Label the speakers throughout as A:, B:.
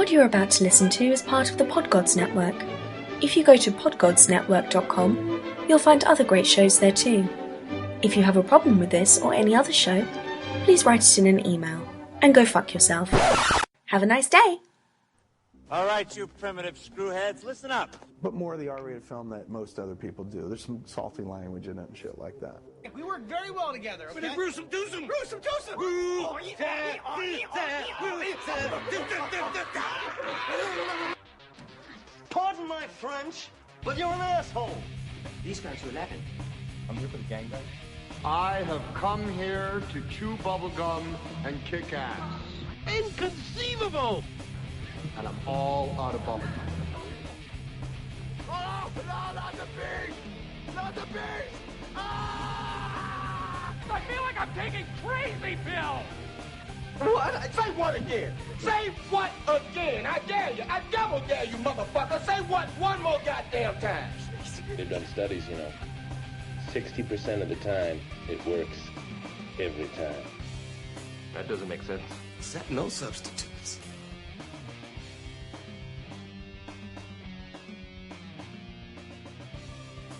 A: What you're about to listen to is part of the Podgods Network. If you go to podgodsnetwork.com, you'll find other great shows there too. If you have a problem with this or any other show, please write it in an email. And go fuck yourself. Have a nice day!
B: All right, you primitive screwheads, listen up.
C: But more of the R-rated film that most other people do. There's some salty language in it and shit like that.
D: We work very well together, okay?
B: But Bruce, do some.
E: Pardon my French, but you're an asshole.
D: These guys are laughing.
C: I'm here for the gangbang.
F: I have come here to chew bubblegum and kick ass.
B: Inconceivable!
F: And I'm all out of bubblegum.
B: Oh, no, not the beast! Not the beast! Ah! I feel like I'm taking crazy pills! What? Say what again? Say what again? I dare you. I double dare you, motherfucker. Say what one more goddamn time.
G: They've done studies, 60% of the time, it works every time.
F: That doesn't make sense.
E: Set no substitutes.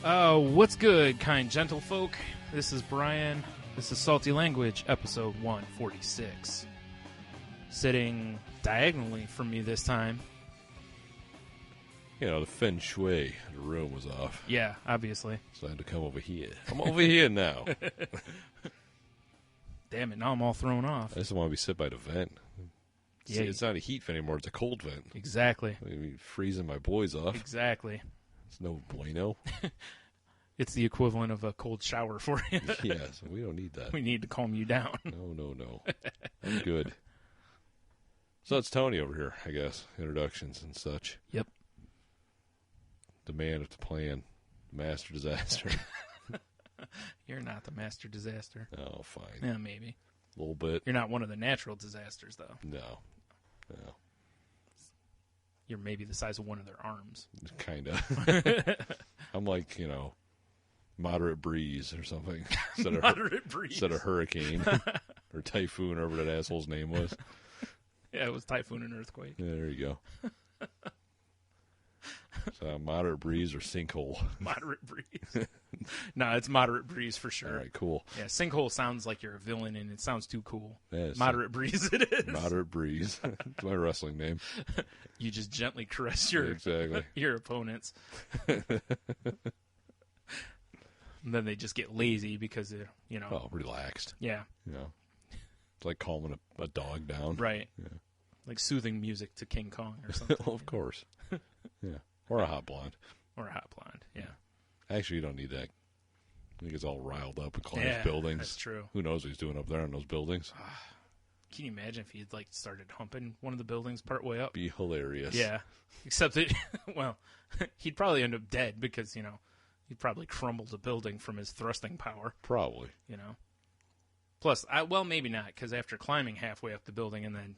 H: What's good, kind gentlefolk? This is Brian. This is Salty Language, episode 146. Sitting diagonally from me this time.
I: The feng shui of the room was off.
H: Yeah, obviously.
I: So I had to come over here. I'm over here now.
H: Damn it, now I'm all thrown off.
I: I just want to be sit by the vent.
H: Yeah,
I: it's not a heat vent anymore, it's a cold vent.
H: Exactly.
I: I mean, freezing my boys off.
H: Exactly.
I: It's no bueno.
H: It's the equivalent of a cold shower for you.
I: Yeah, so we don't need that.
H: We need to calm you down.
I: No. I'm good. So it's Tony over here, I guess. Introductions and such.
H: Yep.
I: The man with the plan. Master disaster.
H: You're not the master disaster.
I: Oh, fine.
H: Yeah, maybe.
I: A little bit.
H: You're not one of the natural disasters, though.
I: No.
H: You're maybe the size of one of their arms.
I: Kind of. I'm like, moderate breeze or something.
H: Moderate breeze.
I: Instead of hurricane or typhoon, or whatever that asshole's name was.
H: Yeah, it was typhoon and earthquake.
I: Yeah, there you go. So moderate breeze or sinkhole?
H: Moderate breeze. No, it's moderate breeze for sure.
I: All right, cool.
H: Yeah, sinkhole sounds like you're a villain, and it sounds too cool.
I: Yeah,
H: moderate breeze it is.
I: Moderate breeze. It's my wrestling name.
H: You just gently caress your your opponents. And then they just get lazy because they're,
I: relaxed.
H: Yeah.
I: It's like calming a dog down.
H: Right. Yeah. Like soothing music to King Kong or something.
I: Well, of course. Yeah. Or a hot blonde. Yeah. Actually, you don't need that. I think it's all riled up and climbs buildings.
H: That's true.
I: Who knows what he's doing up there in those buildings?
H: Can you imagine if he'd started humping one of the buildings part way up?
I: Be hilarious.
H: Yeah. Except that, he'd probably end up dead because, he'd probably crumble the building from his thrusting power.
I: Probably.
H: Plus, maybe not, because after climbing halfway up the building and then,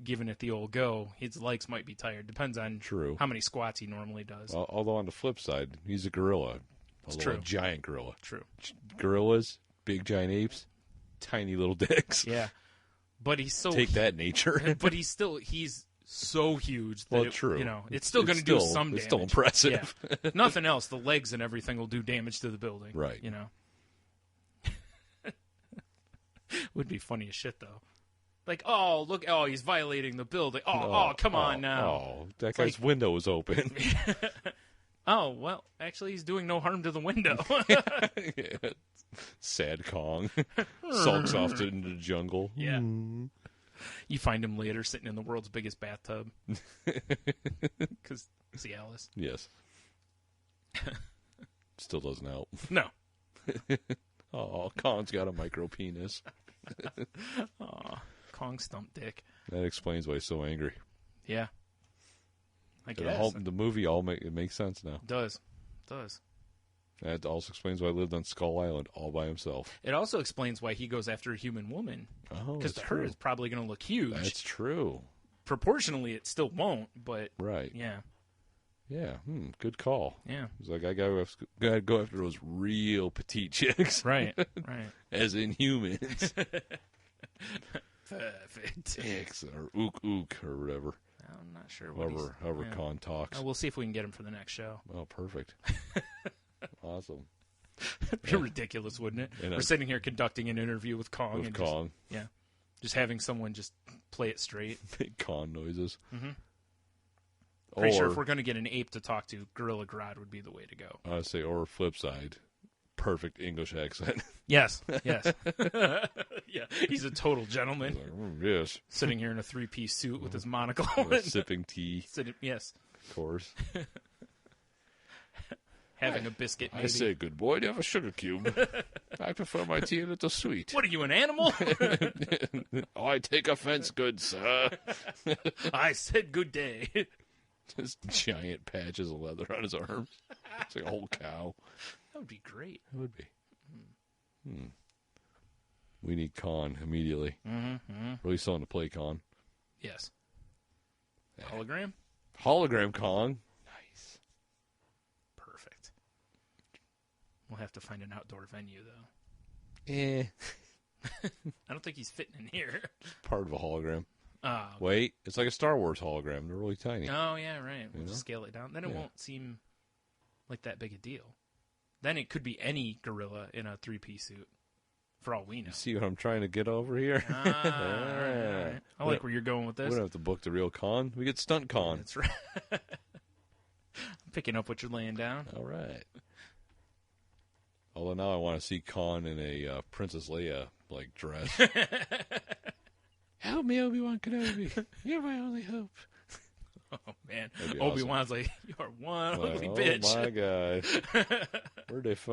H: giving it the old go, his legs might be tired. Depends on how many squats he normally does.
I: Although on the flip side, he's a gorilla.
H: It's true.
I: A giant gorilla.
H: True.
I: Gorillas, big giant apes, tiny little dicks.
H: Yeah. But he's so...
I: Take that, nature.
H: But he's so huge that
I: true.
H: It's still going to do some damage.
I: It's still impressive.
H: Yeah. Nothing else. The legs and everything will do damage to the building.
I: Right.
H: Would be funny as shit, though. Like, look, he's violating the building. Come on now.
I: Oh, that guy's window was open.
H: Well, actually, he's doing no harm to the window.
I: Yeah. Sad Kong. Sulks off into the jungle.
H: Yeah. You find him later sitting in the world's biggest bathtub. Because Cialis.
I: Yes. Still doesn't help.
H: No.
I: Kong's got a micro penis.
H: Kong stump dick.
I: That explains why he's so angry.
H: Yeah. I guess.
I: The movie it makes sense now.
H: It does.
I: That also explains why he lived on Skull Island all by himself.
H: It also explains why he goes after a human woman.
I: Oh,
H: because to her, it's probably going to look huge.
I: That's true.
H: Proportionally, it still won't, but...
I: Right.
H: Yeah.
I: Yeah, good call.
H: Yeah.
I: It's like, I gotta go after those real petite chicks.
H: Right.
I: As in humans.
H: Perfect.
I: Dicks, or ook, or whatever.
H: not sure what
I: however Khan talks.
H: We'll see if we can get him for the next show.
I: Oh, perfect. Awesome.
H: It'd be ridiculous, wouldn't it? We're sitting here conducting an interview with Kong.
I: With Kong.
H: Just having someone just play it straight.
I: Make Kong noises.
H: Mm-hmm. Pretty sure if we're going to get an ape to talk to, Gorilla Grodd would be the way to go.
I: I would say, or flip side, perfect English accent.
H: Yes. Yeah, he's a total gentleman.
I: Yes.
H: Sitting here in a 3-piece suit with his monocle.
I: Sipping tea.
H: Yes.
I: Of course.
H: Having a biscuit, maybe.
I: I say, good boy, do you have a sugar cube? I prefer my tea a little sweet.
H: What are you, an animal?
I: I take offense, good sir.
H: I said good day.
I: Just giant patches of leather on his arms. It's like a whole cow.
H: That would be great.
I: It would be. We need Khan immediately. Really someone to play Khan.
H: Yes. Hologram?
I: Hologram Khan. Nice.
H: Perfect. We'll have to find an outdoor venue, though. I don't think he's fitting in here.
I: Part of a hologram. Wait, it's like a Star Wars hologram. They're really tiny.
H: Oh, yeah, right. We'll just scale it down. Then it won't seem like that big a deal. Then it could be any gorilla in a 3-piece suit, for all we know.
I: You see what I'm trying to get over here?
H: Right. I like where you're going with this.
I: We don't have to book the real Khan. We get stunt Khan.
H: That's right. I'm picking up what you're laying down.
I: All right. Although now I want to see Khan in a Princess Leia dress. Help me, Obi-Wan Kenobi. You're my only hope.
H: Oh, man. Obi-Wan's awesome. You're one ugly bitch.
I: Oh, my God.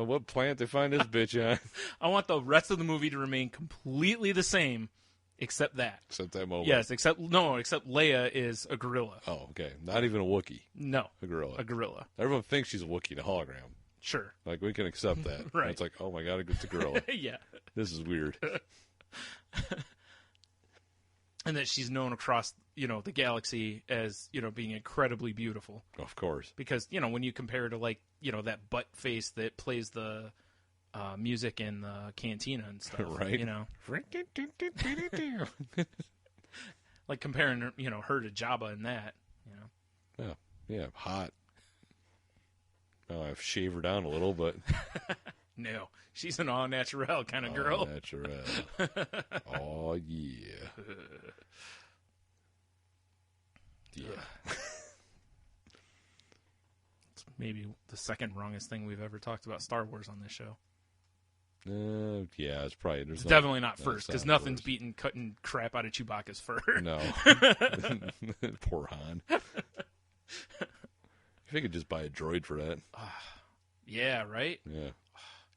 I: What planet they find this bitch on?
H: I want the rest of the movie to remain completely the same, except that.
I: Except that moment.
H: Yes, except Leia is a gorilla.
I: Oh, okay. Not even a Wookiee.
H: No.
I: A gorilla.
H: A gorilla.
I: Everyone thinks she's a Wookiee in a hologram.
H: Sure.
I: We can accept that.
H: Right.
I: It's like, oh, my God, it's a gorilla.
H: Yeah.
I: This is weird.
H: And that she's known across, the galaxy as, being incredibly beautiful.
I: Of course.
H: Because, when you compare to, that butt face that plays the music in the cantina and stuff.
I: Right.
H: Like comparing, her to Jabba in that,
I: Yeah. Yeah, hot. Oh, I've shaved her down a little, but...
H: No, she's an all-natural kind of girl.
I: All-natural. Oh, yeah. Yeah.
H: It's maybe the second wrongest thing we've ever talked about Star Wars on this show.
I: Yeah, it's probably...
H: It's definitely not first, because nothing's beating cutting crap out of Chewbacca's fur.
I: No. Poor Han. If you could just buy a droid for that.
H: Yeah, right?
I: Yeah.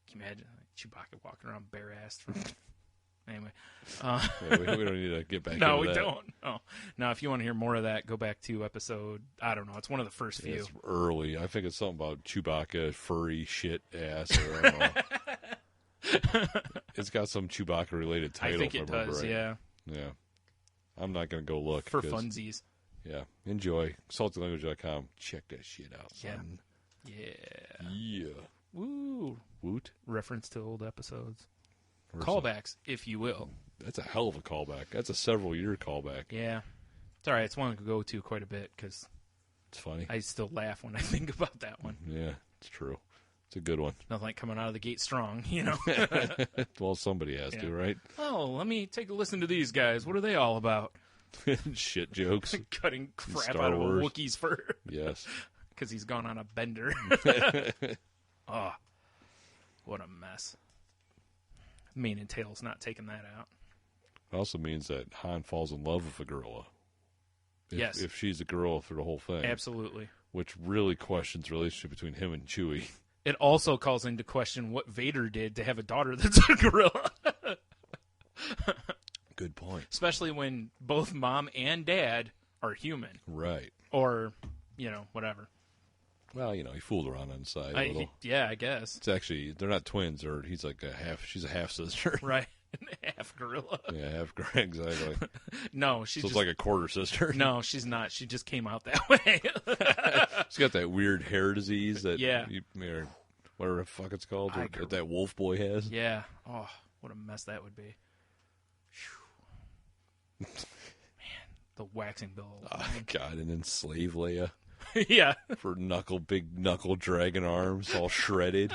H: Can you imagine Chewbacca walking around bare-assed? Anyway.
I: We don't need to get back
H: no,
I: into that.
H: No, we don't. No. Now, if you want to hear more of that, go back to episode, I don't know, it's one of the first few.
I: It's early. I think it's something about Chewbacca, furry, shit, ass, or I don't know. It's got some Chewbacca-related title.
H: I think it does,
I: right.
H: Yeah.
I: Yeah. I'm not going to go look.
H: For funsies.
I: Yeah. Enjoy. SaltyLanguage.com. Check that shit out, son.
H: Yeah.
I: Yeah.
H: Woo.
I: Woot.
H: Reference to old episodes. Callbacks, if you will.
I: That's a hell of a callback. That's a several-year callback.
H: Yeah. It's all right. It's one I could go to quite a bit because
I: it's funny.
H: I still laugh when I think about that one.
I: Yeah, it's true. It's a good one.
H: Nothing like coming out of the gate strong,
I: Well, somebody has to, right?
H: Oh, let me take a listen to these guys. What are they all about?
I: Shit jokes.
H: Cutting crap out of a Wookiee's fur.
I: Yes.
H: Because he's gone on a bender. Oh, what a mess. Mane and Tail's not taking that out.
I: It also means that Han falls in love with a gorilla.
H: Yes.
I: If she's a gorilla through the whole thing.
H: Absolutely.
I: Which really questions the relationship between him and Chewie.
H: It also calls into question what Vader did to have a daughter that's a gorilla.
I: Good point.
H: Especially when both mom and dad are human.
I: Right.
H: Or, whatever.
I: Well, he fooled around on the side a little.
H: Yeah, I guess.
I: It's actually, they're not twins, or she's a half sister.
H: Right. Half gorilla.
I: Yeah, half gorilla, exactly.
H: No, she's
I: it's like a quarter sister.
H: No, she's not. She just came out that way.
I: She's got that weird hair disease that,
H: or
I: whatever the fuck it's called, that wolf boy has.
H: Yeah. Oh, what a mess that would be. Man, The waxing bill.
I: Oh, God, and then slave Leia.
H: Yeah.
I: For big knuckle dragon arms, all shredded.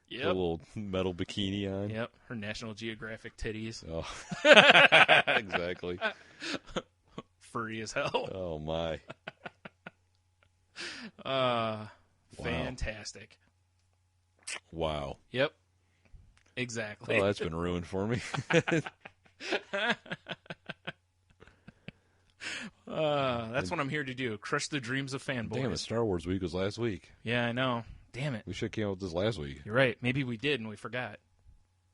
H: Yep.
I: A little metal bikini on.
H: Yep. Her National Geographic titties.
I: Oh. Exactly.
H: Furry as hell.
I: Oh, my.
H: Fantastic.
I: Wow.
H: Yep. Exactly.
I: Oh, that's been ruined for me.
H: That's what I'm here to do. Crush the dreams of fanboys.
I: Damn it, Star Wars week was last week.
H: Yeah, I know. Damn it.
I: We should have came up with this last week.
H: You're right. Maybe we did and we forgot.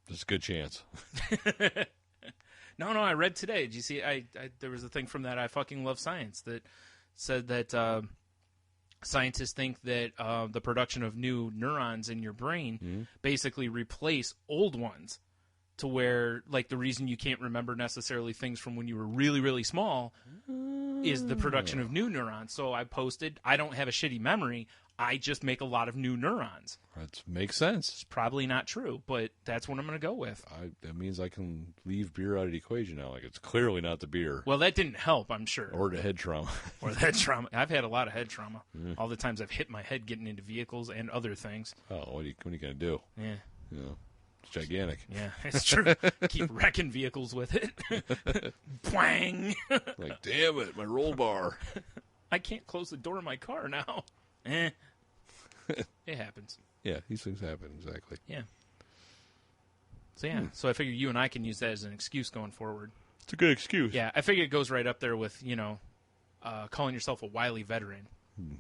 I: There's a good chance.
H: No, I read today. Did you see? There was a thing from that I Fucking Love Science that said that scientists think that the production of new neurons in your brain basically replace old ones, to where, like, the reason you can't remember necessarily things from when you were really, really small is the production of new neurons. So I posted, I don't have a shitty memory. I just make a lot of new neurons.
I: That makes sense.
H: It's probably not true, but that's what I'm going to go with.
I: That means I can leave beer out of the equation now. Like, it's clearly not the beer.
H: Well, that didn't help, I'm sure.
I: Or the head trauma.
H: Or the head trauma. I've had a lot of head trauma. All the times I've hit my head getting into vehicles and other things.
I: Oh, what are you going to do?
H: Yeah.
I: You know, it's gigantic.
H: Yeah, it's true. Keep wrecking vehicles with it. Twang!
I: Like, damn it, my roll bar.
H: I can't close the door of my car now. It happens.
I: Yeah, these things happen, exactly.
H: Yeah. So, yeah. So I figure you and I can use that as an excuse going forward.
I: It's a good excuse.
H: Yeah, I figure it goes right up there with, calling yourself a wily veteran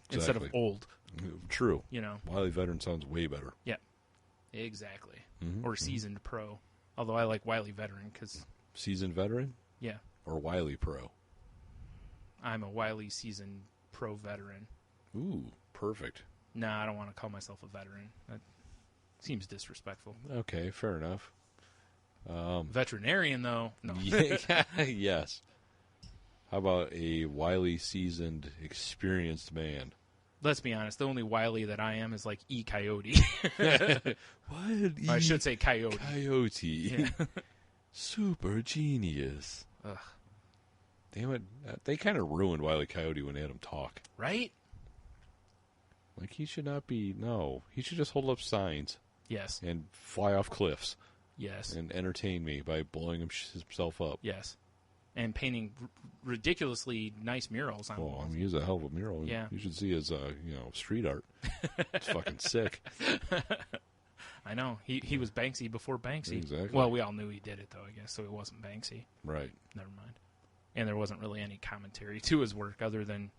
H: instead of old.
I: True.
H: Wily
I: veteran sounds way better.
H: Yeah, exactly. Or seasoned pro. Although I like wily veteran because...
I: Seasoned veteran?
H: Yeah.
I: Or wily pro?
H: I'm a wily seasoned pro veteran.
I: Ooh, perfect.
H: Nah, I don't want to call myself a veteran. That seems disrespectful.
I: Okay, fair enough.
H: Veterinarian, though? No.
I: Yes. How about a wily, seasoned, experienced man?
H: Let's be honest. The only wily that I am is like E-Coyote.
I: What?
H: I should say coyote.
I: Coyote.
H: Yeah.
I: Super genius.
H: Ugh.
I: Damn it. They kind of ruined Wile E. Coyote when they had him talk.
H: Right?
I: Like, he should not be... No. He should just hold up signs.
H: Yes.
I: And fly off cliffs.
H: Yes.
I: And entertain me by blowing himself up.
H: Yes. And painting ridiculously nice murals on walls.
I: I mean, he's a hell of a mural.
H: Yeah.
I: You should see his, street art. It's fucking sick.
H: I know. He was Banksy before Banksy.
I: Exactly.
H: Well, we all knew he did it, though, I guess, so it wasn't Banksy.
I: Right.
H: Never mind. And there wasn't really any commentary to his work other than...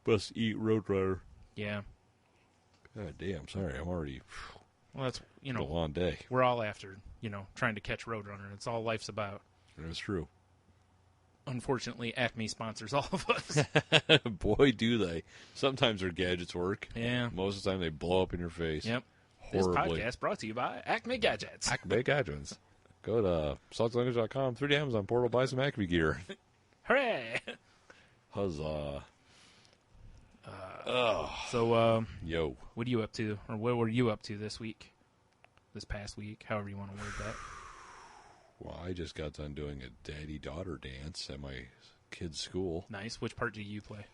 I: Bust eat Roadrunner.
H: Yeah.
I: God damn, sorry. I'm already...
H: Well, that's,
I: a long day.
H: We're all after, trying to catch Roadrunner. It's all life's about.
I: That's true.
H: Unfortunately, Acme sponsors all of us.
I: Boy, do they. Sometimes their gadgets work.
H: Yeah.
I: Most of the time they blow up in your face.
H: Yep.
I: Horribly.
H: This podcast brought to you by Acme Gadgets.
I: Acme Gadgets. Go to saltlanguage.com, through the Amazon portal, buy some Acme gear.
H: Hooray!
I: Huzzah.
H: So,
I: yo.
H: What are you up to? Or what were you up to this week? This past week? However you want to word that.
I: Well, I just got done doing a daddy-daughter dance at my kid's school.
H: Nice. Which part do you play?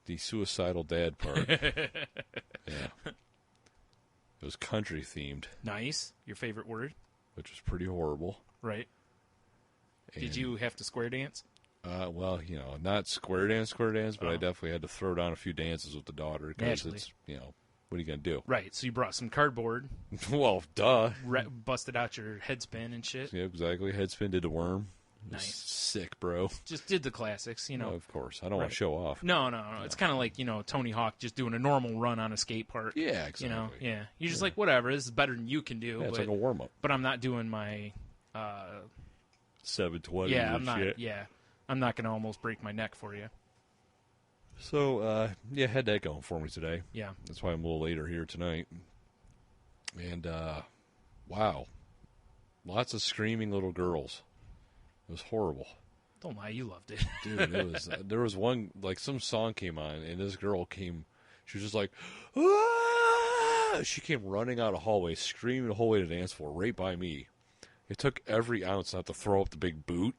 I: The suicidal dad part. Yeah. It was country-themed. Nice.
H: Your favorite word?
I: Which was pretty horrible.
H: Right. Did you have to square dance?
I: Well, not square dance, but I definitely had to throw down a few dances with the daughter because it's, what are you going to do?
H: Right, so you brought some cardboard.
I: Well, duh.
H: Busted out your headspin and shit.
I: Yeah, exactly. Headspin, did the worm.
H: Nice.
I: Sick, bro.
H: Just did the classics,
I: Well, of course. I don't want to show off.
H: No. It's kind of like, Tony Hawk just doing a normal run on a skate park.
I: Yeah, exactly.
H: Yeah. You're just like, whatever, this is better than you can do.
I: Yeah, it's like a warm-up.
H: But I'm not doing my...
I: 720
H: I'm not.
I: shit.
H: Yeah, I'm not going to almost break my neck for you.
I: So, had that going for me today.
H: Yeah.
I: That's why I'm a little later here tonight. And, wow. Lots of screaming little girls. It was horrible.
H: Don't lie, you loved it.
I: Dude, it was, there was one, like, some song came on, and this girl came, she was just like, ah! She came running out of the hallway, screaming the whole way to the dance floor, right by me. It took every ounce not to throw up the big boot,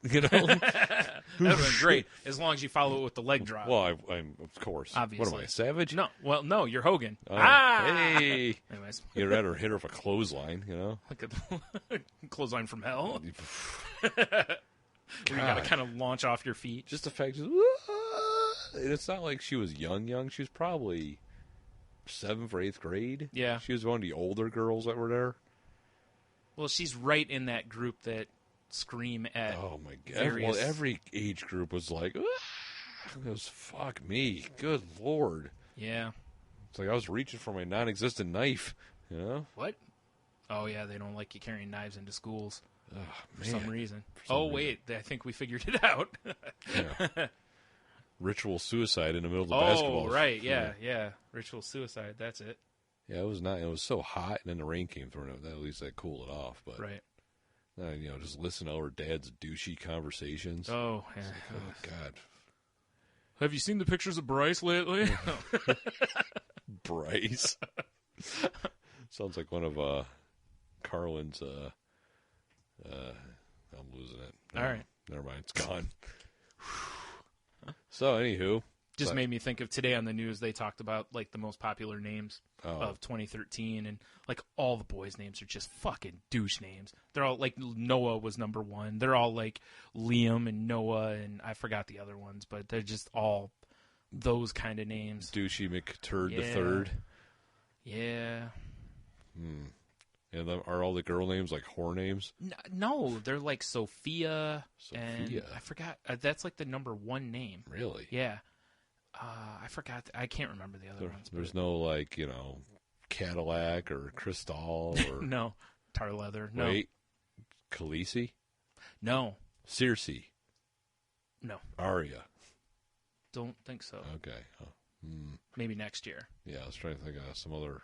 H: That would have been great, as long as you follow it with the leg drop.
I: Well, I'm of course.
H: Obviously.
I: What am I, a savage?
H: No, well, no, you're Hogan.
I: Oh,
H: ah!
I: Hey!
H: Anyways.
I: You'd rather hit her with a clothesline, you know?
H: Like a clothesline from hell. Where you got to kind of launch off your feet.
I: Just the fact, and it's not like she was young. She was probably 7th or 8th grade.
H: Yeah.
I: She was one of the older girls that were there.
H: Well, she's right in that group that scream at.
I: Oh my god!
H: Various...
I: Well, every age group was like, it was fuck me. Good lord.
H: Yeah.
I: It's like I was reaching for my non-existent knife. You know
H: what? Oh yeah, they don't like you carrying knives into schools for
I: man.
H: some reason. Wait, I think we figured it out.
I: Yeah. Ritual suicide in the middle of the basketball.
H: Oh right, yeah. Ritual suicide. That's it.
I: Yeah, it was not. It was so hot, and then the rain came through. And at least that cooled it off. But
H: right.
I: Just listen to our dad's douchey conversations.
H: Oh, yeah.
I: Like, oh God.
H: Have you seen the pictures of Bryce lately?
I: Bryce. Sounds like one of Carlin's. I'm losing it.
H: All right.
I: Never mind. It's gone. So, anywho.
H: Just made me think of today on the news. They talked about like the most popular names of 2013, and like all the boys' names are just fucking douche names. They're all like Noah was number 1. They're all like Liam and Noah, and I forgot the other ones, but they're just all those kind of names.
I: Douchey McTurd the Third.
H: Yeah.
I: And are all the girl names like whore names?
H: No, they're like Sophia. And I forgot. That's like the number 1 name.
I: Really?
H: Yeah. I forgot. I can't remember the other ones.
I: There's no like Cadillac or Cristal or
H: no tar leather. No.
I: Wait, Khaleesi?
H: No.
I: Circe?
H: No.
I: Arya?
H: Don't think so.
I: Okay.
H: Maybe next year.
I: Yeah, I was trying to think of some other.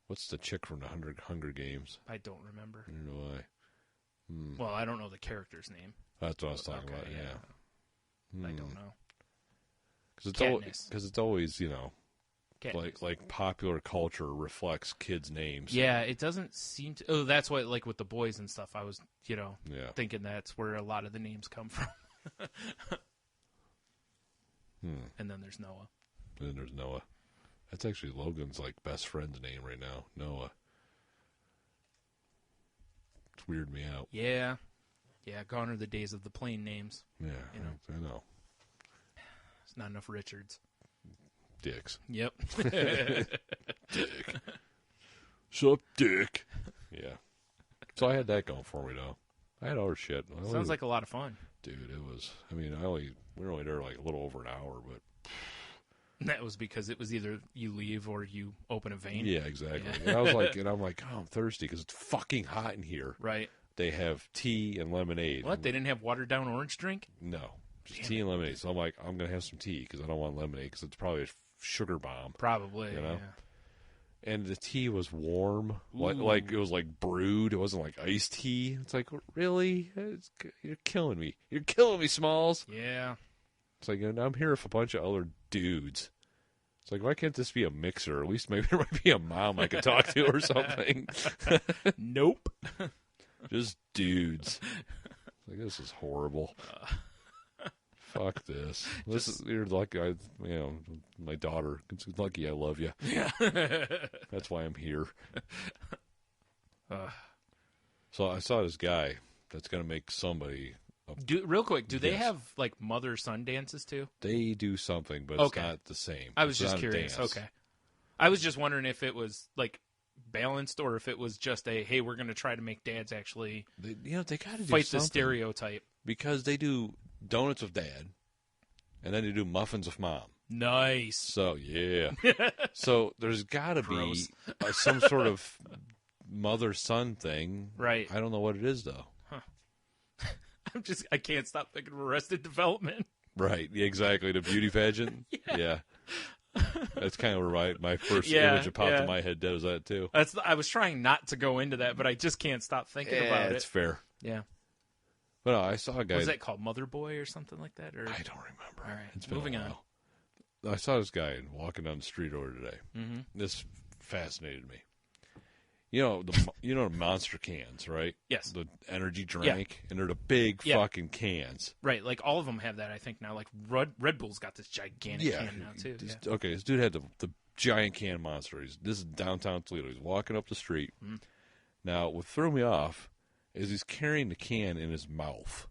I: What's the chick from the Hunger Games?
H: I don't remember.
I: Neither do I.
H: Well, I don't know the character's name.
I: That's what I was talking about. Yeah.
H: I don't know.
I: Because it's always like popular culture reflects kids' names.
H: Yeah, it doesn't seem to. Oh, that's what like with the boys and stuff. I was thinking that's where a lot of the names come from. And then there's Noah. That's
I: actually Logan's like best friend's name right now. Noah. It's weirded me out.
H: Yeah. Gone are the days of the plain names.
I: Yeah, I know.
H: Not enough Richards.
I: Dicks.
H: Yep.
I: Dick. Sup, Dick? Yeah. So I had that going for me, though. I had other shit.
H: Sounds like a lot of fun.
I: Dude, it was. I mean, we were only there like a little over an hour, but.
H: That was because it was either you leave or you open a vein.
I: Yeah, exactly. Yeah. And I was like, I'm I'm thirsty because it's fucking hot in here.
H: Right.
I: They have tea and lemonade.
H: What? They didn't have watered down orange drink?
I: No. Just tea and lemonade. So I'm like, I'm going to have some tea because I don't want lemonade because it's probably a sugar bomb.
H: Probably,
I: Yeah. And the tea was warm. Like it was like brewed. It wasn't like iced tea. It's like, really? You're killing me. You're killing me, Smalls.
H: Yeah.
I: It's like, I'm here with a bunch of other dudes. It's like, why can't this be a mixer? At least maybe there might be a mom I could talk to or something.
H: Nope.
I: Just dudes. Like, this is horrible. Fuck this. You're lucky. My daughter. It's lucky I love you.
H: Yeah.
I: That's why I'm here. So I saw this guy that's going to make somebody.
H: Real quick, do they have like mother-son dances too?
I: They do something, but it's not the same.
H: I was just curious. Okay. I was just wondering if it was like balanced or if it was just hey, we're going to try to make dads actually
I: they got to
H: fight the stereotype.
I: Because they do donuts with dad, and then they do muffins with mom.
H: Nice.
I: So, yeah. So there's got to be some sort of mother-son thing.
H: Right.
I: I don't know what it is, though.
H: Huh. I can't stop thinking of Arrested Development.
I: Right. Yeah, exactly. The beauty pageant. Yeah. That's kind of where my first image that popped in my head was that, too.
H: I was trying not to go into that, but I just can't stop thinking about it.
I: It's fair.
H: Yeah.
I: But no, I saw a guy.
H: Was that called Mother Boy or something like that? Or?
I: I don't remember.
H: All right.
I: It's been
H: moving on.
I: I saw this guy walking down the street over today.
H: Mm-hmm.
I: This fascinated me. the Monster cans, right?
H: Yes.
I: The energy drink, and they're the big fucking cans.
H: Right, like all of them have that, I think, now. Like Red Bull's got this gigantic can now, too.
I: Okay, this dude had the giant can Monster. This is downtown Toledo. He's walking up the street. Mm. Now, what threw me off is he's carrying the can in his mouth.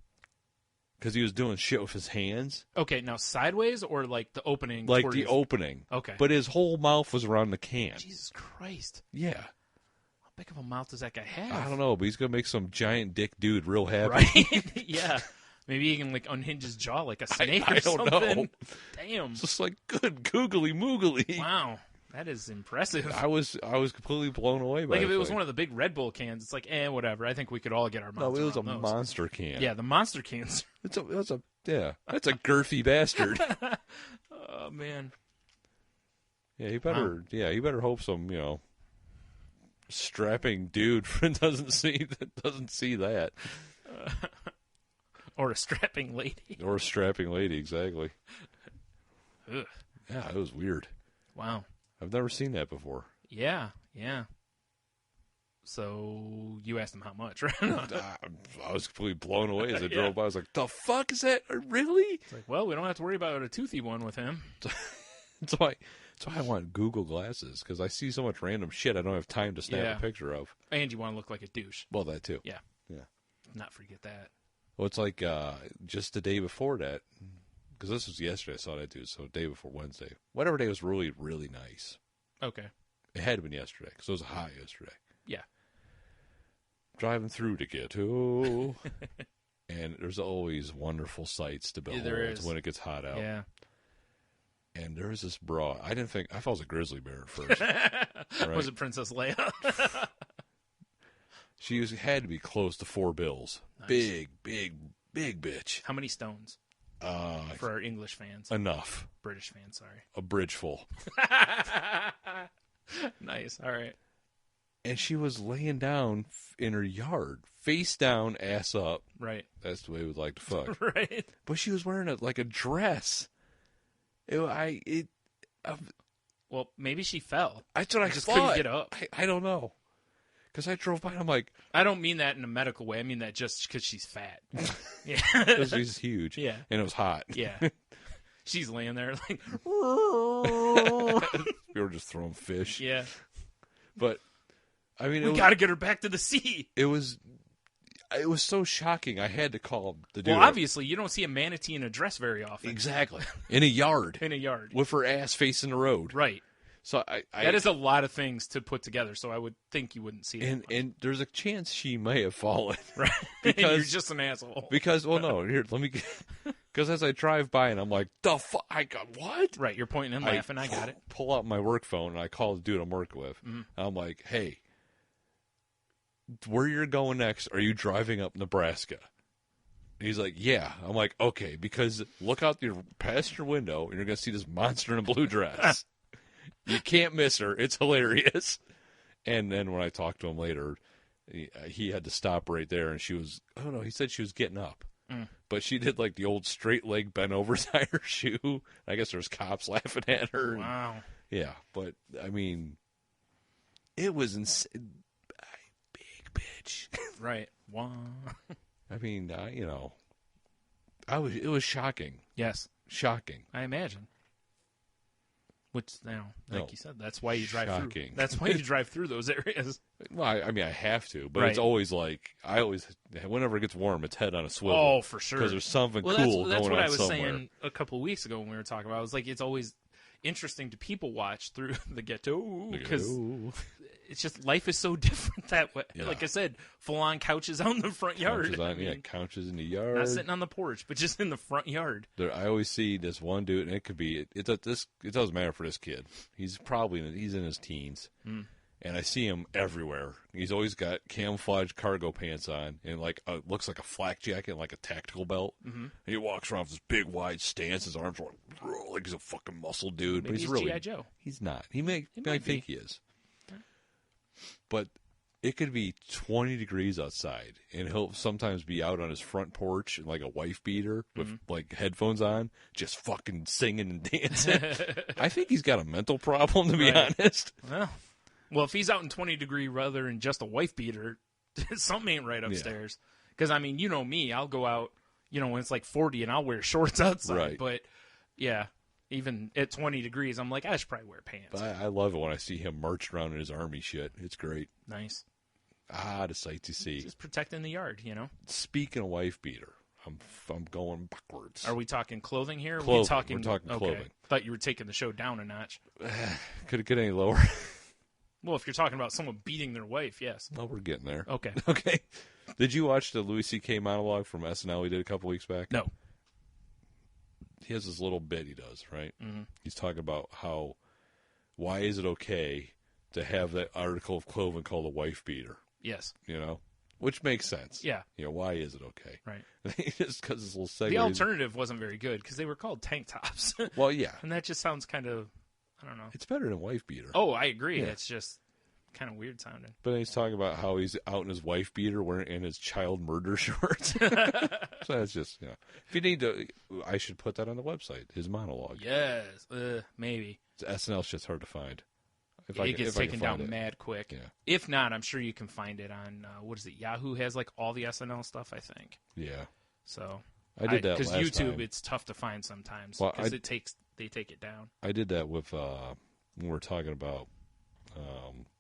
I: Because he was doing shit with his hands.
H: Okay, now sideways or like the opening?
I: Like the opening.
H: Okay.
I: But his whole mouth was around the can.
H: Jesus Christ.
I: Yeah.
H: How big of a mouth does that guy have?
I: I don't know, but he's going to make some giant dick dude real happy.
H: Right? Yeah. Maybe he can like unhinge his jaw like a snake or something. I don't know. Damn.
I: It's just like, good googly moogly.
H: Wow. That is impressive.
I: I was completely blown away by it.
H: Like if it was one of the big Red Bull cans, it's like, whatever. I think we could all get our mouths.
I: No, it was a
H: those.
I: Monster can.
H: Yeah, the Monster cans.
I: That's a girthy bastard.
H: Oh man.
I: Yeah, you better hope some, strapping dude doesn't see that.
H: Or a strapping lady.
I: Or a strapping lady, exactly.
H: Ugh.
I: Yeah, it was weird.
H: Wow.
I: I've never seen that before.
H: Yeah. So you asked him how much, right?
I: I was completely blown away as I drove by. I was like, the fuck is that? Really?
H: It's like, well, we don't have to worry about a toothy one with him.
I: That's why I want Google glasses, because I see so much random shit I don't have time to snap a picture of.
H: And you want to look like a douche.
I: Well, that too.
H: Yeah.
I: Yeah.
H: Not forget that.
I: Well, it's like just the day before that, because this was yesterday, I saw that too, so the day before Wednesday. Whatever day was really, really nice.
H: Okay.
I: It had been yesterday, because it was hot yesterday.
H: Yeah.
I: Driving through the ghetto. And there's always wonderful sights to behold when it gets hot out.
H: Yeah.
I: And there was this broad. I thought it was a grizzly bear at first.
H: Right? Was it Princess Leia?
I: She had to be close to 4 bills. Nice. Big bitch.
H: How many stones? For our English fans.
I: Enough.
H: British fans, sorry.
I: A bridge full.
H: Nice. All right.
I: And she was laying down in her yard, face down, ass up.
H: Right.
I: That's the way we would like to fuck.
H: Right.
I: But she was wearing a dress.
H: Well, maybe she fell.
I: That's what I
H: just
I: thought.
H: Couldn't get up.
I: I don't know. Because I drove by and I'm like...
H: I don't mean that in a medical way. I mean that just because she's fat. Yeah.
I: She's huge.
H: Yeah.
I: And it was hot.
H: Yeah. She's laying there like...
I: We were just throwing fish.
H: Yeah.
I: But, I mean...
H: We got to get her back to the sea.
I: It was so shocking. I had to call the dude.
H: Well, obviously, you don't see a manatee in a dress very often.
I: Exactly. In a yard.
H: In a yard.
I: With her ass facing the road.
H: Right.
I: So
H: that is a lot of things to put together, so I would think you wouldn't see it.
I: And there's a chance she may have fallen.
H: Right.
I: Because
H: you're just an asshole.
I: Because, well, no, here, let me... Because as I drive by and I'm like, the fuck? I got what?
H: Right, you're pointing and laughing. I got it.
I: Pull out my work phone and I call the dude I'm working with.
H: Mm-hmm.
I: And I'm like, hey, where you're going next, are you driving up Nebraska? And he's like, yeah. I'm like, okay, because look out your passenger window and you're going to see this monster in a blue dress. You can't miss her. It's hilarious. And then when I talked to him later, he had to stop right there, and she was, oh no, he said she was getting up. Mm. But she did like the old straight leg bent over tire shoe. I guess there was cops laughing at her.
H: Wow.
I: Yeah, but I mean, it was insane. Big bitch.
H: Right. Wow.
I: I mean, it was shocking.
H: Yes.
I: Shocking.
H: I imagine. Which now, like you said, that's why you drive
I: shocking.
H: Through. That's why you drive through those areas.
I: Well, I mean, I have to, but
H: right.
I: It's always like whenever it gets warm, it's head on a swivel.
H: Oh, for sure.
I: Because there's something cool
H: that's
I: going on somewhere.
H: That's what I was saying a couple of weeks ago when we were talking about it. I was like, it's always interesting to people watch through the ghetto because it's just life is so different that way. Yeah. Like I said, full on couches out in the front yard.
I: Couches in the yard.
H: Not sitting on the porch, but just in the front yard.
I: I always see this one dude, and it could be it doesn't matter for this kid. He's in his teens, and I see him everywhere. He's always got camouflage cargo pants on, and looks like a flak jacket, and like a tactical belt. Mm-hmm. And he walks around with this big wide stance. His arms are like he's a fucking muscle dude.
H: Maybe
I: but he's
H: really
I: G.I.
H: Joe.
I: He's not. He might think he is. But it could be 20 degrees outside, and he'll sometimes be out on his front porch in like a wife beater with like headphones on, just fucking singing and dancing. I think he's got a mental problem, to be honest.
H: Well, Well, if he's out in 20-degree weather and just a wife beater, something ain't right upstairs. Because, I mean, you know me. I'll go out, when it's like 40 and I'll wear shorts outside.
I: Right.
H: But, yeah, even at 20 degrees, I'm like, I should probably wear pants.
I: But I love it when I see him marching around in his army shit. It's great.
H: Nice.
I: The sight to see.
H: Just protecting the yard,
I: Speaking of wife beater, I'm going backwards.
H: Are we talking clothing here?
I: Clothing.
H: We're talking
I: clothing.
H: Okay. Thought you were taking the show down a notch.
I: Could it get any lower?
H: Well, if you're talking about someone beating their wife, yes.
I: Well, we're getting there.
H: Okay.
I: Okay. Did you watch the Louis C.K. monologue from SNL he did a couple weeks back?
H: No.
I: He has this little bit he does, right?
H: Mm-hmm.
I: He's talking about why is it okay to have that article of clothing called a wife beater?
H: Yes.
I: Which makes sense.
H: Yeah.
I: Why is it okay?
H: Right.
I: Just because this little segue.
H: The alternative wasn't very good because they were called tank tops.
I: Well, yeah.
H: And that just sounds kind of, I don't know.
I: It's better than wife beater.
H: Oh, I agree.
I: Yeah.
H: It's just kind of weird sounding.
I: But then he's talking about how he's out in his wife beater wearing in his child murder shorts. So it's just, if you need to, I should put that on the website, his monologue.
H: Yes. Maybe.
I: SNL shit's hard to find.
H: It gets taken down mad quick.
I: Yeah.
H: If not, I'm sure you can find it on, what is it, Yahoo has like all the SNL stuff, I think.
I: Yeah.
H: So.
I: I did that
H: because
I: last
H: YouTube,
I: time.
H: it's tough to find sometimes
I: Well,
H: because they take it down.
I: I did that with, when we were talking about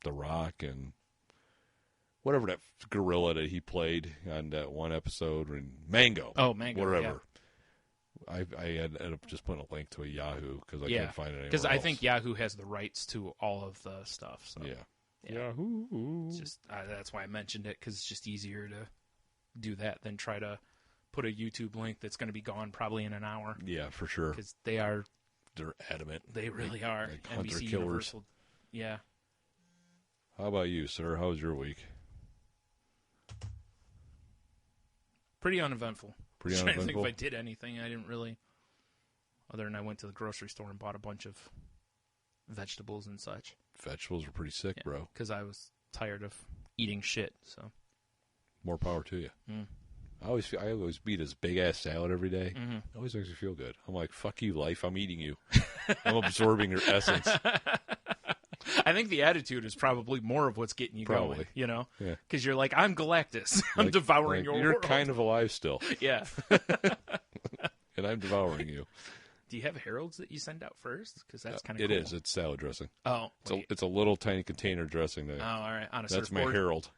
I: The Rock and whatever that gorilla that he played on that one episode, or Mango.
H: Oh, Mango,
I: whatever.
H: yeah.
I: I ended up just putting a link to a Yahoo because I couldn't find it anywhere
H: because I
I: else.
H: think Yahoo has the rights to all of the stuff. So.
I: Yeah. Yahoo.
H: It's just that's why I mentioned it because it's just easier to do that than try to put a YouTube link that's going to be gone probably in an hour.
I: Yeah, for sure.
H: Because
I: they're adamant.
H: They really are.
I: Like hunter
H: NBC
I: killers.
H: Universal. Yeah.
I: How about you, sir? How was your week?
H: Pretty uneventful.
I: Pretty
H: I'm trying to think
I: uneventful?
H: if I did anything. I didn't really. Other than I went to the grocery store and bought a bunch of vegetables and such.
I: Vegetables were pretty sick, bro.
H: Because I was tired of eating shit. So.
I: More power to you.
H: Mm.
I: I always beat this big ass salad every day.
H: Mm-hmm.
I: It always makes me feel good. I'm like, fuck you, life. I'm eating you. I'm absorbing your essence.
H: I think the attitude is probably more of what's getting you going.
I: Yeah.
H: Because you're like, I'm Galactus. I'm devouring your
I: You're
H: world.
I: kind of alive still.
H: Yeah.
I: And I'm devouring you.
H: Do you have heralds that you send out first? Because that's kind of
I: It
H: cool.
I: is. It's salad dressing.
H: Oh,
I: It's a little tiny container dressing.
H: all right. On a
I: That's
H: surfboard.
I: my herald.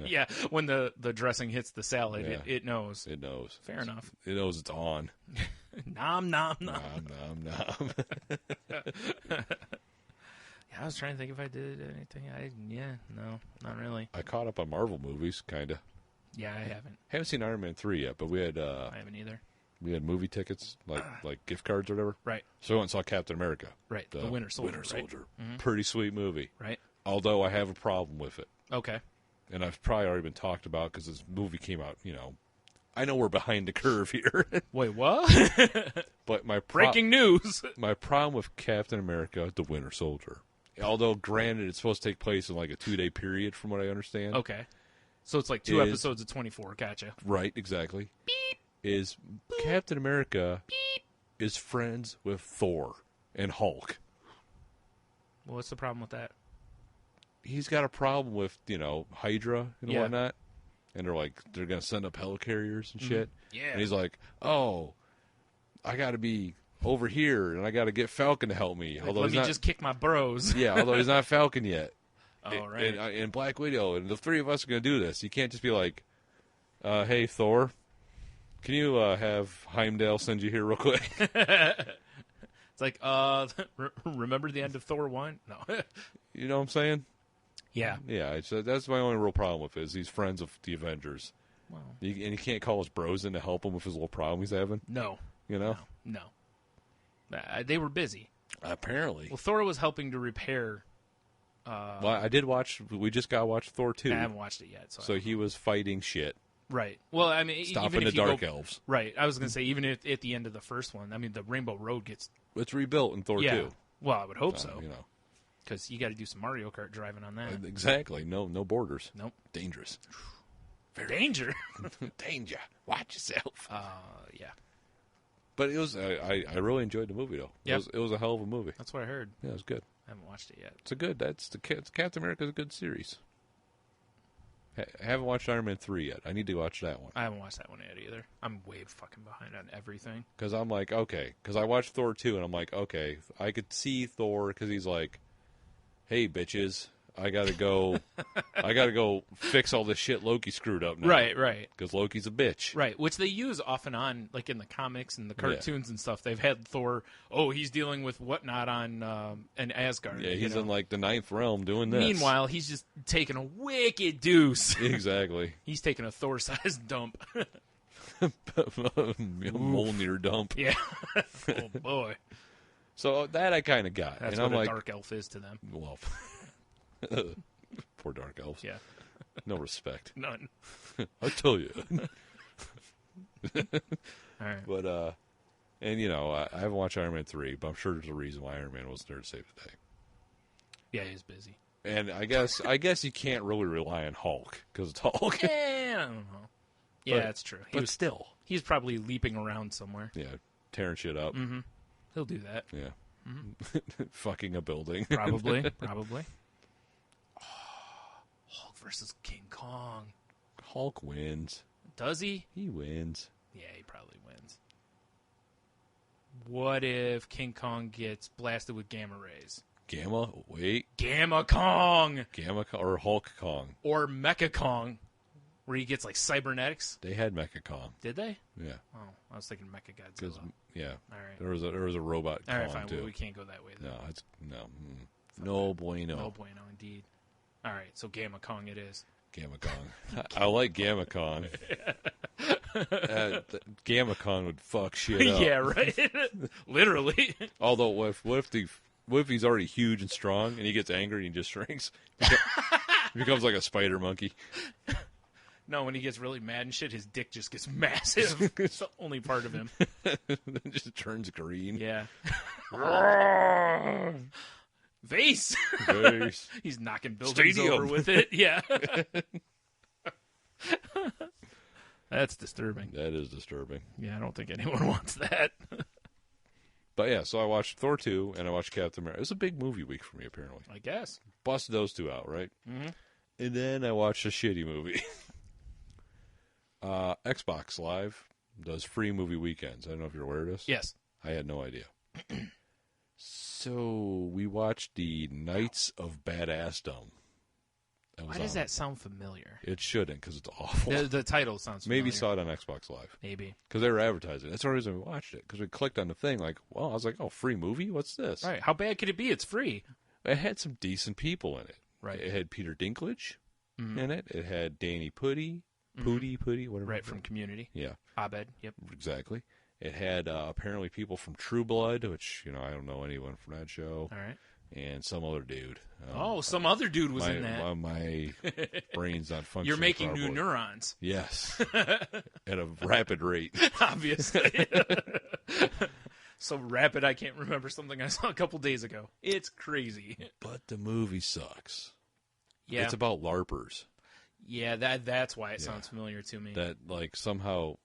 H: Yeah, when the dressing hits the salad,
I: Yeah.
H: it knows.
I: It knows.
H: Fair enough.
I: It knows it's on.
H: Nom, nom, nom.
I: Nom, nom, nom.
H: Yeah, I was trying to think if I did anything. No, not really.
I: I caught up on Marvel movies, kind of.
H: Yeah, I haven't.
I: Haven't seen Iron Man 3 yet, but we had
H: I haven't either.
I: we had movie tickets, like gift cards or whatever.
H: Right.
I: So we went and saw Captain America.
H: Right, the Winter Soldier.
I: Winter
H: right?
I: Soldier.
H: Mm-hmm.
I: Pretty sweet movie.
H: Right.
I: Although I have a problem with it.
H: Okay.
I: And I've probably already been talked about because this movie came out, I know we're behind the curve here.
H: Wait, what?
I: But
H: Breaking news.
I: My problem with Captain America, the Winter Soldier, although granted it's supposed to take place in like a 2-day period from what I understand.
H: Okay. So it's like two episodes of 24. Gotcha.
I: Right, exactly. Is Captain America is friends with Thor and Hulk.
H: Well, what's the problem with that?
I: He's got a problem with, Hydra and
H: Yeah.
I: whatnot. And they're going to send up helicarriers and shit.
H: Yeah.
I: And he's like, oh, I got to be over here and I got to get Falcon to help me.
H: Like, let me just kick my bros.
I: Yeah, although he's not Falcon yet.
H: Oh, right.
I: And Black Widow, and the three of us are going to do this. You can't just be like, hey, Thor, can you have Heimdall send you here real quick?
H: It's like, remember the end of Thor 1? No.
I: You know what I'm saying?
H: Yeah.
I: Yeah, that's my only real problem with it, is he's friends of the Avengers.
H: Wow.
I: And he can't call his bros in to help him with his little problem he's having.
H: No.
I: No.
H: They were busy.
I: Apparently.
H: Well, Thor was helping to repair.
I: Well, I did watch. We just got to watch Thor 2.
H: I haven't watched it yet.
I: So he was fighting shit.
H: Right. Well, I mean,
I: Stopping
H: even if
I: the
H: you
I: Dark
H: go,
I: Elves.
H: Right. I was going to say, even at the end of the first one, I mean, the Rainbow Road gets.
I: It's rebuilt in Thor 2.
H: Well, I would hope so.
I: You know.
H: Because you got to do some Mario Kart driving on that.
I: Exactly. No borders.
H: Nope.
I: Dangerous.
H: Danger.
I: Danger. Watch yourself.
H: Yeah.
I: But it was. I really enjoyed the movie though.
H: Yeah.
I: It was a hell of a movie.
H: That's what I heard.
I: Yeah, it was good.
H: I haven't watched it yet.
I: It's Captain America's a good series. I haven't watched Iron Man 3 yet. I need to watch that one.
H: I haven't watched that one yet either. I'm way fucking behind on everything.
I: Because I'm like, okay. Because I watched Thor 2, and I'm like, okay. I could see Thor, because he's like, hey, bitches, I gotta go fix all this shit Loki screwed up now.
H: Right.
I: Because Loki's a bitch.
H: Right, which they use off and on, like in the comics and the cartoons and stuff. They've had Thor, he's dealing with whatnot on in Asgard.
I: Yeah, he's in like the Ninth Realm doing this.
H: Meanwhile, he's just taking a wicked deuce.
I: Exactly.
H: He's taking a Thor-sized dump.
I: Mjolnir dump.
H: Yeah. Oh, boy.
I: So that I kind of got.
H: That's
I: and
H: what
I: I'm
H: a
I: like,
H: dark elf is to them.
I: Well, poor dark elves.
H: Yeah.
I: No respect.
H: None.
I: I tell you.
H: All right.
I: But, and you know, I haven't watched Iron Man 3, but I'm sure there's a reason why Iron Man wasn't there to save the day.
H: Yeah, he's busy.
I: And I guess you can't really rely on Hulk, because it's Hulk.
H: I don't know. Yeah, that's true.
I: Still.
H: He's probably leaping around somewhere.
I: Yeah, tearing shit up.
H: Mm-hmm. He'll do that.
I: Yeah. Mm-hmm. Fucking a building.
H: Probably. Oh, Hulk versus King Kong.
I: Hulk wins.
H: Does he?
I: He wins.
H: Yeah, he probably wins. What if King Kong gets blasted with gamma rays?
I: Gamma? Wait.
H: Gamma Kong!
I: Or Hulk Kong.
H: Or Mecha Kong, where he gets like cybernetics.
I: They had Mecha Kong.
H: Did they?
I: Yeah.
H: Oh, I was thinking Mecha Godzilla.
I: Yeah.
H: All right.
I: There was a robot
H: All
I: Kong
H: right, fine.
I: too.
H: Well, we can't go that way then.
I: No bueno.
H: No bueno, indeed. All right, so Gamma Kong it is.
I: Gamma Kong. I like Gamma Kong. Gamma Kong would fuck shit up.
H: Yeah, right. Literally.
I: Although, what if he's already huge and strong and he gets angry and he just shrinks? He becomes like a spider monkey.
H: No, when he gets really mad and shit, his dick just gets massive. It's the only part of him.
I: Then just turns green.
H: Yeah. Vase. He's knocking buildings over with it. Yeah. That's disturbing.
I: That is disturbing.
H: Yeah, I don't think anyone wants that.
I: But yeah, so I watched Thor 2 and I watched Captain America. It was a big movie week for me, apparently.
H: I guess.
I: Busted those two out, right?
H: Mm-hmm.
I: And then I watched a shitty movie. Xbox Live does free movie weekends. I don't know if you're aware of this.
H: Yes.
I: I had no idea. So we watched the Knights of Badassdom.
H: Why does that sound familiar?
I: It shouldn't, because it's awful.
H: The title sounds familiar.
I: Maybe saw it on Xbox Live.
H: Maybe.
I: Because they were advertising. That's the reason we watched it. Because we clicked on the thing like, well, I was like, oh, free movie? What's this?
H: Right. How bad could it be? It's free.
I: It had some decent people in it.
H: Right.
I: It had Peter Dinklage in it. It had Danny Pudi, whatever.
H: Right, from Community.
I: Yeah.
H: Abed, yep.
I: Exactly. It had apparently people from True Blood, which, I don't know anyone from that show.
H: All right.
I: And some other dude.
H: Some other dude was in that.
I: My brain's not functioning.
H: You're making new
I: properly.
H: neurons.
I: Yes. At a rapid rate.
H: Obviously. So rapid, I can't remember something I saw a couple days ago. It's crazy.
I: But the movie sucks.
H: Yeah.
I: It's about LARPers.
H: Yeah, that's why it sounds familiar to me.
I: That, somehow,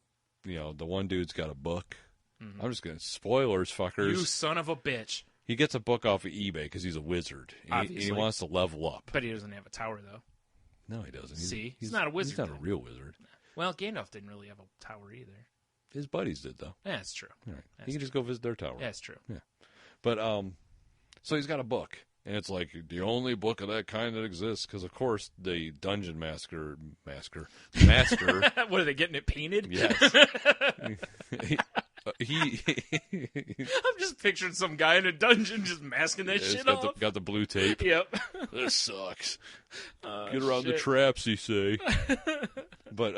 I: the one dude's got a book. Mm-hmm. I'm just going to... Spoilers, fuckers.
H: You son of a bitch.
I: He gets a book off of eBay because he's a wizard. And he wants to level up.
H: But he doesn't have a tower, though.
I: No, he doesn't.
H: He's not a wizard.
I: He's not a real wizard.
H: Well, Gandalf didn't really have a tower either.
I: His buddies did, though.
H: Yeah, that's true.
I: All right. He can just go visit their tower.
H: Yeah, that's true.
I: Yeah. But, so he's got a book. And it's like the only book of that kind that exists. Because, of course, the dungeon master.
H: What, are they getting it painted?
I: Yes.
H: I'm just picturing some guy in a dungeon just masking that shit off.
I: Got the blue tape.
H: Yep.
I: This sucks. Get around the traps, you say. But,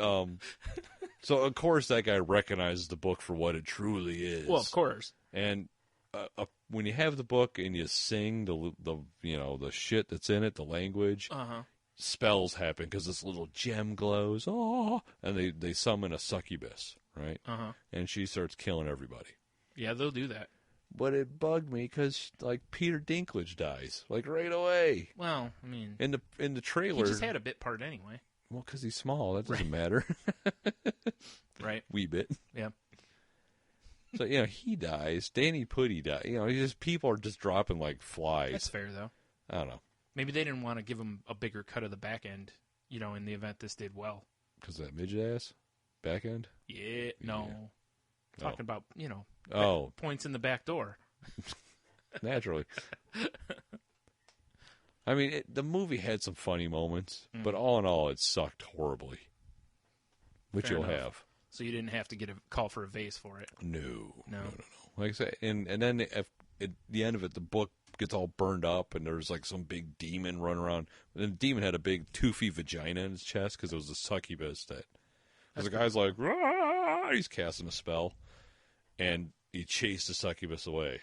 I: so of course that guy recognizes the book for what it truly is.
H: Well, of course.
I: And when you have the book and you sing the shit that's in it, the language, spells happen because this little gem glows. Oh, and they summon a succubus, right? And she starts killing everybody.
H: Yeah, they'll do that.
I: But it bugged me because Peter Dinklage dies right away.
H: Well, I mean,
I: in the trailer,
H: he just had a bit part anyway.
I: Well, because he's small, that doesn't matter.
H: Right.
I: Wee bit.
H: Yeah.
I: So, he dies. Danny Putty dies. People are just dropping like flies.
H: That's fair, though.
I: I don't know.
H: Maybe they didn't want to give him a bigger cut of the back end, in the event this did well.
I: Because of that midget ass? Back end?
H: Yeah, no.
I: Yeah.
H: Talking about, points in the back door.
I: Naturally. I mean, the movie had some funny moments, but all in all, it sucked horribly. Which
H: Fair
I: you'll
H: enough.
I: have.
H: So you didn't have to get a call for a vase for it?
I: No. Like I say, and then at the end of it, the book gets all burned up, and there's like some big demon running around. And the demon had a big 2-feet vagina in his chest because it was a succubus that. Because the guy's like, "Rah!" He's casting a spell, and he chased the succubus away.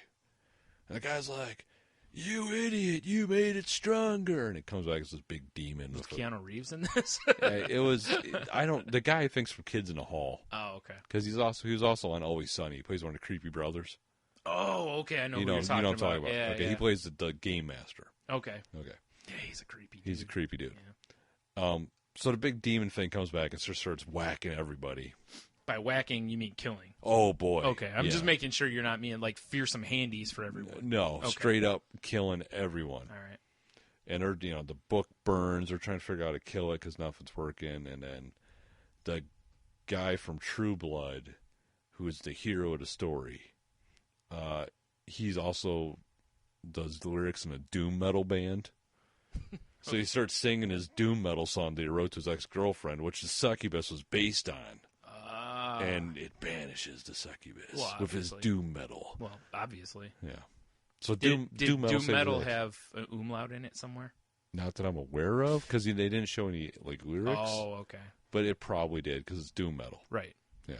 I: And the guy's like, "You idiot! You made it stronger!" And it comes back as this big demon.
H: Was Keanu Reeves in this?
I: It was. The guy thinks for Kids in the Hall.
H: Oh, okay.
I: Because he was also on Always Sunny. He plays one of the creepy brothers.
H: Oh, okay. I know who
I: you
H: you're talking
I: know what I'm talking about.
H: Yeah,
I: okay,
H: yeah.
I: he plays the game master.
H: Okay.
I: Yeah,
H: he's a creepy dude.
I: He's a creepy dude.
H: Yeah.
I: So the big demon thing comes back and just starts whacking everybody.
H: By whacking, you mean killing?
I: Oh, boy.
H: Okay, I'm just making sure you're not meaning like fearsome handies for everyone.
I: No,
H: okay.
I: Straight up killing everyone.
H: All right.
I: And the book burns. They're trying to figure out how to kill it because nothing's working. And then the guy from True Blood, who is the hero of the story, he's also does the lyrics in a doom metal band. So he starts singing his doom metal song that he wrote to his ex-girlfriend, which the succubus was based on. And it banishes the succubus with his doom metal.
H: Well, obviously.
I: Yeah. So
H: Did
I: doom metal
H: have an umlaut in it somewhere?
I: Not that I'm aware of, because they didn't show any lyrics.
H: Oh, okay.
I: But it probably did, because it's doom metal.
H: Right.
I: Yeah.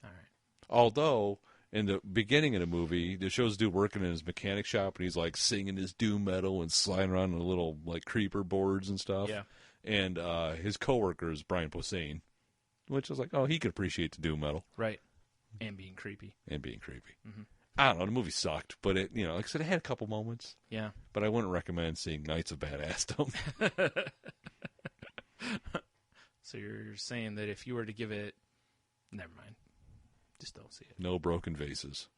H: All right.
I: Although, in the beginning of the movie, it shows dude working in his mechanic shop, and he's like singing his doom metal and sliding around on the little like creeper boards and stuff.
H: Yeah.
I: And his coworker is Brian Posehn, which was like, oh, he could appreciate the doom metal.
H: Right. And being creepy.
I: Mm-hmm. I don't know. The movie sucked, but it, like I said, it had a couple moments.
H: Yeah.
I: But I wouldn't recommend seeing Knights of Badassdom.
H: So you're saying that if you were to give it, never mind. Just don't see it.
I: No broken vases.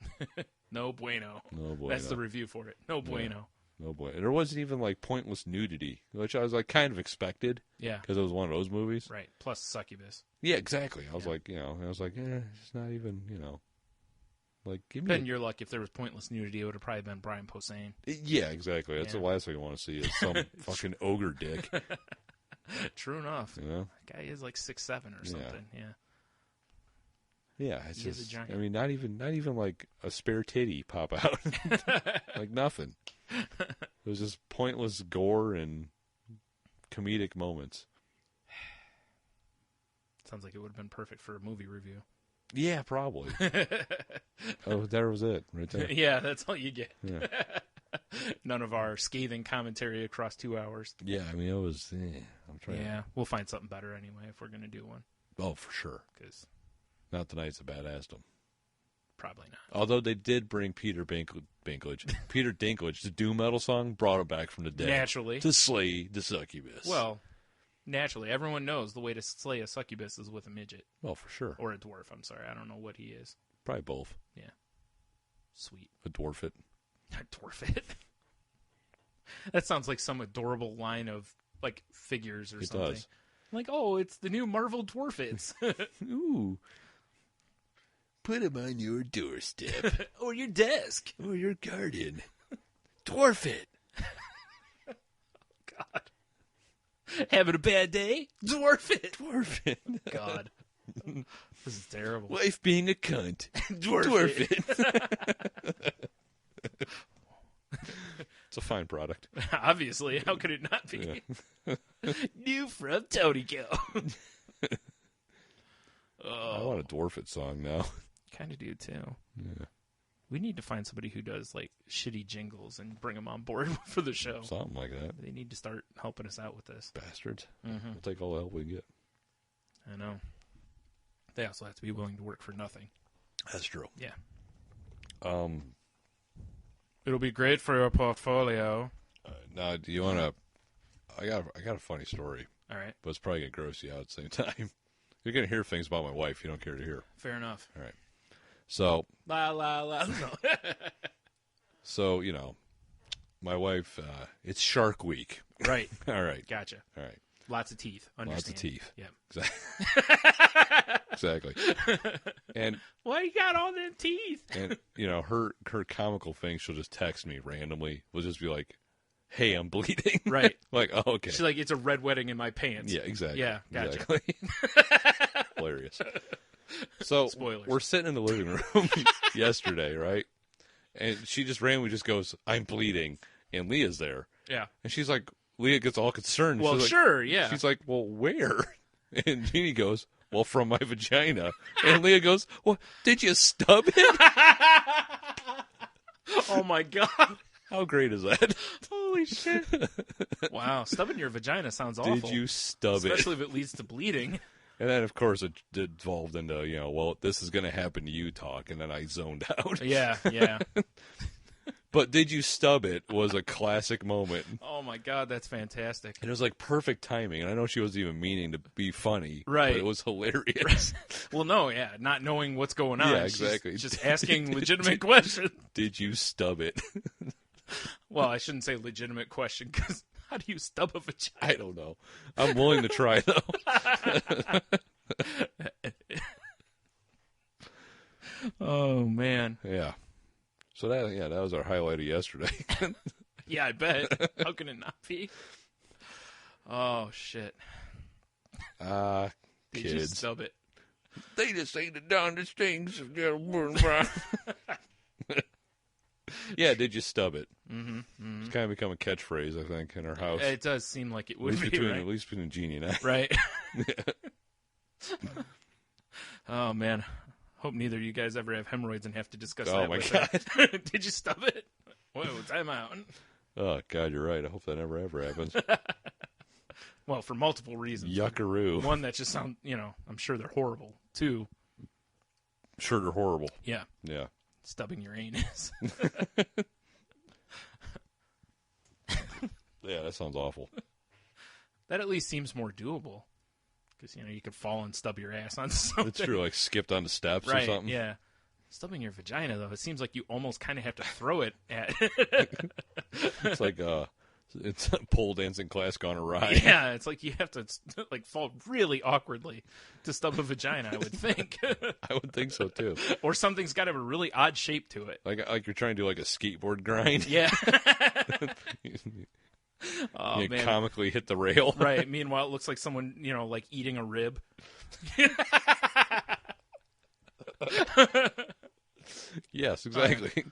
H: No bueno.
I: No bueno.
H: That's the review for it. No bueno.
I: Yeah. No bueno. There wasn't even like pointless nudity, which I was like kind of expected.
H: Yeah.
I: Because it was one of those movies.
H: Right. Plus succubus.
I: Yeah, exactly. I was like, it's not even, like, give me.
H: Depending your luck, if there was pointless nudity, it would have probably been Brian Posehn.
I: Yeah, exactly. That's the last thing I want to see is some fucking ogre dick.
H: True enough.
I: That
H: guy is like 6'7" or something. Yeah.
I: Yeah, it's
H: He is
I: just.
H: a giant.
I: I mean, not even like a spare titty pop out, like nothing. It was just pointless gore and comedic moments.
H: Sounds like it would have been perfect for a movie review.
I: Yeah, probably. Oh, there was it, right there.
H: Yeah, that's all you get.
I: Yeah.
H: None of our scathing commentary across 2 hours.
I: Yeah, I mean, it was. I'm trying.
H: Yeah, we'll find something better anyway if we're going to do one.
I: Oh, for sure.
H: Because
I: not the Knights of Badassdom.
H: Probably not.
I: Although they did bring Peter Dinklage, the doom metal song, brought him back from the dead.
H: Naturally.
I: To slay the succubus.
H: Well, naturally. Everyone knows the way to slay a succubus is with a midget.
I: Well, for sure.
H: Or a dwarf, I'm sorry. I don't know what he is.
I: Probably both.
H: Yeah. Sweet.
I: A dwarf it.
H: A dwarf it. That sounds like some adorable line of, like, figures or something. It does. Like, oh, it's the new Marvel Dwarfits.
I: Ooh. Put them on your doorstep.
H: Or your desk.
I: Or your garden. Dwarf it.
H: God. Having a bad day? Dwarf it.
I: Dwarf it.
H: God. This is terrible.
I: Wife being a cunt.
H: Dwarf it.
I: It's a fine product.
H: Obviously. How could it not be? Yeah. New from Tonico.
I: I want a Dwarf It song now.
H: Kind of do, too.
I: Yeah.
H: We need to find somebody who does, like, shitty jingles and bring them on board for the show.
I: Something like that.
H: They need to start helping us out with this.
I: Bastards.
H: Mm-hmm.
I: We'll take all the help we get.
H: I know. They also have to be willing to work for nothing.
I: That's true.
H: Yeah.
I: It'll
H: be great for your portfolio.
I: Now, do you want to... I got a funny story.
H: All right.
I: But it's probably going to gross you out at the same time. You're going to hear things about my wife you don't care to hear.
H: Fair enough.
I: All right. So,
H: La la la. No.
I: so my wife, it's Shark Week.
H: Right.
I: All right.
H: Gotcha.
I: All right.
H: Lots of teeth.
I: Lots of
H: Understand.
I: teeth.
H: Yeah.
I: Exactly. And
H: why you got all them teeth?
I: and her comical thing, she'll just text me randomly. Will just be like, "Hey, I'm bleeding."
H: Right.
I: Like, oh, okay.
H: She's like, it's a red wedding in my pants.
I: Yeah, exactly.
H: Yeah, gotcha.
I: Exactly. Hilarious. So
H: Spoilers.
I: we're sitting in the living room yesterday, right? And she just randomly just goes, "I'm bleeding," and Leah's there.
H: Yeah.
I: And she's like, Leah gets all concerned.
H: Well,
I: she's like,
H: sure, yeah.
I: She's like, "Well, where?" And Jeannie goes, "Well, from my vagina." And Leah goes, "Well, did you stub it?"
H: Oh my god.
I: How great is that?
H: Holy shit. Wow, stubbing your vagina sounds awful.
I: Did you stub
H: Especially
I: it?
H: if it leads to bleeding.
I: And then, of course, it devolved into, well, this is going to happen to you talk. And then I zoned out.
H: Yeah.
I: But did you stub it was a classic moment.
H: Oh my god, that's fantastic.
I: And it was like perfect timing. And I know she wasn't even meaning to be funny.
H: Right.
I: But it was hilarious.
H: Well, no, yeah, not knowing what's going on.
I: Yeah, exactly.
H: She's just asking legitimate questions.
I: Did you stub it?
H: Well, I shouldn't say legitimate question, because how do you stub a vagina?
I: I don't know. I'm willing to try, though.
H: Oh, man.
I: Yeah. So that was our highlight of yesterday.
H: Yeah, I bet. How can it not be? Oh, shit. Did you
I: Kids.
H: stub it?
I: They just say the darndest things. Yeah, did you stub it?
H: Mm-hmm.
I: It's kind of become a catchphrase, I think, in our house.
H: It does seem like it
I: At
H: would
I: least
H: be,
I: at least between Jeannie and I.
H: Right? Oh, man. Hope neither of you guys ever have hemorrhoids and have to discuss that
I: my
H: with
I: God.
H: her. Did you stub it? Whoa, time out.
I: Oh, God, you're right. I hope that never, ever happens.
H: Well, for multiple reasons.
I: Yuckaroo.
H: One, that just sounds, I'm sure they're horrible. Two,
I: Sure, they're horrible.
H: yeah,
I: Yeah.
H: stubbing your anus.
I: Yeah, that sounds awful.
H: That at least seems more doable. Because, you could fall and stub your ass on something.
I: It's true, like skipped on the steps
H: Right,
I: or something.
H: yeah. Stubbing your vagina, though, it seems like you almost kind of have to throw it at...
I: It's like it's a pole dancing class gone awry.
H: Yeah, it's like you have to fall really awkwardly to stub a vagina, I would think.
I: I would think so, too.
H: Or something's got to have a really odd shape to it.
I: Like you're trying to do like a skateboard grind.
H: Yeah. Oh,
I: you
H: man.
I: comically hit the rail.
H: Right. Meanwhile, it looks like someone, like eating a rib.
I: Yes, exactly.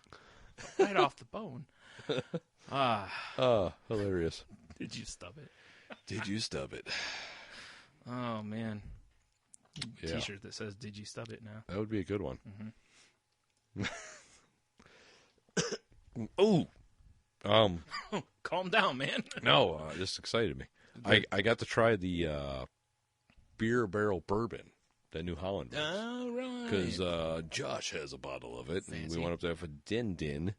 H: Right off the bone.
I: Hilarious.
H: Did you stub it?
I: Did you stub it?
H: Oh, man.
I: Yeah.
H: T-shirt that says, "Did you stub it?" now.
I: That would be a good one.
H: Mm-hmm.
I: Ooh.
H: Calm down, man.
I: No, this excited me. I got to try the beer barrel bourbon, that New Holland brings.
H: All right.
I: Because Josh has a bottle of it. And we went up there for din.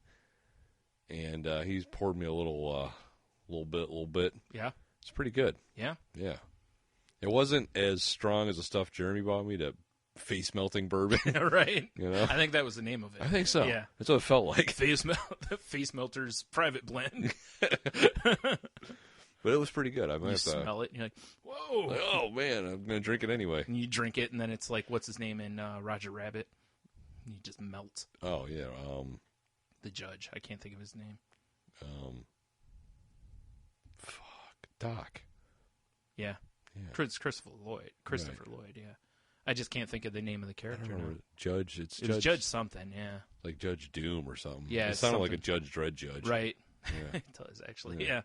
I: And he's poured me a little bit.
H: Yeah.
I: It's pretty good.
H: Yeah.
I: Yeah. It wasn't as strong as the stuff Jeremy bought me, the face-melting bourbon.
H: Right.
I: I
H: think that was the name of it.
I: I think so.
H: Yeah.
I: That's what it felt like.
H: Face Melter's private blend.
I: But it was pretty good. I might
H: You
I: have to
H: smell it, and you're like, whoa.
I: Like, oh, man, I'm going to drink it anyway.
H: And you drink it, and then it's like, what's his name in Roger Rabbit? And you just melt.
I: Oh, yeah.
H: The judge. I can't think of his name.
I: Doc.
H: Yeah. Christopher Lloyd. Yeah. I just can't think of the name of the
I: I
H: character
I: don't
H: now.
I: remember. Judge. It's
H: It was Judge something, yeah.
I: like Judge Doom or something.
H: Yeah,
I: It
H: it's
I: sounded like a
H: something.
I: Judge Dredd judge.
H: Right.
I: Yeah.
H: It does, actually,
I: Yeah.
H: yeah.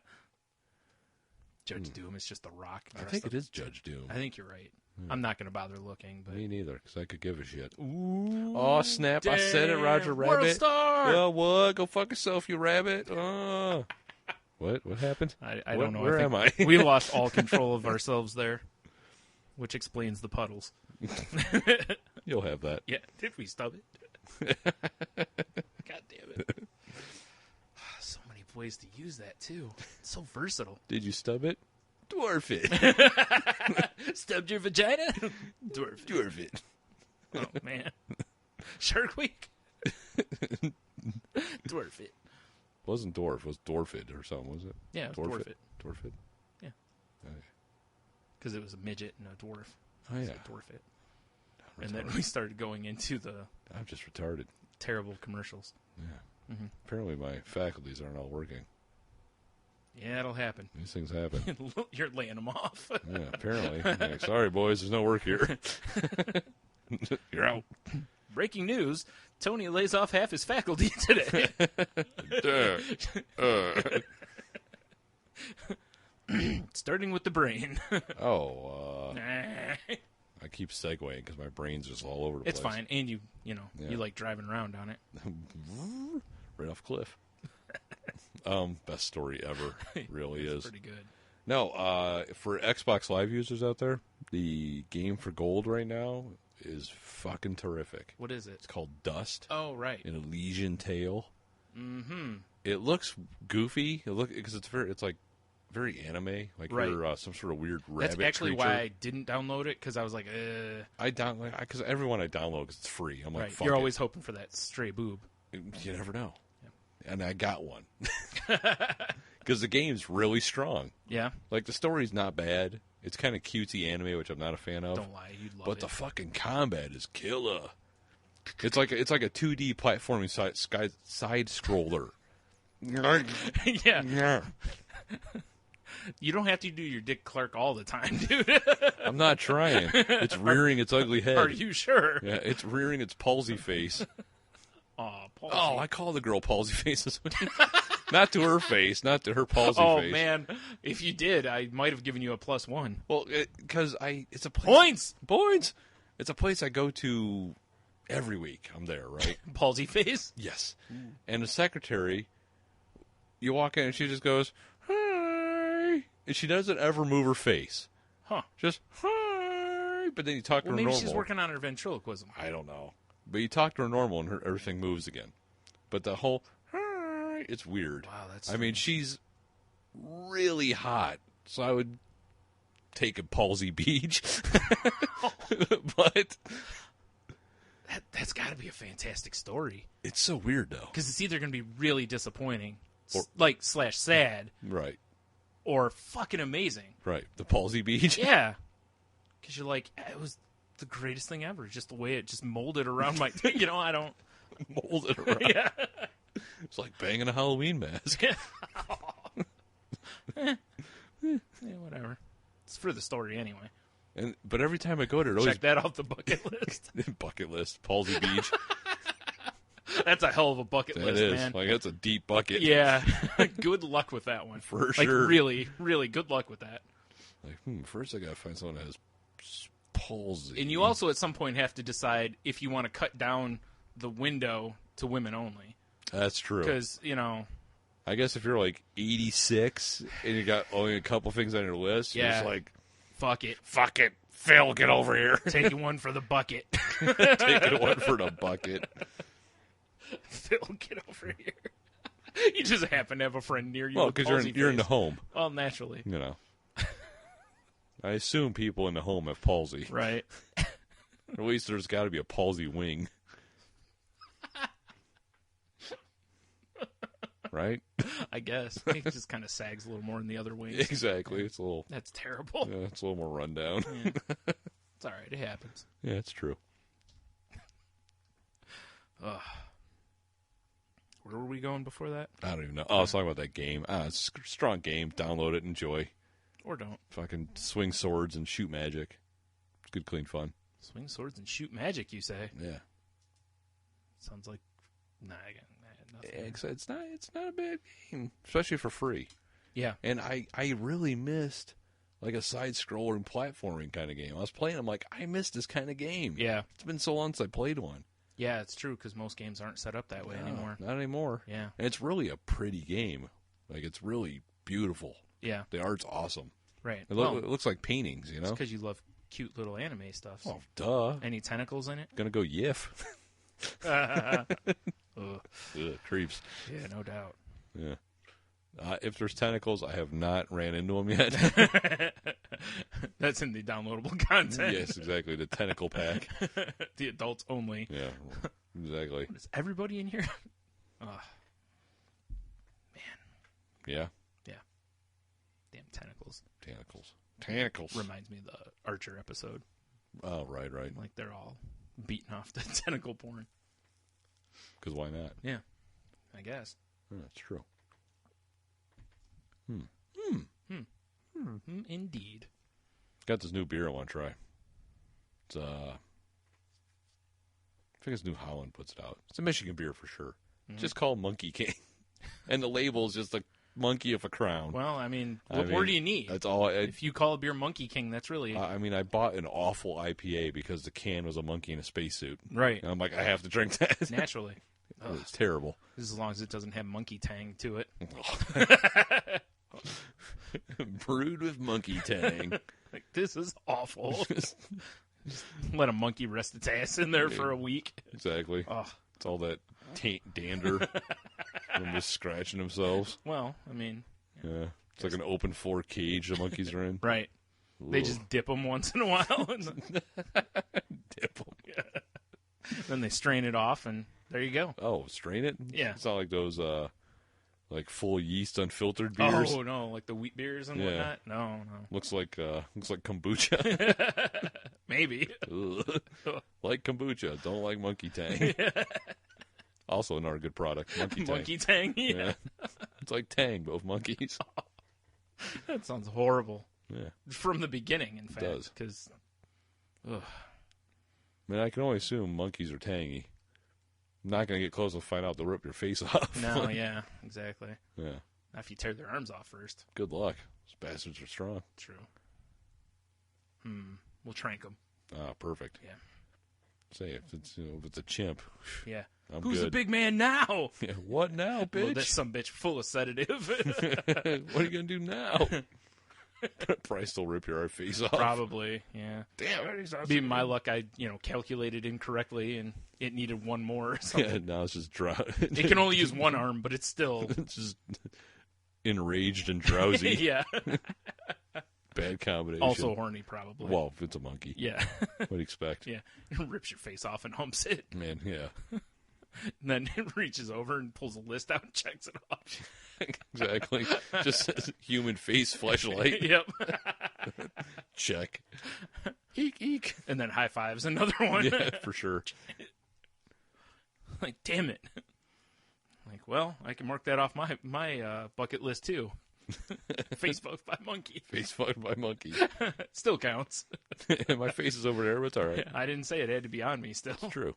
H: Judge Doom is just the Rock.
I: I think it is Judge Doom.
H: I think you're right. I'm not going to bother looking, but...
I: Me neither, because I could give a shit.
H: Ooh,
I: Oh, snap. I said it, Roger
H: damn.
I: Rabbit.
H: World star!
I: Oh, what? Go fuck yourself, you rabbit. Oh. What happened?
H: I don't know.
I: Where am I?
H: We lost all control of ourselves there, which explains the puddles.
I: You'll have that.
H: Yeah. Did we stub it? God damn it. So many ways to use that, too. It's so versatile.
I: Did you stub it? Dwarf it.
H: Stubbed your vagina? Dwarf.
I: Dwarf it.
H: Oh, man. Shark Week. Dwarf it.
I: Wasn't dwarf. It was dwarfid or something, was it?
H: Yeah, it was dwarf it.
I: Dwarfid.
H: Yeah.
I: Oh, yeah.
H: Because it was a midget and a dwarf.
I: Oh, yeah.
H: So dwarf it. And then we started going into the
I: I'm just retarded.
H: terrible commercials.
I: Yeah. Apparently my faculties aren't all working.
H: Yeah, it'll happen.
I: These things happen.
H: You're laying them off.
I: Yeah, apparently. Like, sorry, boys, there's no work here. You're out.
H: Breaking news, Tony lays off half his faculty today. Starting with the brain.
I: I keep segueing because my brain's just all over the
H: It's
I: place.
H: fine. And you you like driving around on it.
I: Right off cliff. Best story ever. Really is.
H: Pretty good.
I: No, for Xbox Live users out there, the game for gold right now is fucking terrific.
H: What is it?
I: It's called Dust.
H: Oh, right.
I: An Elysian Tale.
H: Mm-hmm.
I: It looks goofy. Because it's like very anime, like
H: right.
I: you're some sort of weird rabbit.
H: That's actually
I: creature.
H: why I didn't download it, because I was like,
I: because everyone I download because it's free. I'm like,
H: right.
I: fuck
H: You're
I: it.
H: always hoping for that stray boob.
I: You never know. Yeah. And I got one because the game's really strong.
H: Yeah,
I: like the story's not bad. It's kind of cutesy anime, which I'm not a fan of.
H: Don't lie, you'd love
I: but
H: it.
I: the fucking combat is killer. It's like a 2D platforming side scroller.
H: Yeah. You don't have to do your Dick Clark all the time, dude.
I: I'm not trying. It's rearing its ugly head.
H: Are you sure?
I: Yeah, it's rearing its palsy face.
H: Palsy.
I: Oh, I call the girl palsy face. Not to her face, not to her palsy face.
H: Oh, man. If you did, I might have given you a +1.
I: Well, because it's a place.
H: Points!
I: It's a place I go to every week. I'm there, right?
H: Palsy face?
I: Yes. And the secretary, you walk in and she just goes, hi. And she doesn't ever move her face.
H: Huh.
I: Just, hi. But then you talk to her
H: maybe
I: normal.
H: She's working on her ventriloquism.
I: I don't know. But you talk to her normal and everything moves again. But the whole, hi, it's weird.
H: Wow, that's...
I: I mean, she's really hot. So I would take a palsy beach. But...
H: That's got to be a fantastic story.
I: It's so weird, though.
H: Because it's either going to be really disappointing,
I: Or,
H: / sad,
I: right,
H: or fucking amazing.
I: Right, the palsy beach.
H: Yeah, because you're like, it was the greatest thing ever. Just the way it just molded around my, I don't
I: mold it around.
H: Yeah,
I: it's like banging a Halloween mask.
H: Yeah, whatever. It's for the story anyway.
I: But every time I go there,
H: Check that off the bucket list.
I: Bucket list, palsy beach.
H: That's a hell of a bucket list, man.
I: Like, that's a deep bucket.
H: Yeah. Good luck with that one.
I: For sure.
H: Like, really, really good luck with that.
I: Like, first I gotta find someone that has palsy.
H: And you also, at some point, have to decide if you want to cut down the window to women only.
I: That's true.
H: Because,
I: I guess if you're like 86 and you got only a couple things on your list, you're just like,
H: fuck it.
I: Fuck it. Phil, get over here.
H: Taking one for the bucket.
I: Taking one for the bucket.
H: Phil, get over here. You just happen to have a friend near you.
I: Well, because you're in the home.
H: Well, naturally.
I: I assume people in the home have palsy.
H: Right.
I: Or at least there's got to be a palsy wing. Right?
H: I guess. It just kind of sags a little more in the other wings.
I: Exactly. It's a little...
H: That's terrible.
I: Yeah, it's a little more rundown.
H: Yeah. It's all right. It happens.
I: Yeah, it's true.
H: Ugh. Where were we going before that?
I: I don't even know. Oh, I was talking about that game. It's a strong game. Download it. Enjoy.
H: Or don't.
I: Fucking swing swords and shoot magic. It's good, clean fun.
H: Swing swords and shoot magic, you say?
I: Yeah.
H: Sounds like... nothing.
I: It's not a bad game, especially for free.
H: Yeah.
I: And I really missed like a side-scroller and platforming kind of game. I was playing, I'm like, I missed this kind of game.
H: Yeah.
I: It's been so long since I played one.
H: Yeah, it's true, because most games aren't set up that way anymore.
I: Not anymore.
H: Yeah.
I: And it's really a pretty game. Like, it's really beautiful.
H: Yeah.
I: The art's awesome.
H: Right.
I: It looks like paintings, you know?
H: It's because you love cute little anime stuff.
I: Oh, duh.
H: Any tentacles in it?
I: Gonna go yiff.
H: Ugh.
I: Ugh, creeps.
H: Yeah, no doubt.
I: Yeah. If there's tentacles, I have not ran into them yet.
H: That's in the downloadable content.
I: Yes, exactly. The tentacle pack.
H: The adults only.
I: Yeah, exactly.
H: Is everybody in here? Oh, man.
I: Yeah.
H: Yeah. Damn tentacles.
I: Tentacles.
H: Reminds me of the Archer episode.
I: Oh, right.
H: Like they're all beating off the tentacle porn.
I: Because why not?
H: Yeah, I guess.
I: Yeah, that's true.
H: Indeed.
I: Got this new beer I want to try. It's I think it's New Holland puts it out. It's a Michigan beer for sure. It's just called Monkey King, and the label is just a monkey of a crown.
H: Well, I mean, what more do you need?
I: That's all.
H: If you call a beer Monkey King, that's really.
I: I mean, I bought an awful IPA because the can was a monkey in a spacesuit.
H: Right.
I: And I'm like, I have to drink that.
H: Naturally.
I: It's terrible.
H: As long as it doesn't have monkey tang to it.
I: Brewed with monkey tang.
H: Like, this is awful. Just let a monkey rest its ass in there for a week.
I: Exactly.
H: Oh.
I: It's all that dander from just scratching themselves.
H: Well, I mean.
I: Yeah. It's like an open floor cage the monkeys are in.
H: Right.
I: Ooh.
H: They just dip them once in a while. And
I: Dip them.
H: yeah. Then they strain it off, and there you go.
I: Oh, strain it?
H: Yeah.
I: It's not like those like full yeast unfiltered beers.
H: Oh no, like the wheat beers and whatnot. No.
I: Looks like kombucha.
H: Maybe.
I: Like kombucha, don't like monkey tang. Also another good product, monkey tang.
H: Monkey tang, yeah.
I: It's like Tang, but with monkeys.
H: That sounds horrible.
I: Yeah.
H: From the beginning, in fact.
I: It does.
H: Because,
I: I mean, I can only assume monkeys are tangy. I'm not going to get close and find out they'll rip your face off.
H: No, yeah, exactly.
I: Yeah.
H: Not if you tear their arms off first.
I: Good luck. Those bastards are strong.
H: True. We'll trank them.
I: Ah, perfect.
H: Yeah.
I: Say, if it's a chimp.
H: Yeah.
I: I'm
H: Who's
I: good.
H: the big man now?
I: Yeah, what now, bitch?
H: Well, that's some bitch full of sedative.
I: What are you going to do now? Probably still rip your face off.
H: Probably, yeah.
I: Damn it.
H: Be my luck, I calculated incorrectly and it needed one more or something.
I: Yeah, now it's just dry.
H: It can only use one arm, but it's still...
I: It's just enraged and drowsy.
H: Yeah.
I: Bad combination.
H: Also horny, probably.
I: Well, if it's a monkey.
H: Yeah.
I: What do you expect?
H: Yeah. It rips your face off and humps it.
I: Man, yeah.
H: And then it reaches over and pulls a list out and checks it off.
I: Exactly. Just says human face fleshlight.
H: Yep.
I: Check. Eek, eek.
H: And then high fives another one.
I: Yeah, for sure.
H: Like, damn it. Like, well, I can mark that off my bucket list too. Face fucked by monkey.
I: Face fucked by monkey.
H: Still counts.
I: My face is over there, but it's all right.
H: I didn't say it had to be on me still.
I: It's true.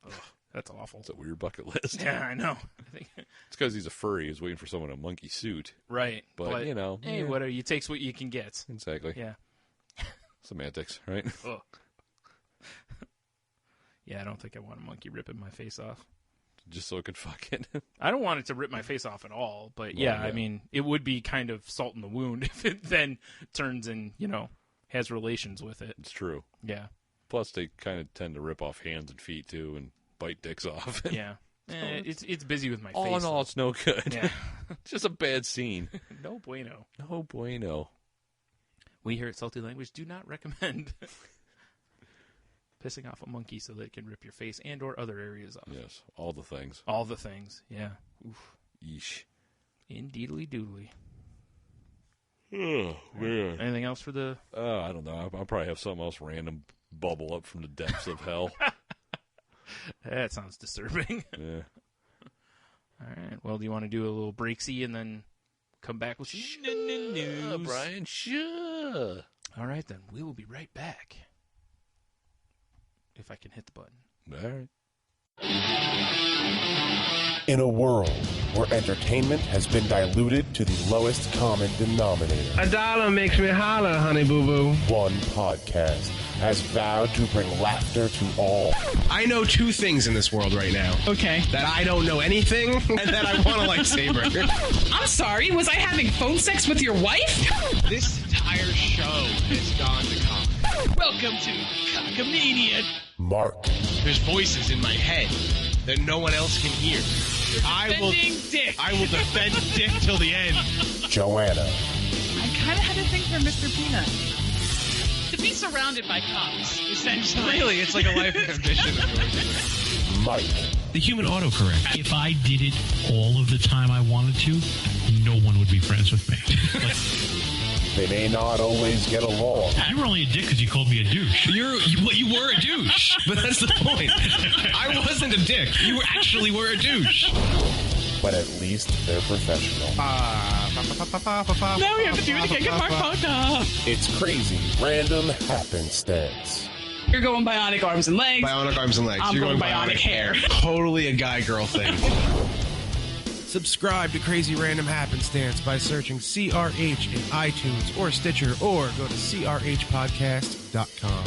H: Ugh, that's awful.
I: It's a weird bucket list.
H: Yeah, I know.
I: It's because he's a furry. He's waiting for someone in a monkey suit.
H: Right.
I: But
H: hey,
I: yeah.
H: whatever. You takes what you can get.
I: Exactly.
H: Yeah.
I: Semantics, right?
H: Ugh. Yeah, I don't think I want a monkey ripping my face off.
I: Just so it could fuck it.
H: I don't want it to rip my face off at all, but yeah, I mean, it would be kind of salt in the wound if it then turns and, has relations with it.
I: It's true.
H: Yeah.
I: Plus, they kind of tend to rip off hands and feet, too, and bite dicks off.
H: Yeah. It's busy with my
I: all
H: face.
I: All in all, it's no good.
H: Yeah.
I: It's just a bad scene.
H: No bueno.
I: No bueno.
H: We here at Salty Language do not recommend pissing off a monkey so that it can rip your face and or other areas off.
I: Yes, all the things.
H: All the things, yeah. Oof.
I: Yeesh.
H: Indeedly doodly.
I: Oh, man.
H: Anything else for the...
I: I don't know. I'll probably have something else random bubble up from the depths of hell.
H: That sounds disturbing.
I: Yeah.
H: All right. Well, do you want to do a little breaksy and then come back with news?
I: Brian, sure.
H: All right, then. We will be right back. If I can hit the button.
I: All right.
J: In a world where entertainment has been diluted to the lowest common denominator,
D: $1 makes me holler, honey boo boo.
J: one podcast has vowed to bring laughter to all.
D: I know two things in this world right now.
K: Okay.
D: That I don't know anything, and that I want a lightsaber.
K: I'm sorry, was I having phone sex with your wife?
D: This entire show has gone to cock.
K: Welcome to Cockamania.
J: Mark.
D: There's voices in my head that no one else can hear.
K: Defending Dick.
D: I will defend Dick till the end.
J: Joanna.
K: I kind of had a thing for Mr. Peanut. To be surrounded by cops, essentially.
D: Really, it's like a life ambition of yours.
J: Mike.
L: The human autocorrect. If I did it all of the time I wanted to, no one would be friends with me.
J: They may not always get along.
L: You were only a dick because you called me a douche.
M: You were a douche, but that's the point. I wasn't a dick. You actually were a douche.
J: But at least they're professional.
K: Now we have to do it again. Get my phone up.
J: It's crazy. Random happenstance.
K: You're going bionic arms and legs.
M: Bionic arms and legs.
K: I'm
M: You're
K: going bionic hair.
M: Totally a guy-girl thing.
N: Subscribe to Crazy Random Happenstance by searching CRH in iTunes or Stitcher, or go to crhpodcast.com.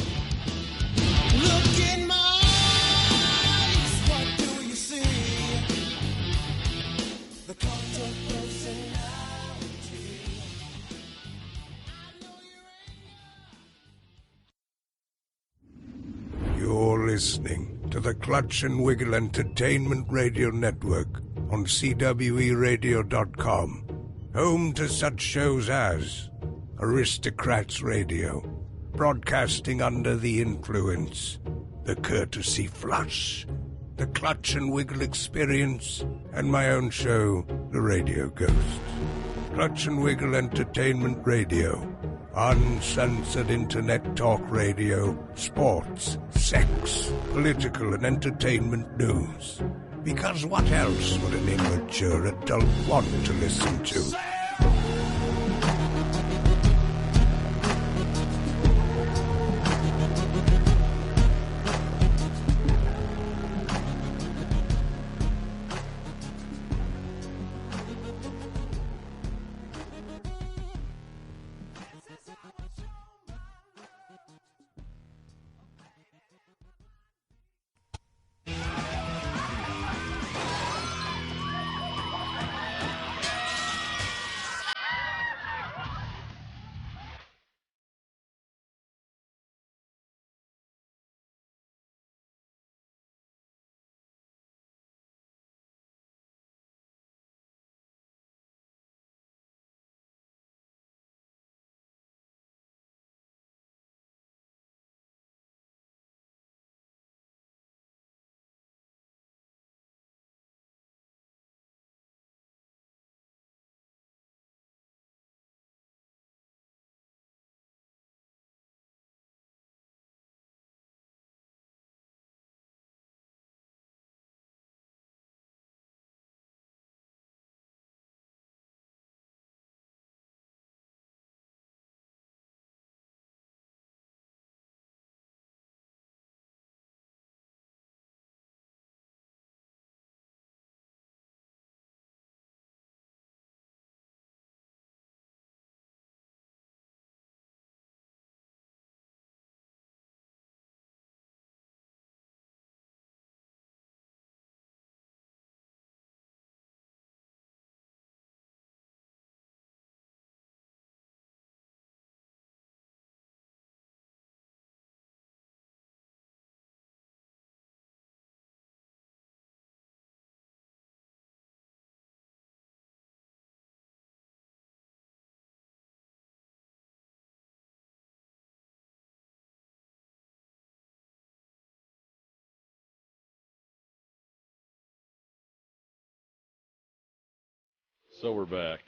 B: Look in my eyes, what do you see? The cult of personality.
O: You're listening to the Clutch and Wiggle Entertainment Radio Network on CWERadio.com, home to such shows as Aristocrats Radio, Broadcasting Under the Influence, The Courtesy Flush, The Clutch and Wiggle Experience, and my own show, The Radio Ghost. Clutch and Wiggle Entertainment Radio, uncensored internet talk radio, sports, sex, political and entertainment news. Because what else would an immature adult want to listen to?
I: So we're back.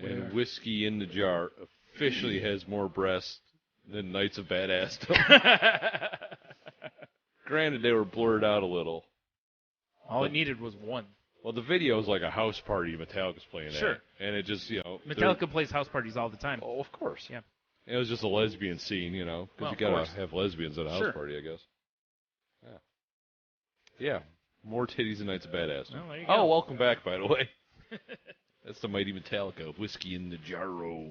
I: And Whiskey in the Jar officially has more breasts than Knights of Badassdom. Granted, they were blurred out a little.
H: All it needed was one.
I: Well, the video is like a house party Metallica's playing
H: Sure.
I: at. And it just,
H: Metallica plays house parties all the time.
I: Oh, of course.
H: Yeah.
I: It was just a lesbian scene, because
H: Well,
I: you gotta have lesbians at a house party, I guess. Yeah. Yeah. More titties than Knights of Badass.
H: Well, there you go.
I: Oh, welcome back, by the way. That's the mighty Metallica, Whiskey in the Jarro.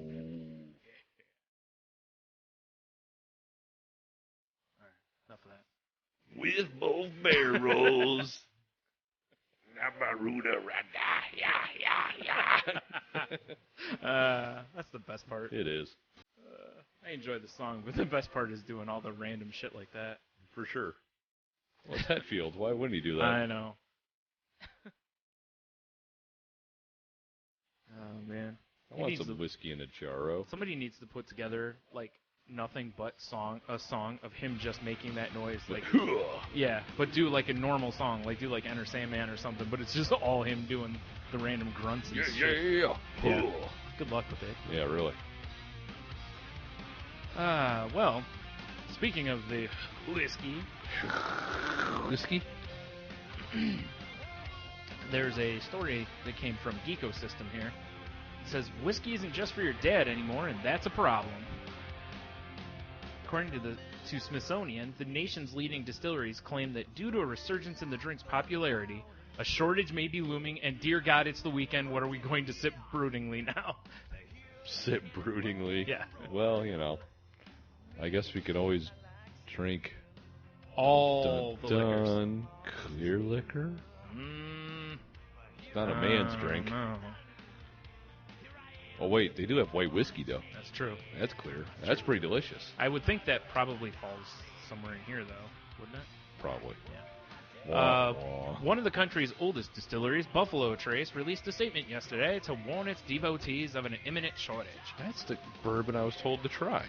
H: Enough of that.
I: With both barrels. Nabaruda Rada, yeah.
H: That's the best part.
I: It is.
H: I enjoy the song, but the best part is doing all the random shit like that.
I: For sure. What's Hetfield? Why wouldn't he do that?
H: I know. Oh man,
I: I want some whiskey in a jarro.
H: Somebody needs to put together like nothing but a song of him just making that noise, like yeah, but do like a normal song, like do like Enter Sandman or something, but it's just all him doing the random grunts and shit. Yeah. Good luck with it.
I: Yeah, really.
H: Well, speaking of the whiskey, there's a story that came from Geekosystem here. It says, whiskey isn't just for your dad anymore, and that's a problem. According to Smithsonian, the nation's leading distilleries claim that due to a resurgence in the drink's popularity, a shortage may be looming, and dear God, it's the weekend, what are we going to sip broodingly now?
I: Sip broodingly?
H: Yeah.
I: Well, you know, I guess we could always drink
H: all the liquors.
I: Clear liquor? It's not a man's drink.
H: No.
I: Oh, wait, they do have white whiskey, though.
H: That's true.
I: That's clear. That's pretty delicious.
H: I would think that probably falls somewhere in here, though, wouldn't it?
I: Probably.
H: Yeah. One of the country's oldest distilleries, Buffalo Trace, released a statement yesterday to warn its devotees of an imminent shortage.
I: That's the bourbon I was told to try.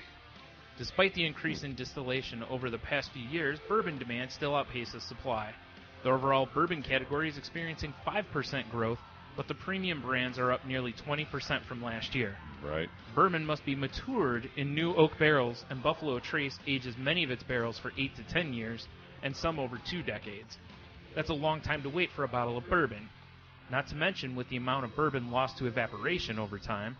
H: Despite the increase in distillation over the past few years, bourbon demand still outpaces supply. The overall bourbon category is experiencing 5% growth, but the premium brands are up nearly 20% from last year.
I: Right.
H: Bourbon must be matured in new oak barrels, and Buffalo Trace ages many of its barrels for 8 to 10 years, and some over 2 decades. That's a long time to wait for a bottle of bourbon. Not to mention with the amount of bourbon lost to evaporation over time.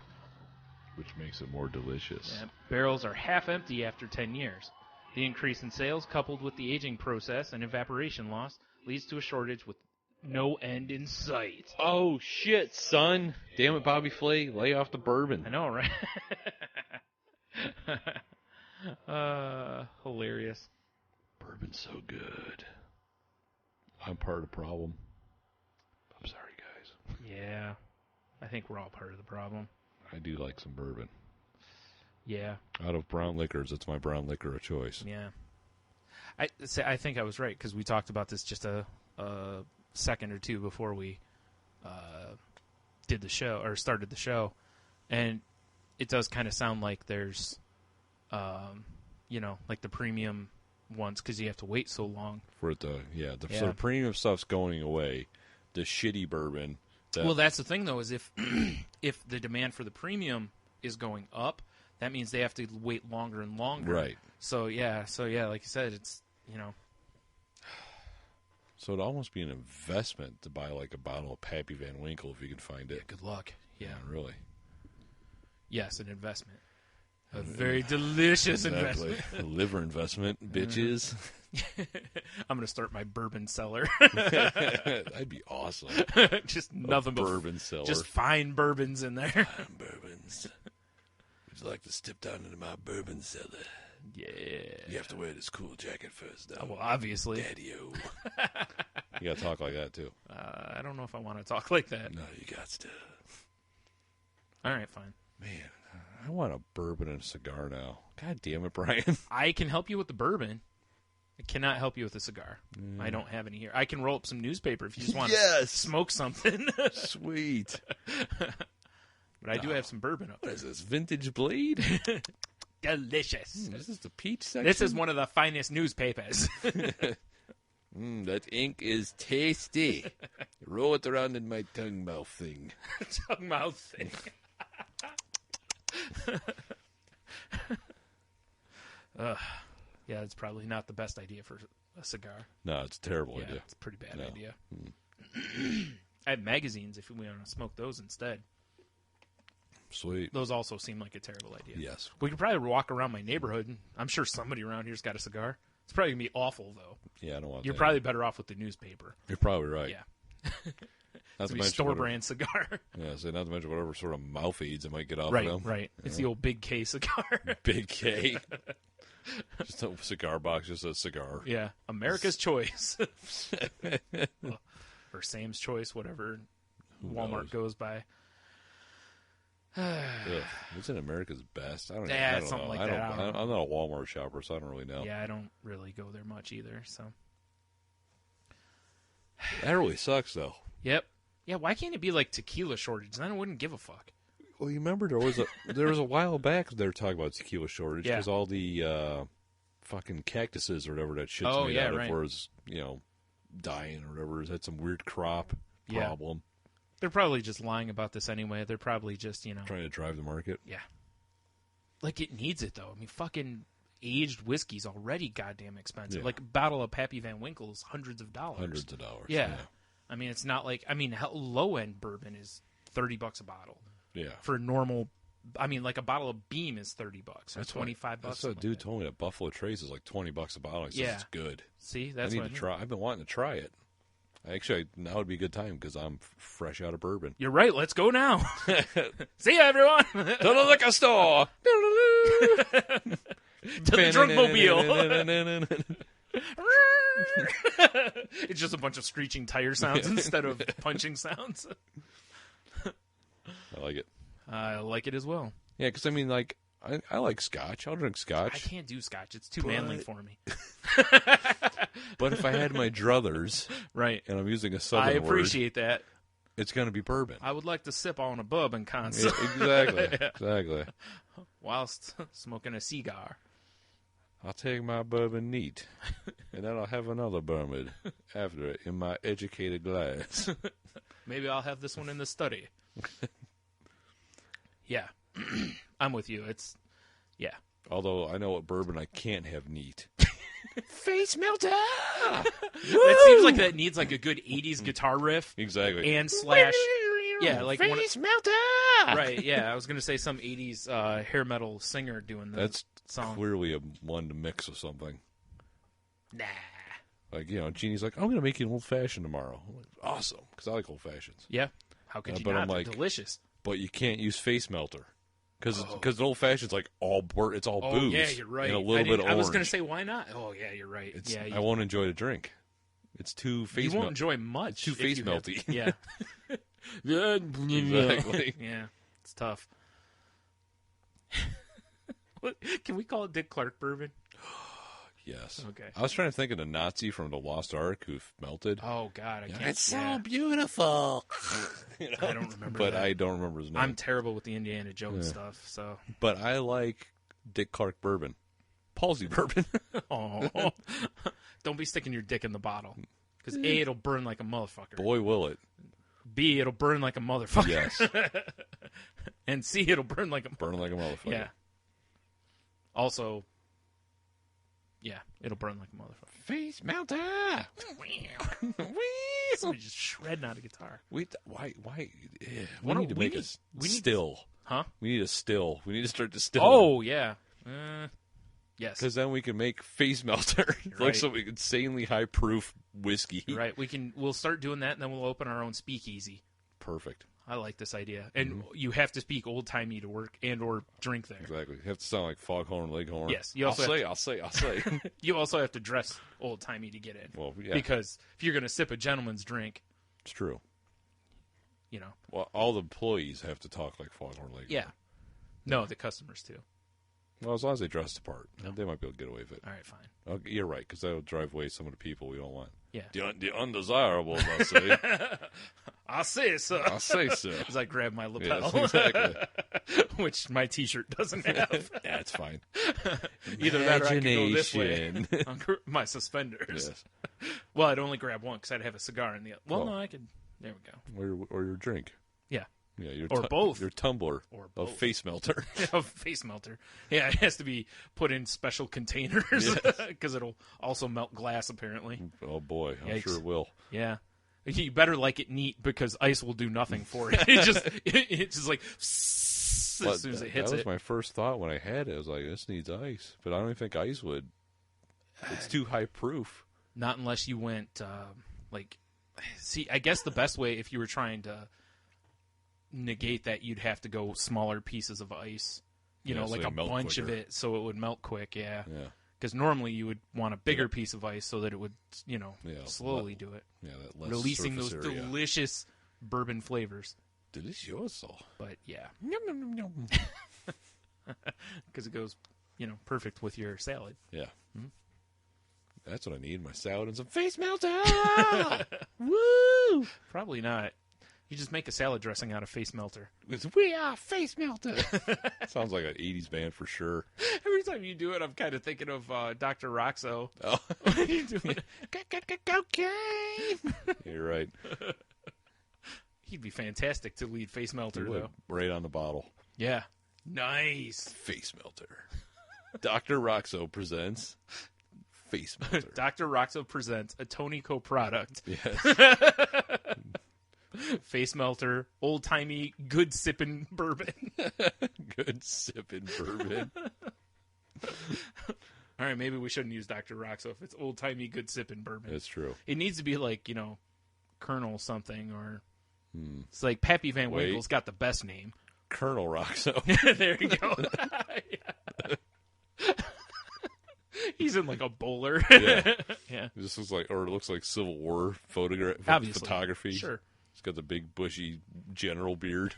I: Which makes it more delicious.
H: Yeah, barrels are half empty after 10 years. The increase in sales, coupled with the aging process and evaporation loss, leads to a shortage with no end in sight.
I: Oh, shit, son. Damn it, Bobby Flay. Lay off the bourbon.
H: I know, right? Hilarious.
I: Bourbon's so good. I'm part of the problem. I'm sorry, guys.
H: Yeah. I think we're all part of the problem.
I: I do like some bourbon.
H: Yeah.
I: Out of brown liquors, it's my brown liquor of choice.
H: Yeah. I think I was right, because we talked about this just a second or two before we did the show, or started the show, and it does kind of sound like there's, like the premium ones, because you have to wait so long.
I: For it to, so the premium stuff's going away. The shitty bourbon.
H: Well, that's the thing, though, is if the demand for the premium is going up, that means they have to wait longer and longer.
I: Right.
H: So, yeah, like you said, it's,
I: So it'd almost be an investment to buy like a bottle of Pappy Van Winkle if you can find it.
H: Yeah, good luck. Yeah,
I: really.
H: Yes, an investment. A very delicious investment.
I: A liver investment, bitches.
H: I'm going to start my bourbon cellar.
I: That'd be awesome.
H: Just nothing but
I: bourbon cellar.
H: Just fine bourbons in there.
I: Fine bourbons. Would you like to step down into my bourbon cellar?
H: Yeah.
I: You have to wear this cool jacket first, though.
H: Oh, well, obviously.
I: Daddy-o. You got to talk like that, too.
H: I don't know if I want to talk like that.
I: No, you got to.
H: All right, fine.
I: Man, I want a bourbon and a cigar now. God damn it, Brian.
H: I can help you with the bourbon. I cannot help you with a cigar. I don't have any here. I can roll up some newspaper if you just want to smoke something.
I: Sweet.
H: But I do have some bourbon up there.
I: What is this, Vintage Blade?
H: Delicious.
I: Is this the peach section?
H: This is one of the finest newspapers.
I: That ink is tasty. Roll it around in my tongue mouth thing.
H: Tongue mouth thing. Yeah, it's probably not the best idea for a cigar.
I: No, it's a terrible idea.
H: It's a pretty bad idea. I have magazines if we want to smoke those instead.
I: Sweet.
H: Those also seem like a terrible idea.
I: Yes.
H: We could probably walk around my neighborhood, and I'm sure somebody around here's got a cigar. It's probably going to be awful, though.
I: Yeah, I don't want
H: You're
I: that.
H: probably better off with the newspaper.
I: You're probably right.
H: Yeah.
I: Not to
H: mention store-brand cigar.
I: Yeah, so not to mention whatever sort of mouth aids it might get off
H: right,
I: of them.
H: Right, It's the old Big K cigar.
I: Big K. Just a cigar box, just a cigar.
H: Yeah, America's Choice. Or Sam's Choice, whatever Walmart goes by.
I: What's in America's Best? I don't know.
H: Yeah, something like that.
I: I'm not a Walmart shopper, so I don't really know.
H: Yeah, I don't really go there much either. So
I: that really sucks, though.
H: Yep. Yeah, why can't it be like tequila shortage? Then I wouldn't give a fuck.
I: Well, you remember there was a while back they were talking about tequila shortage because all the fucking cactuses or whatever that shit's made out of was, dying or whatever. It had some weird crop problem.
H: They're probably just lying about this anyway. They're probably just,
I: trying to drive the market.
H: Yeah. Like, it needs it, though. I mean, fucking aged whiskey's already goddamn expensive.
I: Yeah.
H: Like, a bottle of Pappy Van Winkle's $hundreds of dollars.
I: $hundreds of dollars.
H: Yeah. I mean, it's not like... I mean, low-end bourbon is $30 a bottle.
I: Yeah.
H: For normal... I mean, like, a bottle of Beam is $30 or
I: that's
H: $25.
I: That's what a dude told me that Buffalo Trace is like $20 a bottle. He says it's good.
H: See, that's
I: I
H: what
I: need to try. I've been wanting to try it. Actually, now would be a good time because I'm fresh out of bourbon.
H: You're right. Let's go now. See ya, everyone.
I: To the liquor store.
H: To the drunk mobile. It's just a bunch of screeching tire sounds instead of punching sounds.
I: I like it.
H: I like it as well.
I: Yeah, because I mean, like, I like scotch. I'll drink scotch.
H: I can't do scotch. It's too manly for me.
I: But if I had my druthers,
H: right,
I: and I'm using a southern word,
H: I appreciate that.
I: It's going to be bourbon.
H: I would like to sip on a bourbon concert.
I: Yeah, exactly.
H: Whilst smoking a cigar.
I: I'll take my bourbon neat, and then I'll have another bourbon after it in my educated glass.
H: Maybe I'll have this one in the study. Yeah, I'm with you. Yeah.
I: Although I know what bourbon I can't have neat.
H: Face melter. It seems like that needs like a good 80s guitar riff.
I: Exactly.
H: And slash, like
I: face melter.
H: Right. Yeah, I was gonna say some 80s hair metal singer doing
I: That's
H: song.
I: Clearly a one to mix with something.
H: Nah.
I: Like, Jeannie's like, I'm going to make you an old fashioned tomorrow. I'm like, awesome, because I like old fashions.
H: Yeah. How could you
I: but
H: not?
I: I'm like,
H: They're delicious.
I: But you can't use face melter. Because an old fashioned's like it's all booze.
H: Yeah, you're right.
I: And a little bit of orange.
H: I was going to say, why not? Oh, yeah, you're right.
I: I won't enjoy the drink. It's too face melty.
H: You won't enjoy much.
I: It's too face melty.
H: Yeah.
I: Exactly.
H: Yeah, it's tough. Can we call it Dick Clark bourbon?
I: Yes.
H: Okay.
I: I was trying to think of the Nazi from the Lost Ark who melted.
H: Oh, God. I can't.
I: It's so beautiful.
H: I don't remember
I: But
H: that.
I: I don't remember his name.
H: I'm terrible with the Indiana Jones stuff. So.
I: But I like Dick Clark bourbon. Palsy bourbon.
H: Oh. Don't be sticking your dick in the bottle. Because A, it'll burn like a motherfucker.
I: Boy, will it.
H: B, it'll burn like a motherfucker.
I: Yes.
H: And C, it'll burn like a
I: motherfucker.
H: Yeah. Also, yeah, it'll burn like a motherfucker.
I: Face melter.
H: Somebody just shredding out a guitar.
I: Why? We need to make a still.
H: Huh?
I: We need a still. We need to start distilling.
H: Oh, yeah. Yes.
I: Because then we can make face melter. Like some insanely high proof whiskey.
H: Right. We'll start doing that, and then we'll open our own speakeasy.
I: Perfect.
H: I like this idea. And you have to speak old-timey to work and or drink there.
I: Exactly. You have to sound like Foghorn Leghorn.
H: Yes.
I: I'll say.
H: You also have to dress old-timey to get in.
I: Well, yeah.
H: Because if you're going to sip a gentleman's drink.
I: It's true. Well, all the employees have to talk like Foghorn Leghorn.
H: Yeah. No, the customers too.
I: Well, as long as they dress the part, they might be able to get away with it.
H: All right, fine.
I: Okay, you're right, because that'll drive away some of the people we don't want.
H: Yeah.
I: The undesirables, I'll say.
H: I say so.
I: I say so.
H: As I grab my lapel.
I: Yes, exactly.
H: Which my T-shirt doesn't have.
I: Yeah, it's fine.
H: Either that or I can go this way. My suspenders.
I: Yes.
H: Well, I'd only grab one because I'd have a cigar in the other. Well, no, I could. There we go.
I: Or your drink.
H: Yeah.
I: Yeah,
H: or both.
I: Your tumbler of face melter.
H: Of face melter. Yeah, it has to be put in special containers because it'll also melt glass, apparently.
I: Oh, boy. I'm sure it will.
H: Yeah. You better like it neat because ice will do nothing for it. It's just like as soon as it hits it.
I: That was my first thought when I had it. I was like, this needs ice. But I don't even think ice would. It's too high proof.
H: Not unless you went, see, I guess the best way if you were trying to negate that, you'd have to go smaller pieces of ice, like a bunch of it, so it would melt quick. Yeah. Because normally you would want a bigger piece of ice so that it would, slowly do it.
I: Yeah, that less
H: releasing those
I: area.
H: delicious bourbon flavors.
I: Delicioso.
H: But yeah, because it goes, perfect with your salad.
I: Yeah. Mm-hmm. That's what I need. My salad and some face melter.
H: Woo! Probably not. You just make a salad dressing out of face melter.
I: We are face melter. Sounds like an 80s band for sure.
H: Every time you do it, I'm kind of thinking of Dr. Roxo.
I: Oh.
H: You do it. Cocaine.
I: You're right.
H: He'd be fantastic to lead face melter, though.
I: Right on the bottle.
H: Yeah. Nice.
I: Face melter. Dr. Roxo presents Face Melter.
H: Dr. Roxo presents a Tonico product.
I: Yes.
H: Face melter, old timey, good sipping bourbon.
I: Good sipping bourbon.
H: All right, maybe we shouldn't use Dr. Roxo if it's old timey, good sipping bourbon.
I: That's true.
H: It needs to be like, Colonel something, or it's like Pappy Van Winkle's got the best name.
I: Colonel Roxo.
H: There you go. He's in like a bowler.
I: Yeah.
H: Yeah.
I: This looks like Civil War photography.
H: Sure.
I: He's got the big bushy general beard.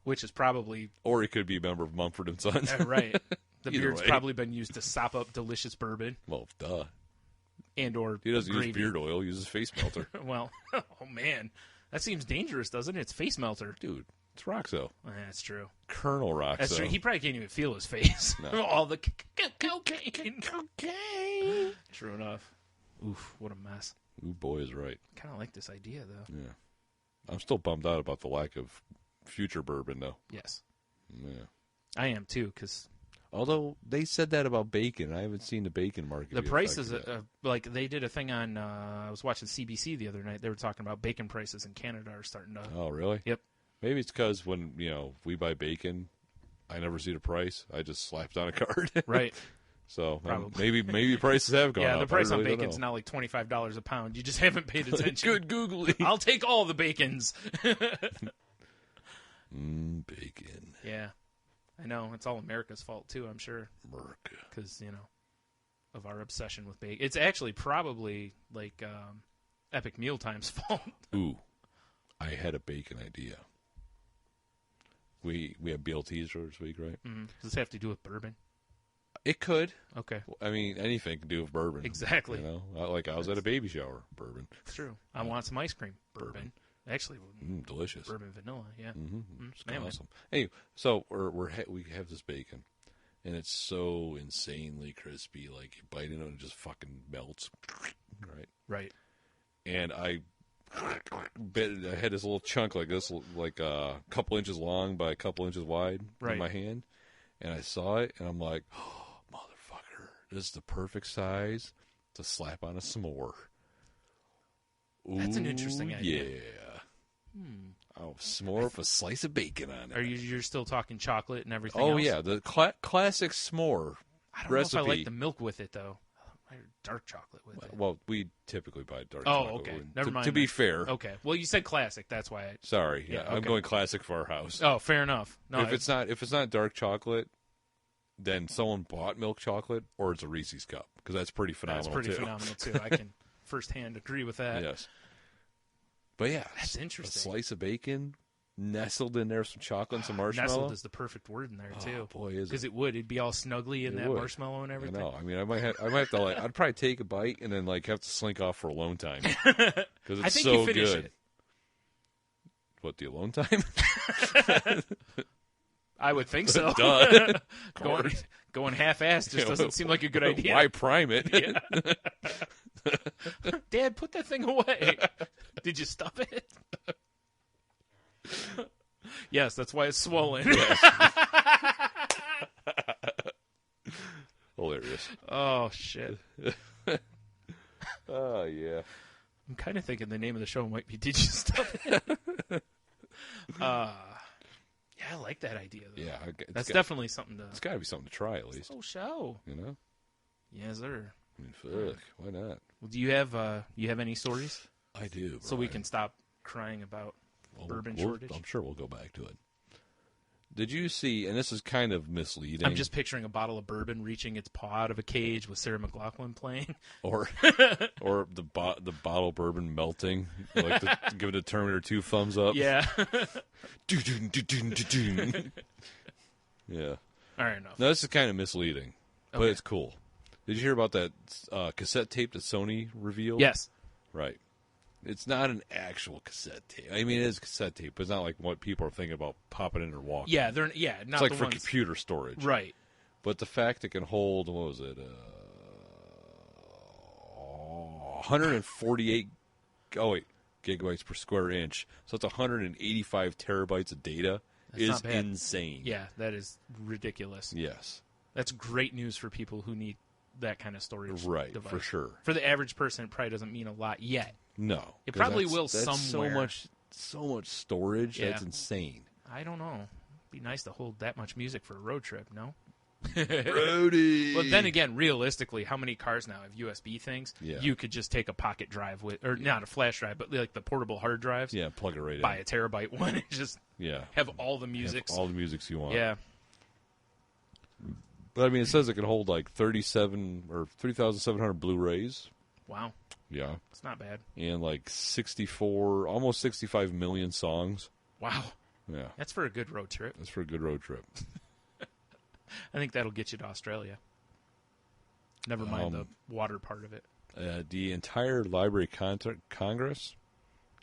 H: Which is probably...
I: Or he could be a member of Mumford & Sons.
H: Right. The
I: Either
H: beard's
I: way.
H: probably been used to sop up delicious bourbon.
I: Well, duh.
H: And/or
I: he doesn't
H: gravy.
I: use beard oil. He uses face melter.
H: Well, oh man. That seems dangerous, doesn't it? It's face melter.
I: Dude, it's Roxo.
H: That's true.
I: Colonel Roxo.
H: That's true. He probably can't even feel his face.
I: No.
H: All the cocaine. True enough. Oof, what a mess.
I: Ooh, boy is right.
H: Kind of like this idea, though.
I: Yeah. I'm still bummed out about the lack of future bourbon, though.
H: Yes.
I: Yeah.
H: I am, too, because...
I: Although they said that about bacon. I haven't seen the bacon market.
H: The prices, like they did a thing on, I was watching CBC the other night. They were talking about bacon prices in Canada are starting to...
I: Oh, really?
H: Yep.
I: Maybe it's because when, we buy bacon, I never see the price. I just slap it on a card.
H: Right.
I: So maybe prices have gone up.
H: Yeah, the price on
I: really
H: bacon's now like $25 a pound. You just haven't paid attention.
I: Good googly.
H: I'll take all the bacons.
I: Bacon.
H: Yeah. I know. It's all America's fault, too, I'm sure.
I: America.
H: Because, of our obsession with bacon. It's actually probably, like, Epic Mealtime's fault.
I: Ooh. I had a bacon idea. We have BLTs this week, right?
H: Mm-hmm. Does this have to do with bourbon?
I: It could.
H: Okay.
I: I mean, anything can do with bourbon.
H: Exactly.
I: Like I was at a baby shower. Bourbon.
H: It's true. I want some ice cream. Bourbon. Actually,
I: delicious.
H: Bourbon vanilla, yeah.
I: It's awesome. Anyway, so we have this bacon, and it's so insanely crispy. Like you bite into it, and it just fucking melts. Right.
H: Right.
I: And I had this little chunk like this, like a couple inches long by a couple inches wide in my hand, and I saw it, and I'm like, oh, motherfucker, this is the perfect size to slap on a s'more.
H: That's an interesting idea.
I: Yeah. Oh, s'more with a slice of bacon on it.
H: You're still talking chocolate and everything
I: Oh,
H: else?
I: yeah, the classic s'more
H: I don't
I: recipe.
H: know if I like the milk with it, though. Dark chocolate with it.
I: Well, we typically buy dark chocolate.
H: Oh, okay. Never mind.
I: To be fair.
H: Okay. Well, you said classic. That's why.
I: Sorry. Yeah,
H: okay.
I: I'm going classic for our house.
H: Oh, fair enough. No,
I: if it's not dark chocolate, then someone bought milk chocolate, or it's a Reese's cup, because that's pretty phenomenal.
H: That's pretty phenomenal too. I can firsthand agree with that.
I: Yes. But yeah,
H: that's interesting.
I: A slice of bacon nestled in there, some chocolate and some marshmallow.
H: Nestled is the perfect word in there too.
I: Oh, boy, is it?
H: Because it'd be all snuggly in that marshmallow and everything.
I: I know. I mean, I might have to I'd probably take a bite and then have to slink off for alone time because it's
H: I think
I: so
H: you finish
I: good.
H: It.
I: What, the alone time?
H: I would think so.
I: Duh.
H: Going half-assed just doesn't seem like a good idea.
I: Why prime it?
H: Yeah. Dad, put that thing away. Did you stuff it? Yes, that's why it's swollen.
I: Yes. Hilarious.
H: Oh, shit.
I: Oh, yeah.
H: I'm kind of thinking the name of the show might be Did You Stuff It? Yeah, I like that idea, though.
I: Yeah.
H: That's definitely something to...
I: It's got to be something to try, at least.
H: Oh, show.
I: You know?
H: Yes, sir.
I: I mean, fuck. Why not?
H: Well, do you have any stories?
I: I do,
H: So we can stop crying about bourbon shortage?
I: I'm sure we'll go back to it. Did you see, and this is kind of misleading.
H: I'm just picturing a bottle of bourbon reaching its paw out of a cage with Sarah McLachlan playing.
I: Or the bottle of bourbon melting, like to give it a Terminator 2 thumbs up.
H: Yeah.
I: Yeah.
H: All right, enough.
I: No, this is kind of misleading, but it's cool. Did you hear about that cassette tape that Sony revealed?
H: Yes.
I: Right. It's not an actual cassette tape. I mean, it is a cassette tape, but it's not like what people are thinking about popping in or walking.
H: Yeah, not
I: it's like
H: the
I: for
H: ones...
I: computer storage.
H: Right.
I: But the fact it can hold, what was it, 148 gigabytes per square inch. So it's 185 terabytes of data. Is insane.
H: Yeah, that is ridiculous.
I: Yes.
H: That's great news for people who need that kind of storage device.
I: For sure.
H: For the average person, it probably doesn't mean a lot yet.
I: No.
H: It probably will
I: that's
H: somewhere.
I: So much storage.
H: Yeah.
I: That's insane.
H: I don't know. It'd be nice to hold that much music for a road trip, no?
I: Roadie.
H: But then again, realistically, how many cars now have USB things?
I: Yeah.
H: You could just take a pocket drive with, or not a flash drive, but like the portable hard drives.
I: Yeah, plug it right
H: buy
I: in.
H: a terabyte one and just have all the music.
I: All the musics you want.
H: Yeah.
I: But I mean, it says it can hold like 37 or 3,700 Blu-rays.
H: Wow.
I: Yeah.
H: It's not bad.
I: And like almost 65 million songs.
H: Wow.
I: Yeah.
H: That's for a good road trip.
I: That's for a good road trip.
H: I think that'll get you to Australia. Never mind the water part of it.
I: The entire Library Congress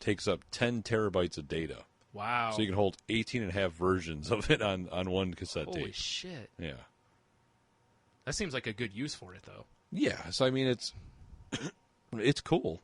I: takes up 10 terabytes of data.
H: Wow.
I: So you can hold 18 and a half versions of it on one cassette tape.
H: Holy shit.
I: Yeah.
H: That seems like a good use for it, though.
I: Yeah. So, I mean, it's cool.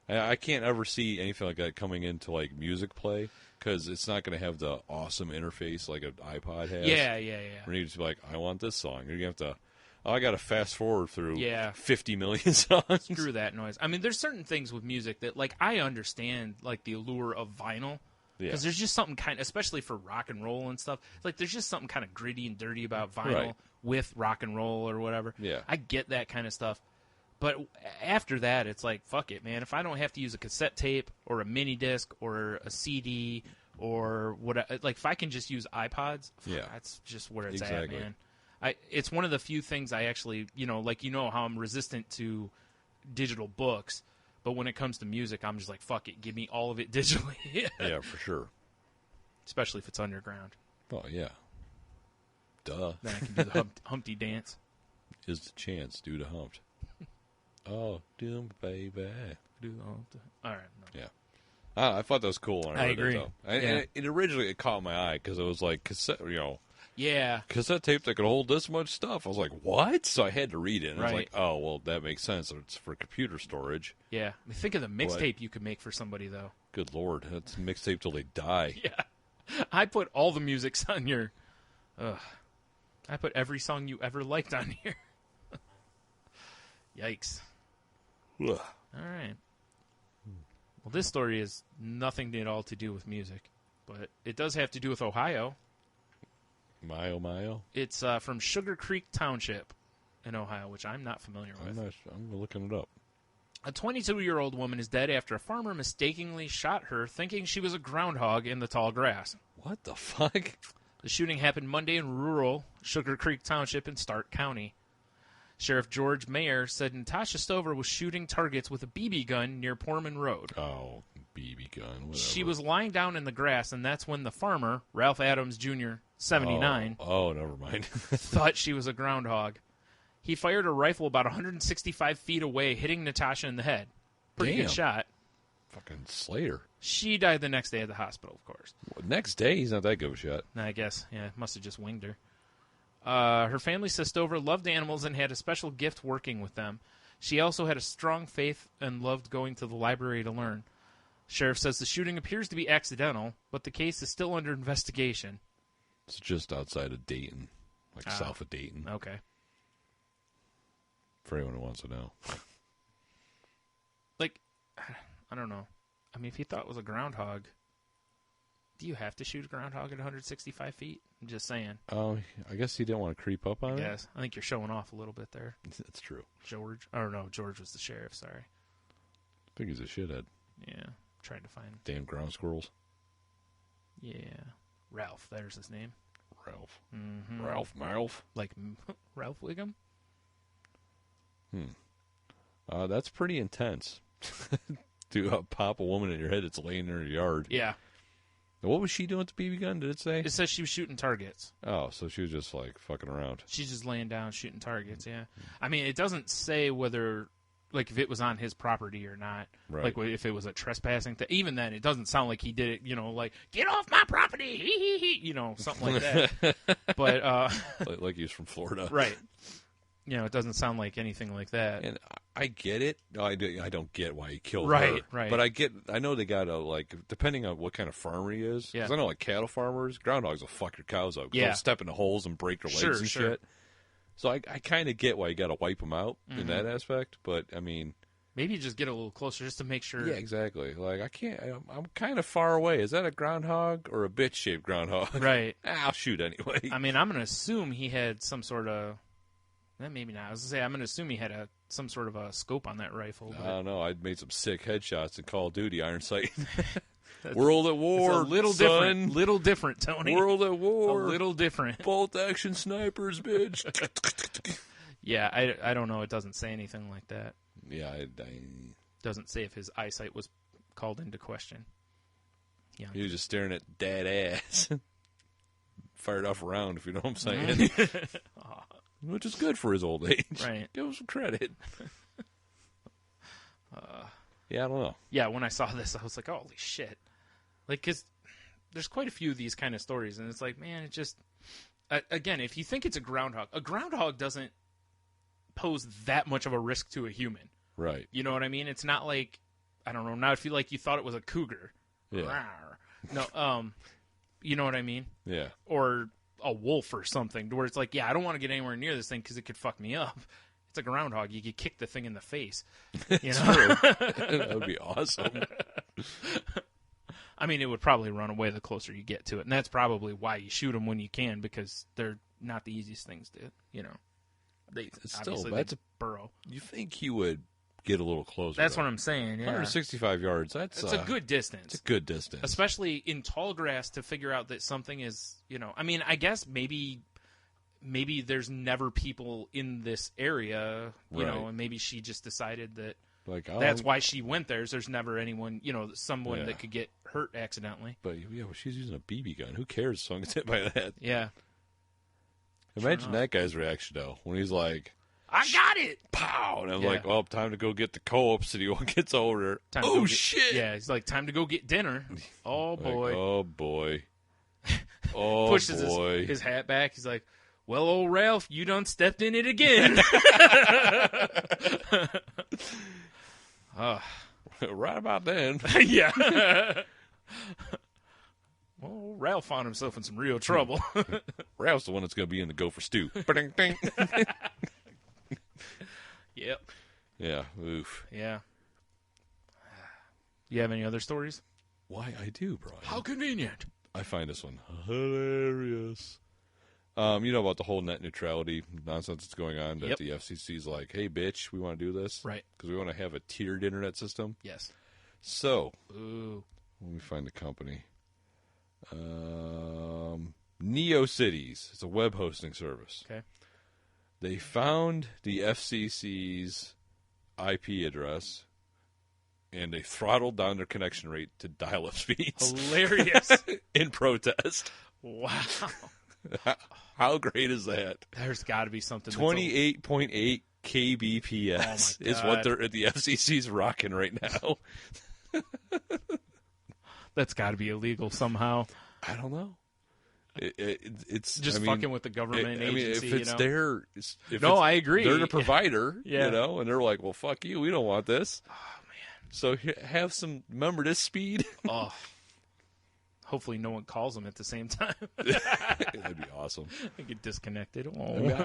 I: I can't ever see anything like that coming into, like, music play, because it's not going to have the awesome interface like an iPod has.
H: Yeah.
I: Where you just be like, I want this song. You're going to have to, I got to fast forward through 50 million songs.
H: Screw that noise. I mean, there's certain things with music that, like, I understand, like, the allure of vinyl. Because there's just something especially for rock and roll and stuff, like, there's just something kind of gritty and dirty about vinyl with rock and roll or whatever.
I: Yeah.
H: I get that kind of stuff. But after that, it's like, fuck it, man. If I don't have to use a cassette tape or a mini disc or a CD or what, like, if I can just use iPods, that's just where it's at, man. It's one of the few things I actually, how I'm resistant to digital books, but when it comes to music, I'm just like, fuck it, give me all of it digitally.
I: Yeah, for sure.
H: Especially if it's underground.
I: Oh, yeah. Duh.
H: Then I can do the Humpty dance.
I: Is the chance due to humped. Oh, doom, baby.
H: All right. No.
I: Yeah. I thought that was cool when I read
H: agree.
I: it, though. And originally it caught my eye because it was like cassette, cassette tape that could hold this much stuff. I was like, what? So I had to read it. And I was like, oh, well, that makes sense. It's for computer storage.
H: Yeah. I mean, think of the mixtape you could make for somebody, though.
I: Good Lord. That's mixtape till they die.
H: Yeah. I put all the musics on your... I put every song you ever liked on here. Yikes.
I: Ugh.
H: All right. Well, this story has nothing at all to do with music, but it does have to do with Ohio.
I: Mayo?
H: It's from Sugar Creek Township in Ohio, which I'm not familiar with.
I: I'm looking it up.
H: A 22-year-old woman is dead after a farmer mistakenly shot her thinking she was a groundhog in the tall grass.
I: What the fuck?
H: The shooting happened Monday in rural Sugar Creek Township in Stark County. Sheriff George Mayer said Natasha Stover was shooting targets with a BB gun near Portman Road.
I: Oh, BB gun, whatever.
H: She was lying down in the grass, and that's when the farmer, Ralph Adams Jr., 79,
I: never mind.
H: thought she was a groundhog. He fired a rifle about 165 feet away, hitting Natasha in the head. Pretty good shot.
I: Fucking Slayer.
H: She died the next day at the hospital, of course.
I: Well, next day? He's not that good of a shot.
H: I guess, must have just winged her. Her family says Stover loved animals and had a special gift working with them. She also had a strong faith and loved going to the library to learn. Sheriff says the shooting appears to be accidental, but the case is still under investigation.
I: It's just outside of Dayton, like south of Dayton.
H: Okay.
I: For anyone who wants to know.
H: Like, I don't know. I mean, if he thought it was a groundhog, do you have to shoot a groundhog at 165 feet? I'm just saying.
I: Oh, I guess he didn't want to creep up on it?
H: Yes. I think you're showing off a little bit there.
I: That's true.
H: George. Oh, no, George was the sheriff, sorry.
I: I think he's a shithead.
H: Yeah, trying to find...
I: Damn ground squirrels.
H: Yeah. Ralph, there's his name.
I: Ralph.
H: Mm-hmm.
I: Ralph.
H: Like Ralph Wiggum?
I: That's pretty intense. To pop a woman in your head that's laying in her yard.
H: Yeah.
I: Now, what was she doing with the BB gun, did it say?
H: It says she was shooting targets.
I: Oh, so she was just, like, fucking around.
H: She's just laying down shooting targets, yeah. I mean, it doesn't say whether like if it was on his property or not.
I: Right.
H: Like if it was a trespassing thing. Even then, it doesn't sound like he did it, like, get off my property, something like that. But
I: like he's from Florida.
H: Right. It doesn't sound like anything like that.
I: And I get it. No, I don't get why he killed her.
H: Right.
I: But I know they got to, like, depending on what kind of farmer he is.
H: Yeah.
I: Because I know, like, cattle farmers, groundhogs will fuck your cows up.
H: Yeah.
I: They'll step in the holes and break their legs and shit. So I kind of get why you got to wipe them out in that aspect. But, I mean...
H: Maybe just get a little closer just to make sure.
I: Yeah, exactly. Like, I'm kind of far away. Is that a groundhog or a bitch-shaped groundhog?
H: Right.
I: I'll shoot anyway.
H: I mean, I'm going to assume he had some sort of... Maybe not. I was going to say, I'm going to assume he had some sort of a scope on that rifle. But...
I: I don't know. I'd made some sick headshots in Call of Duty, Iron Sight. World at War,
H: it's a little
I: son.
H: different. Little different, Tony.
I: World at War.
H: A little different.
I: Bolt-action snipers, bitch.
H: Yeah, I don't know. It doesn't say anything like that.
I: Yeah,
H: doesn't say if his eyesight was called into question. Yeah,
I: he was just staring at dead ass. Fired off a round, if you know what I'm saying. Which is good for his old age.
H: Right.
I: Give him some credit. Yeah, I don't know.
H: Yeah, when I saw this, I was like, holy shit. Like, because there's quite a few of these kind of stories, and it's like, man, it just... again, if you think it's a groundhog doesn't pose that much of a risk to a human.
I: Right.
H: You know what I mean? It's not like, I don't know, now I feel like you thought it was a cougar.
I: Yeah.
H: No, you know what I mean?
I: Yeah.
H: Or a wolf or something, where it's like, yeah, I don't want to get anywhere near this thing because it could fuck me up. It's a groundhog. You could kick the thing in the face. You know?
I: That would be awesome.
H: I mean, it would probably run away the closer you get to it, and that's probably why you shoot them when you can, because they're not the easiest things to, They
I: that's a
H: burrow.
I: You think he would get a little closer?
H: That's what I'm saying. Yeah.
I: 165 yards. That's
H: a good distance.
I: It's a good distance,
H: especially in tall grass, to figure out that something is. I mean, I guess maybe there's never people in this area, you know, and maybe she just decided that.
I: Like,
H: that's why she went there. There's never anyone, someone that could get hurt accidentally.
I: But yeah, she's using a BB gun. Who cares if someone gets hit by that?
H: Yeah.
I: Imagine that guy's reaction though when he's like,
H: "I got it!"
I: Pow! And I'm like, "Well, time to go get the co-op so he gets over there." Oh shit!
H: Yeah, he's like, "Time to go get dinner." Oh boy!
I: Like, oh boy! Oh
H: pushes
I: boy!
H: His hat back. He's like, "Well, old Ralph, you done stepped in it again."
I: Right about then.
H: Yeah. Well, Ralph found himself in some real trouble.
I: Ralph's the one that's going to be in the gopher stew.
H: Yep.
I: Yeah. Oof.
H: Yeah. You have any other stories?
I: Why, I do, Brian.
H: How convenient.
I: I find this one hilarious. You know about the whole net neutrality nonsense that's going on, that the FCC's like, hey, bitch, we want to do this.
H: Right.
I: Because we want to have a tiered internet system.
H: Yes.
I: So,
H: ooh.
I: Let me find the company. NeoCities. It's a web hosting service.
H: Okay.
I: They found the FCC's IP address, and they throttled down their connection rate to dial-up speeds.
H: Hilarious.
I: In protest.
H: Wow.
I: How great is that?
H: There's got to be something.
I: 28.8 kbps is what the FCC's rocking right now.
H: That's got to be illegal somehow.
I: I don't know. It's
H: just fucking with the government agency.
I: If it's their,
H: I agree.
I: They're the provider,
H: yeah.
I: And they're like, well, fuck you. We don't want this.
H: Oh man.
I: So remember this speed.
H: Oh. Hopefully, no one calls them at the same time.
I: That'd be awesome.
H: They get disconnected. Oh.
I: I mean,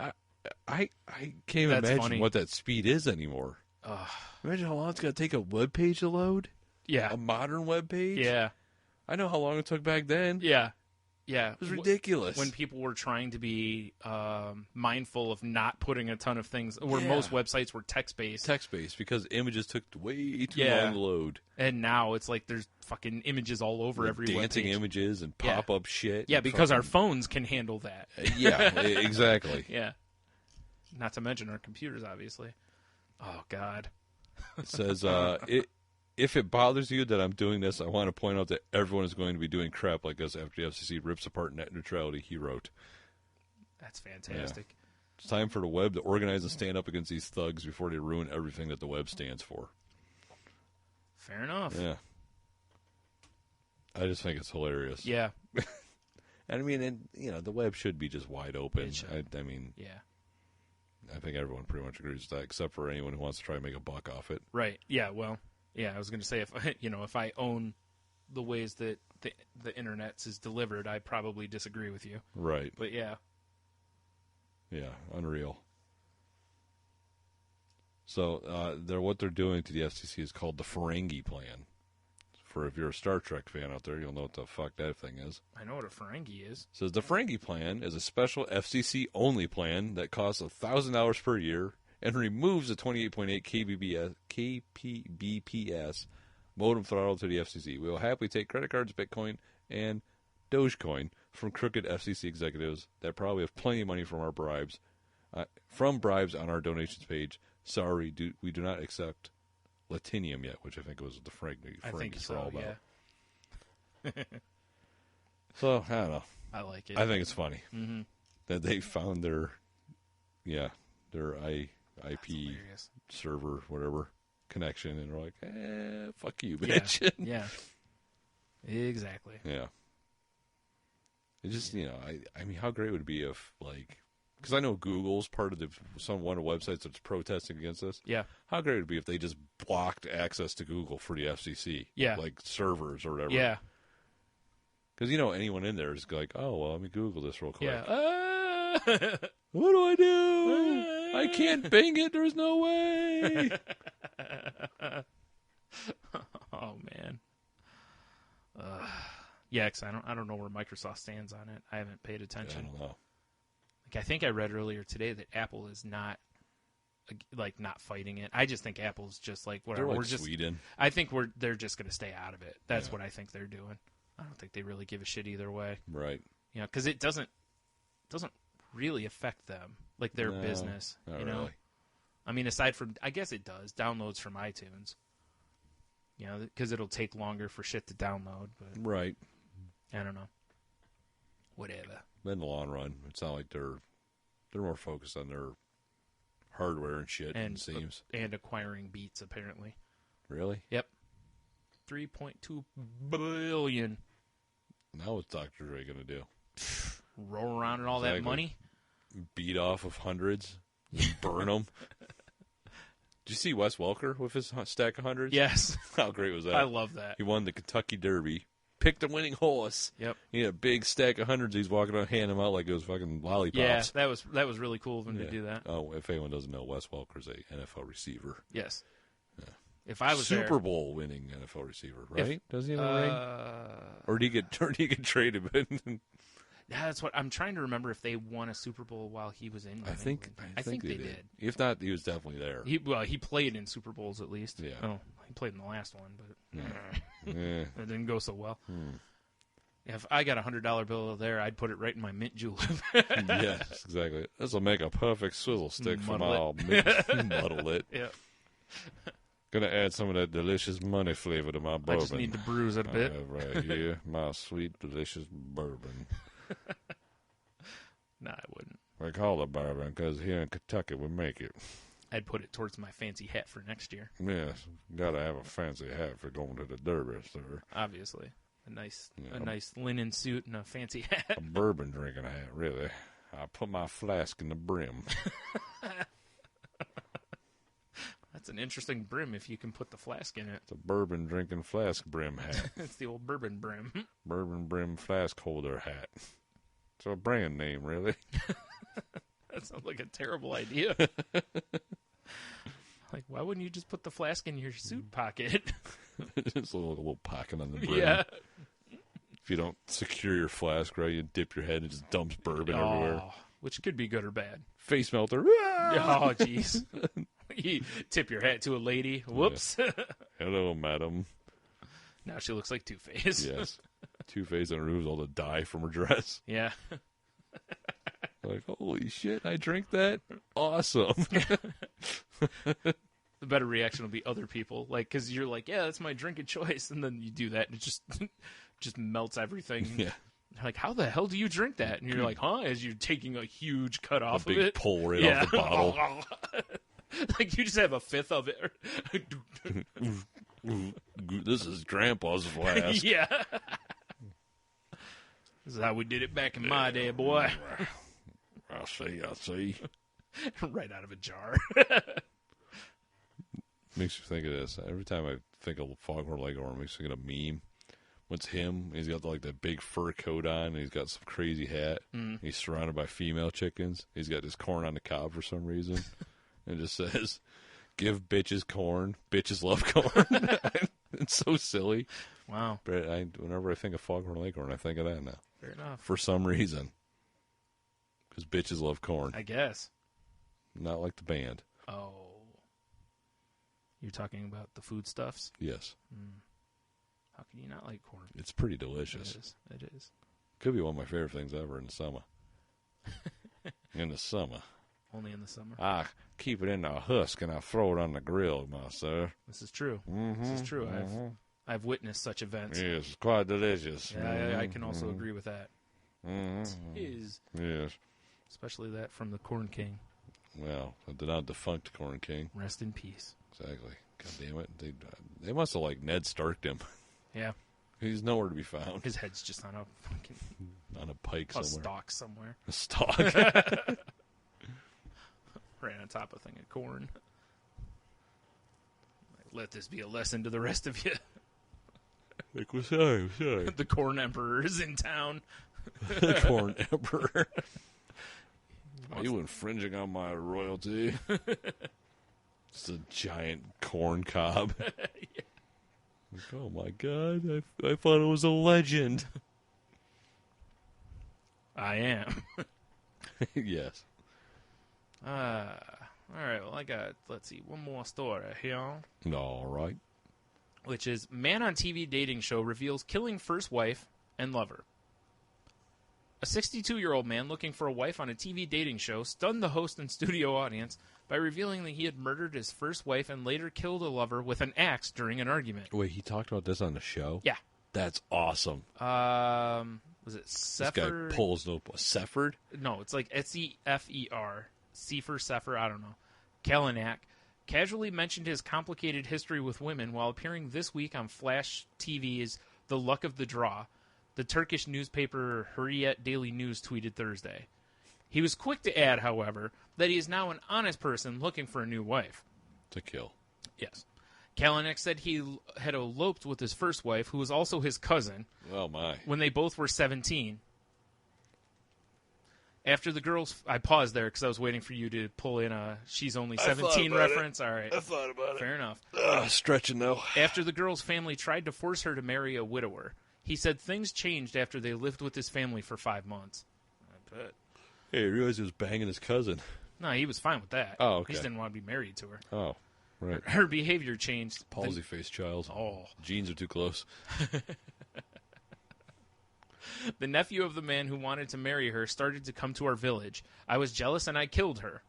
I: I can't imagine
H: funny.
I: what that speed is anymore. Imagine how long it's going to take a web page to load.
H: Yeah,
I: a modern web page.
H: Yeah,
I: I know how long it took back then.
H: Yeah, yeah,
I: it was ridiculous.
H: When people were trying to be mindful of not putting a ton of things, where most websites were text-based.
I: Because images took way too long to load.
H: And now it's like there's fucking images all over every webpage.
I: Dancing images and pop-up shit.
H: Yeah, because our phones can handle that.
I: Yeah, exactly.
H: Yeah. Not to mention our computers, obviously. Oh, God.
I: It says, if it bothers you that I'm doing this, I want to point out that everyone is going to be doing crap like this after the FCC rips apart net neutrality, he wrote.
H: That's fantastic.
I: It's time for the web to organize and stand up against these thugs before they ruin everything that the web stands for.
H: Fair enough.
I: Yeah. I just think it's hilarious.
H: Yeah.
I: And I mean, the web should be just wide open. I mean,
H: yeah.
I: I think everyone pretty much agrees with that, except for anyone who wants to try and make a buck off it.
H: Right. Yeah. Well. Yeah. I was going to say if I own the ways that the internet is delivered, I probably disagree with you.
I: Right.
H: But yeah.
I: Yeah. Unreal. So what they're doing to the FCC is called the Ferengi Plan. For if you're a Star Trek fan out there, you'll know what the fuck that thing is.
H: I know what a Ferengi is.
I: It says the Ferengi Plan is a special FCC-only plan that costs $1,000 per year and removes the 28.8 kbps modem throttle to the FCC. We will happily take credit cards, Bitcoin, and Dogecoin from crooked FCC executives that probably have plenty of money from our bribes, on our donations page. Sorry, we do not accept Latinium yet, which I think was the Ferengis are all about.
H: Yeah.
I: So, I don't know.
H: I like it.
I: I think it's funny
H: that
I: they found their IP server, whatever, connection, and they're like, fuck you, bitch.
H: Yeah. Exactly.
I: Yeah. It just, I mean, how great would it be if, because I know Google's part of one of the websites that's protesting against this.
H: Yeah.
I: How great would it be if they just blocked access to Google for the FCC?
H: Yeah.
I: Like servers or whatever.
H: Yeah.
I: Because, anyone in there is like, oh, well, let me Google this real quick.
H: Yeah.
I: What do I do? I can't bang it. There's no way.
H: Oh, man. Yeah, because I don't know where Microsoft stands on it. I haven't paid attention.
I: I don't know.
H: I think I read earlier today that Apple is not fighting it. I just think Apple's just like whatever.
I: They're like
H: we're just
I: Sweden.
H: I think they're just going to stay out of it. That's what I think they're doing. I don't think they really give a shit either way.
I: Right.
H: Because it doesn't really affect them, like their business.
I: Not
H: know.
I: Really.
H: I mean, aside from, I guess it does downloads from iTunes. Because it'll take longer for shit to download. But
I: right.
H: I don't know. Whatever.
I: But in the long run, it's not like they're more focused on their hardware and shit. It seems
H: and acquiring Beats apparently.
I: Really?
H: Yep. 3.2 billion.
I: Now what's Dr. Dre gonna do?
H: Roll around in all that money?
I: Beat off of hundreds, burn them. Did you see Wes Welker with his stack of hundreds?
H: Yes.
I: How great was that?
H: I love that.
I: He won the Kentucky Derby. Picked the winning horse.
H: Yep.
I: He had a big stack of hundreds. He's walking around, handing them out like it was fucking lollipops.
H: Yeah, that was really cool of him to do that.
I: Oh, if anyone doesn't know, Wes Welker's a NFL receiver.
H: Yes. Yeah. If I was
I: Super Bowl winning NFL receiver, right? Does he have a ring? Or do you get traded?
H: Yeah, that's what I'm trying to remember. If they won a Super Bowl while he was in,
I: I think they did. If not, he was definitely there.
H: He played in Super Bowls at least.
I: Yeah.
H: Oh, he played in the last one, but
I: it
H: didn't go so well. If I got $100 bill there, I'd put it right in my mint julep.
I: Yes, exactly. This will make a perfect swizzle stick for my muddle it.
H: Yeah.
I: Gonna add some of that delicious money flavor to my bourbon.
H: I just need to bruise it a bit.
I: I have right here, my sweet, delicious bourbon.
H: No, I wouldn't.
I: We call it bourbon because here in Kentucky we make it.
H: I'd put it towards my fancy hat for next year.
I: Yes, gotta have a fancy hat for going to the Derby, sir.
H: Obviously, a nice linen suit and a fancy hat.
I: A bourbon drinking hat, really. I put my flask in the brim.
H: That's an interesting brim if you can put the flask in it.
I: It's a bourbon drinking flask brim hat.
H: It's the old bourbon brim.
I: Bourbon brim flask holder hat. It's a brand name, really.
H: That sounds like a terrible idea. Like, why wouldn't you just put the flask in your suit pocket?
I: Just a little pocket on the brim.
H: Yeah.
I: If you don't secure your flask right, you dip your head and it just dumps bourbon everywhere.
H: Which could be good or bad.
I: Face melter.
H: Oh, jeez. You tip your hat to a lady. Whoops.
I: Yeah. Hello, madam.
H: Now she looks like Two-Face.
I: Yes. Two-Face and removes all the dye from her dress.
H: Yeah.
I: Like, holy shit, I drink that? Awesome.
H: The better reaction will be other people. Like, because you're like, yeah, that's my drink of choice. And then you do that and it just melts everything.
I: Yeah.
H: They're like, how the hell do you drink that? And you're like, huh? As you're taking a huge cut off of it.
I: A big pull right off the bottle.
H: Like you just have a fifth of it.
I: This is Grandpa's flask.
H: Yeah. This is how we did it back in my day, boy.
I: I see.
H: Right out of a jar.
I: Makes you think of this. Every time I think of Foghorn Leghorn, it makes me think of a meme. What's him? He's got like that big fur coat on. And he's got some crazy hat. He's surrounded by female chickens. He's got his corn on the cob for some reason. And it just says, "Give bitches corn. Bitches love corn." It's so silly.
H: Wow.
I: But whenever I think of Foghorn Leghorn, I think of that now.
H: Fair enough.
I: For some reason. Because bitches love corn.
H: I guess.
I: Not like the band.
H: Oh. You're talking about the foodstuffs?
I: Yes.
H: How can you not like corn?
I: It's pretty delicious.
H: It is.
I: Could be one of my favorite things ever in the summer. In the summer.
H: Only in the summer.
I: I keep it in the husk and I throw it on the grill, my sir.
H: This is true. This is true. I've witnessed such events.
I: Yes, it's quite delicious.
H: Yeah, I can also agree with that. It is.
I: Yes.
H: Especially that from the Corn King.
I: Well, the now defunct Corn King.
H: Rest in peace.
I: Exactly. God damn it. They must have, like, Ned Starked him.
H: Yeah.
I: He's nowhere to be found.
H: His head's just on a fucking...
I: on a pike somewhere.
H: A stalk somewhere.
I: A stalk.
H: Right on top of a thing of corn. Let this be a lesson to the rest of you.
I: Like, well, sorry.
H: The Corn Emperor is in town.
I: The Corn Emperor. Are you infringing on my royalty? It's a giant corn cob.
H: Yeah.
I: Like, oh my god, I thought it was a legend.
H: I am.
I: Yes.
H: All right, well, I got, let's see, one more story here.
I: All right.
H: Which is, man on TV dating show reveals killing first wife and lover. A 62-year-old man looking for a wife on a TV dating show stunned the host and studio audience by revealing that he had murdered his first wife and later killed a lover with an axe during an argument.
I: Wait, he talked about this on the show?
H: Yeah.
I: That's awesome.
H: Was it Seffer?
I: This guy pulls no... Sefford?
H: No, it's like S-E-F-E-R. Seffer, I don't know. Kalanick casually mentioned his complicated history with women while appearing this week on Flash TV's The Luck of the Draw. The Turkish newspaper Hurriyet Daily News tweeted Thursday. He was quick to add, however, that he is now an honest person looking for a new wife.
I: To kill.
H: Yes. Kalanick said he had eloped with his first wife, who was also his cousin.
I: Oh, my.
H: When they both were 17. After the girls... I paused there because I was waiting for you to pull in a She's Only 17 reference. All right.
I: I thought about it.
H: Fair enough.
I: Stretching, though.
H: After the girl's family tried to force her to marry a widower, he said things changed after they lived with his family for 5 months. I bet.
I: Hey, he realized he was banging his cousin.
H: No, he was fine with that.
I: Oh, okay.
H: He just didn't want to be married to her.
I: Oh, right.
H: Her behavior changed.
I: Palsy-faced child.
H: Oh.
I: Genes are too close.
H: The nephew of the man who wanted to marry her started to come to our village. I was jealous and I killed her.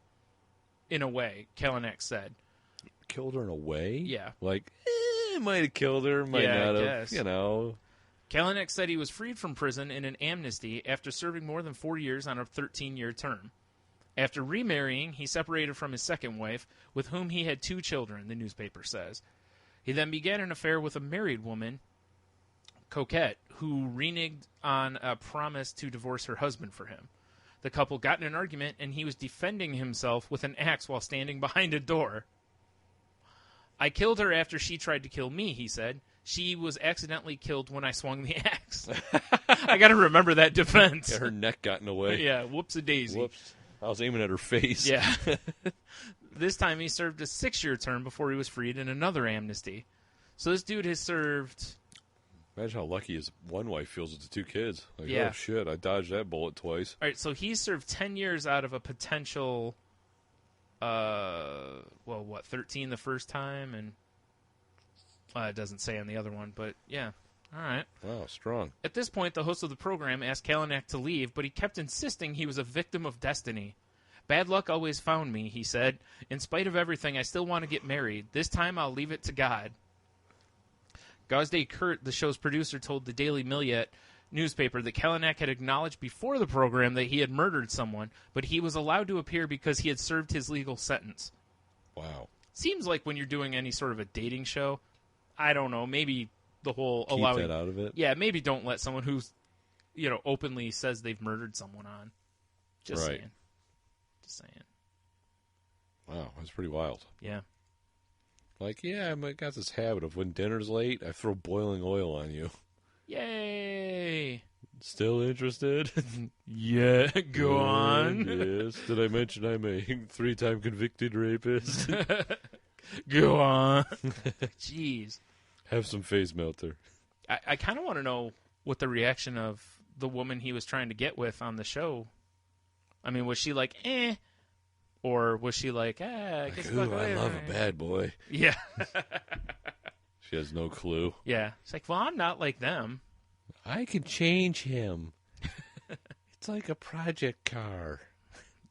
H: In a way, Kalanick said.
I: Killed her in a way?
H: Yeah.
I: Like, might have killed her, might not have,
H: guess.
I: you know.
H: Kalanick said he was freed from prison in an amnesty after serving more than 4 years on a 13-year term. After remarrying, he separated from his second wife, with whom he had 2 children, the newspaper says. He then began an affair with a married woman, Coquette, who reneged on a promise to divorce her husband for him. The couple got in an argument, and he was defending himself with an axe while standing behind a door. I killed her after she tried to kill me, he said. She was accidentally killed when I swung the axe. I got to remember that defense.
I: Yeah, her neck got in the way.
H: Yeah, whoops-a-daisy.
I: Whoops. I was aiming at her face.
H: Yeah. This time he served a 6-year term before he was freed in another amnesty. So this dude has served...
I: Imagine how lucky his one wife feels with the 2 kids. Like,
H: yeah.
I: Oh, shit, I dodged that bullet twice.
H: All right, so he served 10 years out of a potential, 13 the first time, and it doesn't say on the other one, but yeah. All right.
I: Wow, strong.
H: At this point, the host of the program asked Kalanick to leave, but he kept insisting he was a victim of destiny. Bad luck always found me, he said. In spite of everything, I still want to get married. This time I'll leave it to God. Gazde Kurt, the show's producer, told the Daily Millet newspaper that Kalanick had acknowledged before the program that he had murdered someone, but he was allowed to appear because he had served his legal sentence.
I: Wow.
H: Seems like when you're doing any sort of a dating show, I don't know, maybe the whole
I: Keep
H: allowing
I: that out of it?
H: Yeah, maybe don't let someone who's, openly says they've murdered someone on. Just
I: right.
H: saying. Just saying.
I: Wow, that's pretty wild.
H: Yeah.
I: Like, yeah, I got this habit of when dinner's late, I throw boiling oil on you.
H: Yay!
I: Still interested?
H: Yeah, go on.
I: Yes. Did I mention I'm a 3-time convicted rapist?
H: Go on. Jeez.
I: Have some face melter.
H: I kind of want to know what the reaction of the woman he was trying to get with on the show. I mean, was she like, eh? Or was she like, I guess
I: ooh, I love a bad boy.
H: Yeah.
I: She has no clue.
H: Yeah. It's like, well, I'm not like them.
I: I can change him. It's like a project car.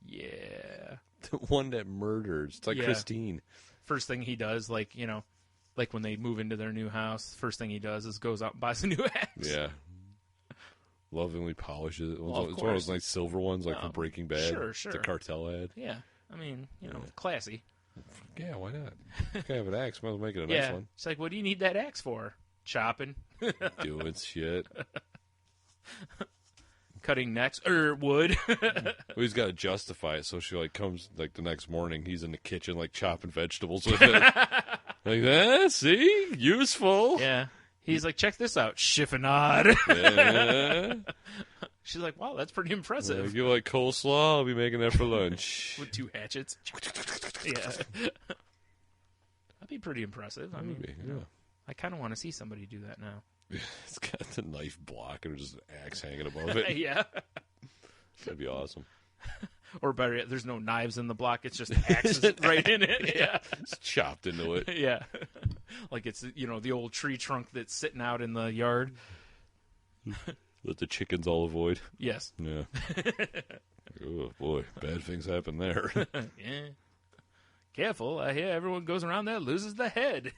H: Yeah.
I: The one that murders. It's like Christine.
H: First thing he does, like when they move into their new house, first thing he does is goes out and buys a new axe.
I: Yeah. Lovingly polishes it.
H: Well,
I: it's one of those nice silver ones, like from Breaking Bad.
H: Sure.
I: The cartel ad.
H: Yeah. I mean, classy.
I: Yeah, why not? You can have an axe. Might as well make it a nice one.
H: It's like, what do you need that axe for? Chopping.
I: Doing shit.
H: Cutting necks. Wood.
I: Well, he's got to justify it, so she comes the next morning. He's in the kitchen chopping vegetables with it. See? Useful.
H: Yeah. He's like, check this out. Chiffonade.
I: Yeah.
H: She's like, wow, that's pretty impressive.
I: If you like coleslaw, I'll be making that for lunch.
H: With 2 hatchets. Yeah. That'd be pretty impressive. I mean, I kind of want to see somebody do that now.
I: It's got the knife block and just an axe hanging above it.
H: Yeah.
I: That'd be awesome.
H: Or better yet, there's no knives in the block. It's just axes right in it. Yeah.
I: It's chopped into it.
H: Yeah. Like it's, the old tree trunk that's sitting out in the yard.
I: That the chickens all avoid.
H: Yes.
I: Yeah. Oh, boy. Bad things happen there.
H: Yeah. Careful. I hear everyone goes around there loses the head.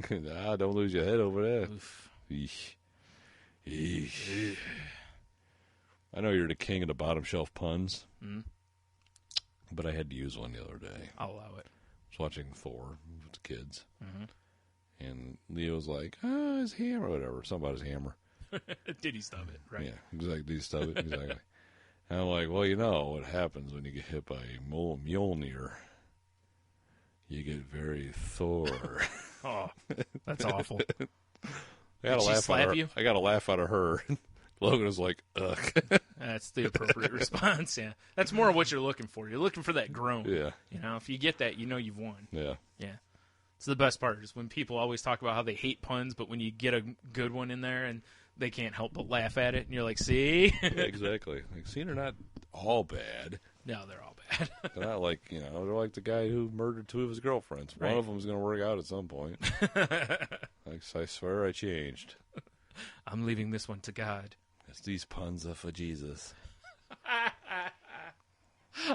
I: Nah, don't lose your head over there. Eesh. Eesh. I know you're the king of the bottom shelf puns, but I had to use one the other day.
H: I'll allow it.
I: I was watching Thor with the kids, and Leo was like, his hammer, or whatever, something about his hammer.
H: Did he stub it? Right.
I: Yeah, exactly. Did he stub it? Exactly. And I'm like, well, what happens when you get hit by a Mjolnir? You get very Thor.
H: Oh, that's awful.
I: I got to laugh at her.
H: You?
I: I got to laugh out of her. Logan was like, ugh.
H: That's the appropriate response, yeah. That's more of what you're looking for. You're looking for that groan.
I: Yeah.
H: If you get that, you've won.
I: Yeah.
H: Yeah. It's the best part is when people always talk about how they hate puns, but when you get a good one in there and they can't help but laugh at it, and you're like, see?
I: Yeah, exactly. See, they're not all bad.
H: No, they're all bad.
I: They're not like, they're like the guy who murdered 2 of his girlfriends.
H: Right.
I: One of them's going to work out at some point. I swear I changed.
H: I'm leaving this one to God.
I: These puns are for Jesus.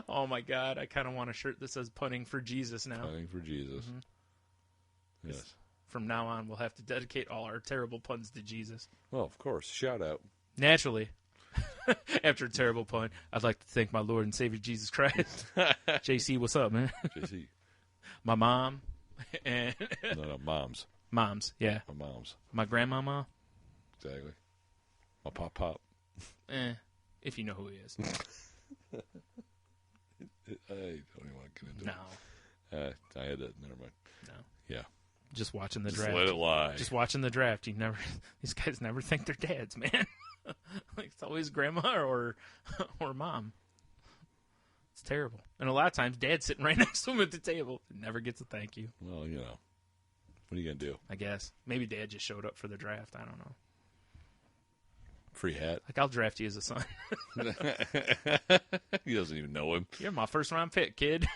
H: Oh, my God. I kind of want a shirt that says punning for Jesus now.
I: Punning for Jesus. Yes.
H: From now on, we'll have to dedicate all our terrible puns to Jesus.
I: Well, of course. Shout out.
H: Naturally. After a terrible pun, I'd like to thank my Lord and Savior Jesus Christ. JC, what's up, man?
I: JC.
H: My mom. And
I: No, moms.
H: Moms, yeah.
I: My moms.
H: My grandmama.
I: Exactly. My pop.
H: If you know who he is.
I: I don't even want to get into it.
H: No.
I: I had that. Never mind.
H: No.
I: Yeah.
H: Just watching the
I: Just
H: draft.
I: let it lie.
H: Just watching the draft. These guys never think they're dads, man. It's always grandma or mom. It's terrible. And a lot of times, dad's sitting right next to him at the table. Never gets a thank you.
I: Well, what are you going to do?
H: I guess. Maybe dad just showed up for the draft. I don't know.
I: Free hat.
H: Like, I'll draft you as a son.
I: He doesn't even know him.
H: You're my first round pick, kid.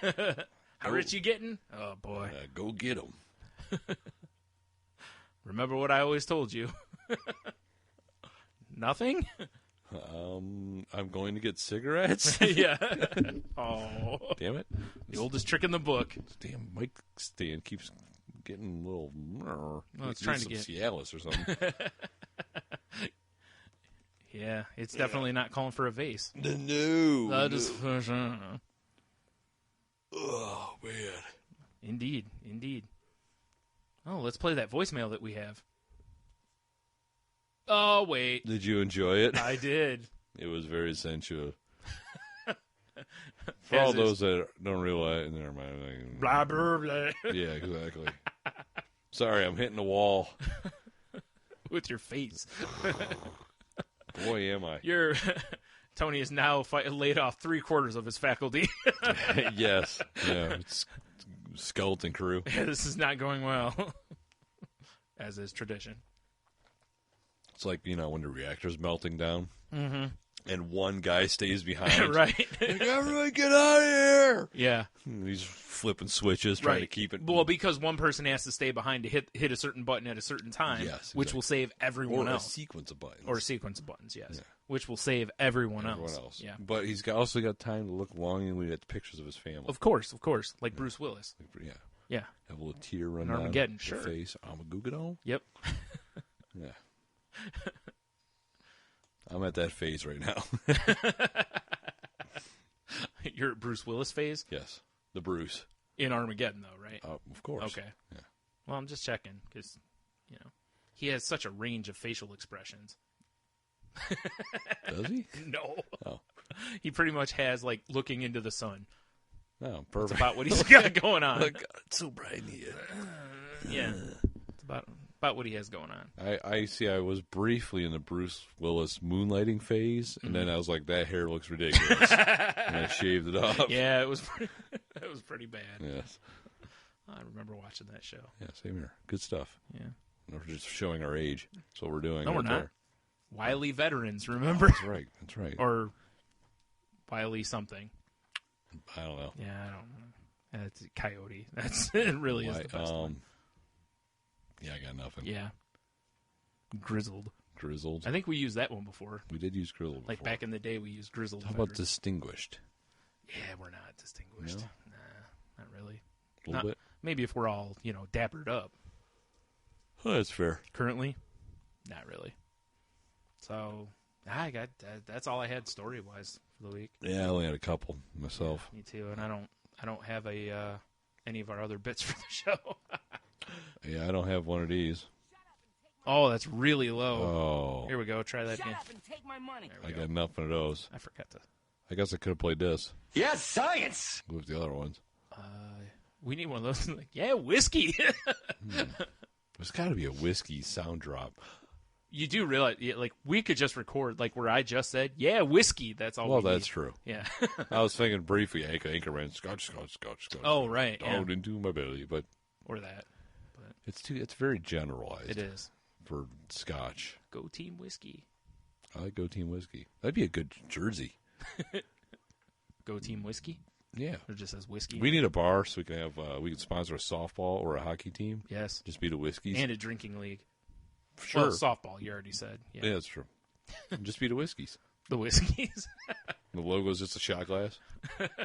H: How rich you getting? Oh, boy.
I: Go get him.
H: Remember what I always told you. Nothing?
I: I'm going to get cigarettes.
H: Yeah. Oh.
I: Damn it.
H: The oldest trick in the book.
I: Damn, Mike stand keeps getting a little...
H: Well, it's trying to get...
I: Cialis or something.
H: Yeah, it's definitely not calling for a vase.
I: No.
H: That is for sure.
I: Oh, man.
H: Indeed. Oh, let's play that voicemail that we have. Oh, wait.
I: Did you enjoy it?
H: I did.
I: It was very sensual. For all those that don't realize, never mind.
H: Blah, blah, blah.
I: Yeah, exactly. Sorry, I'm hitting the wall.
H: With your face.
I: Boy, am I.
H: Tony is now laid off 3/4 of his faculty.
I: Yes. Yeah, it's skeleton crew.
H: Yeah, this is not going well. As is tradition.
I: It's like, when the reactor's melting down.
H: Mm-hmm.
I: And one guy stays behind.
H: Right.
I: Like, everyone get out of here!
H: Yeah.
I: He's flipping switches, trying to keep it.
H: Well, because one person has to stay behind to hit a certain button at a certain time,
I: yes,
H: which will save everyone else.
I: Or a sequence of buttons.
H: Or a sequence of buttons, yes. Yeah. Which will save everyone else. Yeah.
I: But he's also got time to look longingly at the pictures of his family.
H: Of course. Like Bruce Willis.
I: Yeah.
H: Yeah.
I: Have a little tear run down
H: Armageddon,
I: the face. Armageddon?
H: Yep.
I: Yeah. I'm at that phase right now.
H: You're at Bruce Willis phase?
I: Yes. The Bruce.
H: In Armageddon, though, right?
I: Of course.
H: Okay.
I: Yeah.
H: Well, I'm just checking, because, he has such a range of facial expressions.
I: Does he?
H: No.
I: Oh.
H: He pretty much has, looking into the sun.
I: Oh, perfect.
H: That's about what he's got going on.
I: Oh, God, it's so bright in here.
H: Yeah. It's about what he has going on.
I: I see. I was briefly in the Bruce Willis moonlighting phase, and then I was like, that hair looks ridiculous. And I shaved it off.
H: Yeah, it was pretty bad.
I: Yes.
H: I remember watching that show.
I: Yeah, same here. Good stuff.
H: Yeah.
I: We're just showing our age. That's what we're doing.
H: No, we're not.
I: There.
H: Wily veterans, remember?
I: Oh, that's right.
H: Or Wily something.
I: I don't know.
H: Yeah, I don't know. It's a Coyote. It really is the best one.
I: Yeah, I got nothing.
H: Yeah. Grizzled.
I: Grizzled.
H: I think we used that one before.
I: We did use grizzled before.
H: Like back in the day, we used grizzled.
I: How about distinguished?
H: Yeah, we're not distinguished.
I: No?
H: Nah, not really.
I: A little bit?
H: Maybe if we're all, dappered up.
I: Oh, that's fair.
H: Currently, not really. So, I got that's all I had story-wise for the week.
I: Yeah, I only had a couple myself.
H: Yeah, me too, and I don't have any of our other bits for the show.
I: Yeah, I don't have one of these.
H: Oh, that's really low.
I: Oh.
H: Here we go. Try that again.
P: Shut up and take my money.
I: I got nothing of those.
H: I forgot to.
I: I guess I could have played this.
E: Yes, science!
I: With the other ones.
H: We need one of those. Yeah, whiskey.
I: There's got to be a whiskey sound drop.
H: You do realize, we could just record, where I just said, yeah, whiskey. That's all.
I: Well,
H: we
I: that's
H: need.
I: True.
H: Yeah.
I: I was thinking briefly, Anchorman, scotch.
H: Oh, right.
I: Down into my belly, but
H: or that. But
I: it's very generalized.
H: It is
I: for scotch.
H: Go Team Whiskey.
I: I like Go Team Whiskey. That'd be a good jersey.
H: Go Team Whiskey.
I: Yeah.
H: Or just as whiskey.
I: We need a bar so we can have we can sponsor a softball or a hockey team.
H: Yes.
I: Just be the Whiskeys.
H: And a drinking league.
I: Sure.
H: Well, softball, you already said.
I: Yeah, that's true. Just be the Whiskeys.
H: The Whiskeys.
I: The logo's just a shot glass.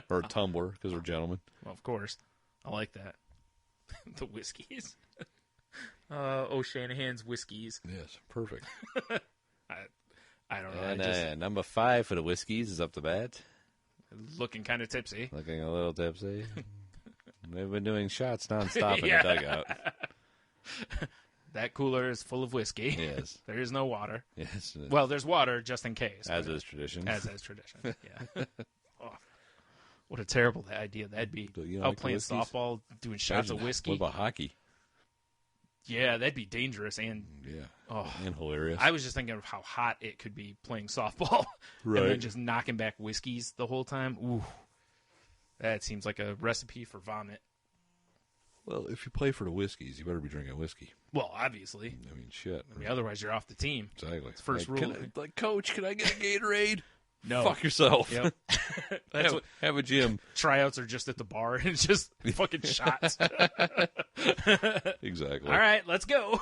I: Or a tumbler, because we're gentlemen.
H: Well, of course. I like that. The Whiskeys. O'Shanahan's Whiskeys.
I: Yes, perfect.
H: I don't know.
I: And number 5 for the Whiskeys is up to bat.
H: Looking kind of tipsy.
I: Looking a little tipsy. They've been doing shots nonstop in the dugout.
H: That cooler is full of whiskey.
I: Yes.
H: There is no water.
I: Yes.
H: Well, there's water just in case.
I: As is tradition.
H: As is tradition, yeah. Oh, what a terrible idea that'd be. Out playing softball, doing shots of whiskey.
I: What about hockey?
H: Yeah, that'd be dangerous and
I: and hilarious.
H: I was just thinking of how hot it could be playing softball.
I: Right.
H: And then just knocking back whiskeys the whole time. Ooh. That seems like a recipe for vomit.
I: Well, if you play for the Whiskeys, you better be drinking whiskey.
H: Well, obviously.
I: I mean, shit.
H: Otherwise, you're off the team.
I: Exactly.
H: It's first rule.
I: Coach, can I get a Gatorade?
H: No.
I: Fuck yourself.
H: Yep.
I: Have a gym.
H: Tryouts are just at the bar, and it's just fucking shots.
I: Exactly.
H: All right, let's go.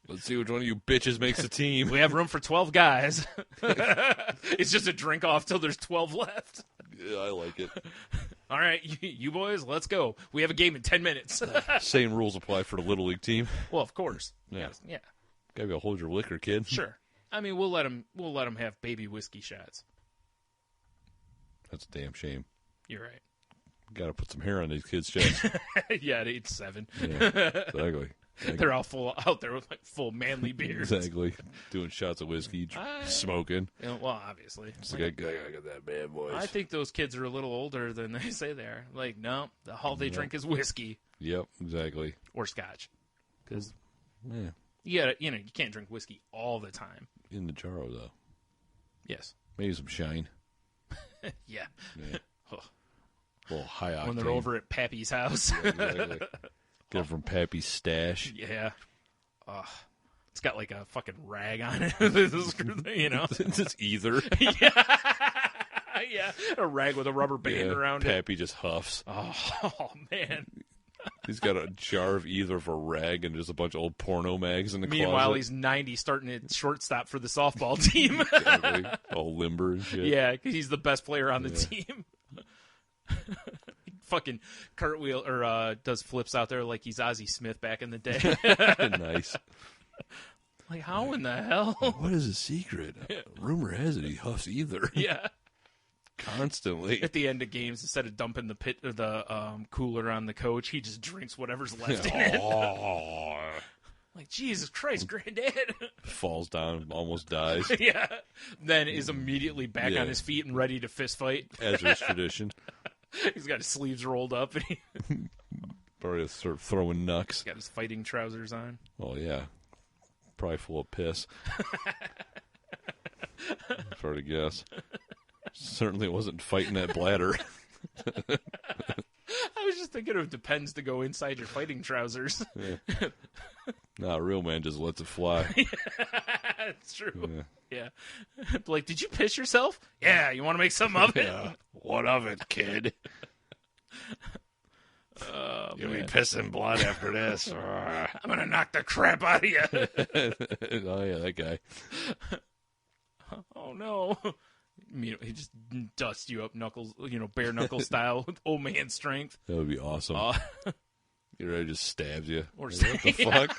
I: Let's see which one of you bitches makes the team.
H: We have room for 12 guys. It's just a drink off till there's 12 left.
I: Yeah, I like it.
H: All right, you boys, let's go. We have a game in 10 minutes.
I: Same rules apply for the Little League team.
H: Well, of course.
I: Yeah.
H: Yeah.
I: Gotta be able to hold your liquor, kid.
H: Sure. I mean, we'll let him have baby whiskey shots.
I: That's a damn shame.
H: You're right.
I: Got to put some hair on these kids' chests.
H: Yeah, at age 7.
I: Yeah, exactly.
H: They're all out there with like full manly beards.
I: Exactly. Doing shots of whiskey, smoking.
H: You know, well, obviously.
I: It's like, I got that bad voice.
H: I think those kids are a little older than they say they are. Like, no, all they drink is whiskey.
I: Yep, exactly.
H: Or scotch. Because
I: yeah.
H: you can't drink whiskey all the time.
I: In the jarro, though.
H: Yes.
I: Maybe some shine.
H: Yeah.
I: A little high octane.
H: When they're over at Pappy's house.
I: Yeah, exactly. Get it from Pappy's stash.
H: Yeah. It's got like a fucking rag on it. You know?
I: It's ether.
H: Yeah. A rag with a rubber band around
I: Pappy just huffs.
H: Oh, man.
I: He's got a jar of ether for rag and just a bunch of old porno mags in the
H: Meanwhile,
I: closet.
H: he's 90 starting at shortstop for the softball team.
I: Exactly. All limber and shit.
H: Yeah, because he's the best player on the team. Fucking cartwheel or does flips out there like he's Ozzie Smith back in the day.
I: Nice.
H: Like, how in the hell?
I: What is his secret? Rumor has it he huffs ether.
H: Yeah.
I: Constantly.
H: At the end of games, instead of dumping the cooler on the coach, he just drinks whatever's left in it. Like, Jesus Christ, Granddad.
I: Falls down, almost dies.
H: Yeah. Then is immediately back on his feet and ready to fist fight.
I: As is tradition.
H: He's got his sleeves rolled up. And
I: Probably start throwing knucks.
H: He's got his fighting trousers on.
I: Oh, yeah. Probably full of piss. It's hard to guess. Certainly wasn't fighting that bladder.
H: I was just thinking it depends to go inside your fighting trousers.
I: Yeah. Nah, a real man just lets it fly.
H: It's true. Yeah. Blake, did you piss yourself? Yeah, you want to make something of it?
I: Yeah. What of it, kid? You'll be pissing blood after this.
H: I'm going to knock the crap out of you.
I: Oh, yeah, that guy.
H: Oh, no. He just dusts you up, knuckles, bare knuckle style with old man strength.
I: That would be awesome. He really just stabs you.
H: Or
I: what the fuck?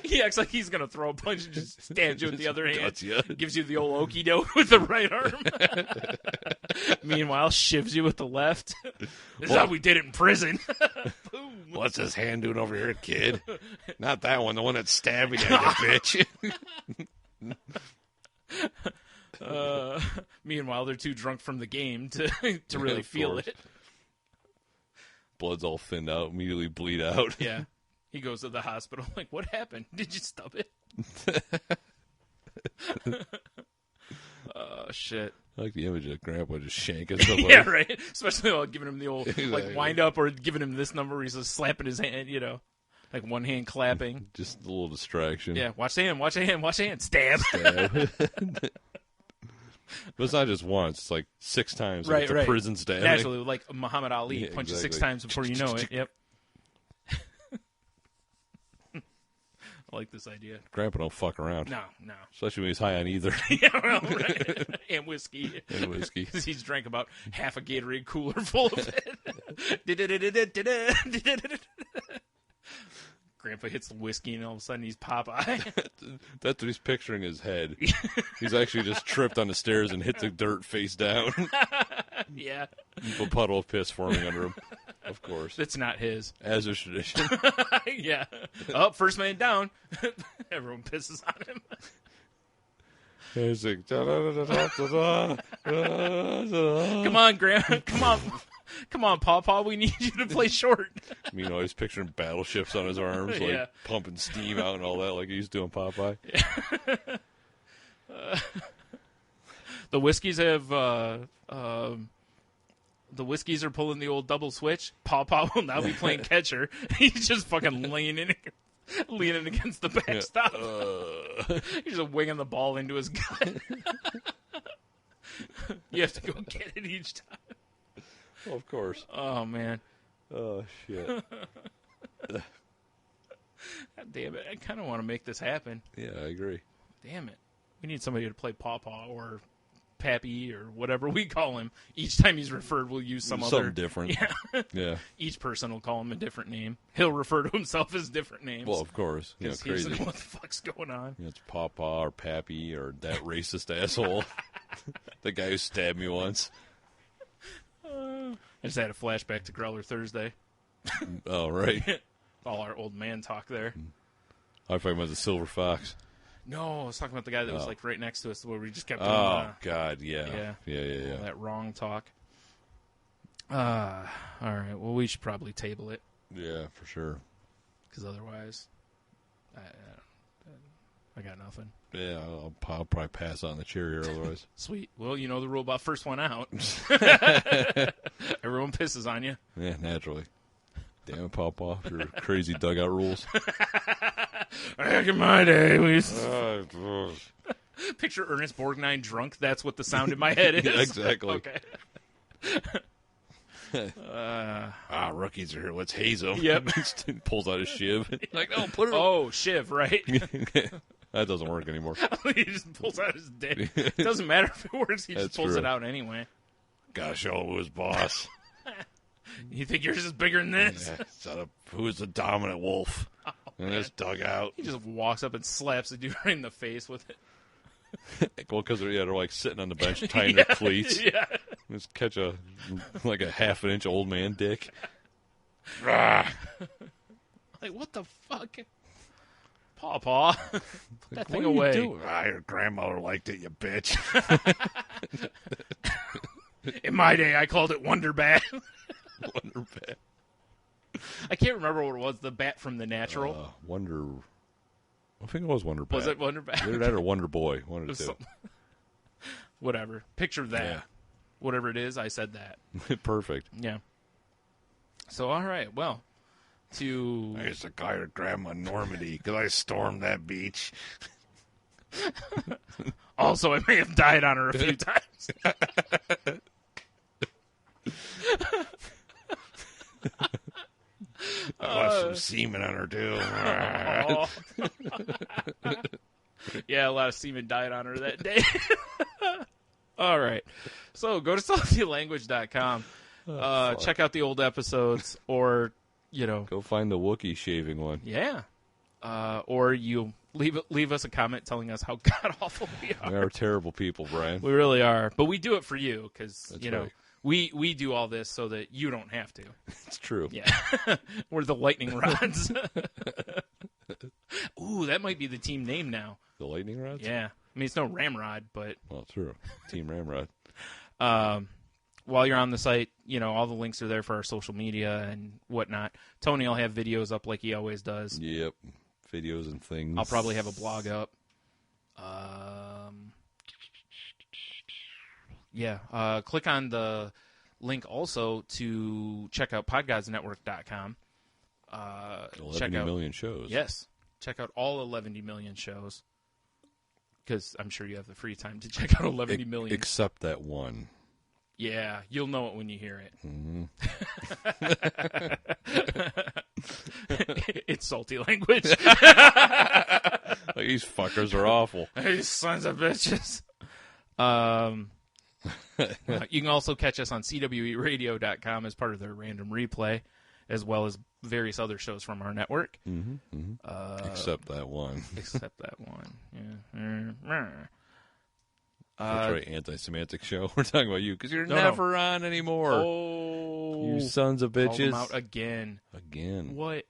H: He acts like he's going to throw a punch and just stabs you with the other hand.
I: Cuts you.
H: Gives you the old okie doke with the right arm. Meanwhile, shivs you with the left. This is how we did it in prison. Boom.
I: What's his hand doing over here, kid? Not that one, the one that's stabbing you, bitch.
H: Meanwhile, they're too drunk from the game to really feel it.
I: Blood's all thinned out, immediately bleed out.
H: Yeah. He goes to the hospital, like, what happened? Did you stub it? Oh, shit.
I: I like the image of Grandpa just shanking somebody.
H: Yeah, right. Especially while giving him the old,
I: Exactly.
H: wind up or giving him this number where he's just slapping his hand, like one hand clapping.
I: Just a little distraction.
H: Yeah, watch the hand, stab.
I: But it's not just once, it's like 6 times.
H: Right,
I: like the
H: right.
I: prison stabbing.
H: Naturally, like Muhammad Ali,
I: Yeah,
H: punches
I: exactly.
H: 6 times before you know it. Yep. I like this idea.
I: Grandpa don't fuck around.
H: No.
I: Especially when he's high on either.
H: Yeah, well, right. And whiskey. Because he's drank about half a Gatorade cooler full of it. Grandpa hits the whiskey and all of a sudden he's Popeye.
I: That's what he's picturing in his head. He's actually just tripped on the stairs and hit the dirt face down.
H: Yeah.
I: A puddle of piss forming under him. Of course.
H: It's not his.
I: As is tradition.
H: Yeah. Oh, first man down. Everyone pisses on him.
I: It's like,
H: Come on, Grandpa. Come on, Pawpaw. We need you to play short.
I: Meanwhile, he's picturing battleships on his arms, like
H: Yeah.
I: pumping steam out and all that, like he's doing Popeye.
H: The whiskeys have the whiskeys are pulling the old double switch. Pawpaw will now be playing catcher. He's just fucking leaning against the backstop. He's just winging the ball into his gut. You have to go get it each time.
I: Well, of course.
H: Oh, man.
I: Oh, shit.
H: God damn it. I kind of want to make this happen.
I: Yeah, I agree.
H: Damn it. We need somebody to play Pawpaw or Pappy or whatever we call him. Each time he's referred, we'll use
I: Something different.
H: Yeah.
I: Yeah.
H: Each person will call him a different name. He'll refer to himself as different names.
I: Well, of course.
H: Because he doesn't know what the fuck's going on.
I: It's Papa or Pappy or that racist asshole. The guy who stabbed me once.
H: I just had a flashback to Growler Thursday.
I: Oh, right.
H: All our old man talk there.
I: I was talking about the Silver Fox.
H: No, I was talking about the guy that was like right next to us, where we just kept doing
I: God, yeah.
H: All that wrong talk. All right, well, we should probably table it.
I: Yeah, for sure.
H: Because otherwise, I got nothing.
I: Yeah, I'll probably pass on the chair here otherwise.
H: Sweet. Well, you know the rule about first one out. Everyone pisses on you.
I: Yeah, naturally. Damn it, Papa, your crazy dugout rules.
H: Back in my day, we used to... Picture Ernest Borgnine drunk. That's what the sound in my head is.
I: Yeah, exactly.
H: Okay.
I: Rookies are here. Let's haze them.
H: Yep.
I: Pulls out his shiv. Like, no, put it.
H: Oh, shiv, right?
I: That doesn't work anymore.
H: He just pulls out his dick. It doesn't matter if it works. He just pulls it out anyway.
I: Gotta show him who's boss.
H: You think yours is bigger than this?
I: Yeah, who's the dominant wolf in this dugout?
H: He just walks up and slaps the dude right in the face with it.
I: Well, because they're like sitting on the bench tying their cleats.
H: Yeah.
I: Just catch a half-an-inch old man dick.
H: Like, what the fuck? Paw. Put that thing away.
I: Your grandmother liked it, you bitch.
H: In my day, I called it Wonder Bat.
I: Wonder Bat.
H: I can't remember what it was. The bat from The Natural.
I: I think it was Wonder Bat.
H: Was it Wonder Bat?
I: Either that or Wonder Boy. One of the two.
H: Whatever. Picture that.
I: Yeah.
H: Whatever it is, I said that.
I: Perfect.
H: Yeah. So, all right. Well,
I: I used to call her Grandma Normandy because I stormed that beach.
H: Also, I may have died on her a few times.
I: I left some semen on her, too.
H: Yeah, a lot of semen died on her that day. All right. So go to saltylanguage.com. Check out the old episodes, or,
I: go find the Wookiee shaving one.
H: Yeah. Or you leave us a comment telling us how god-awful we are.
I: We are terrible people, Brian.
H: We really are. But we do it for you because,
I: right.
H: we do all this so that you don't have to.
I: It's true.
H: Yeah. We're the lightning rods. Ooh, that might be the team name now.
I: The lightning rods?
H: Yeah. I mean, it's no ramrod, but...
I: Well, true. Team Ramrod.
H: While you're on the site, all the links are there for our social media and whatnot. Tony will have videos up like he always does.
I: Yep. Videos and things.
H: I'll probably have a blog up. Click on the link also to check out podgodsnetwork.com.
I: 11 million shows.
H: Yes. Check out all 11 million shows. Because I'm sure you have the free time to check out 11 million.
I: Except that one.
H: Yeah, you'll know it when you hear it.
I: Mm-hmm.
H: It's salty language.
I: Like, these fuckers are awful.
H: These sons of bitches. You can also catch us on CWEradio.com as part of their random replay, as well as various other shows from our network.
I: Mm-hmm, mm-hmm. Except that one.
H: Except that one. Yeah.
I: That's right, anti-semantic show. We're talking about you because you're never on anymore.
H: Oh,
I: you sons of bitches!
H: Called them out again. What?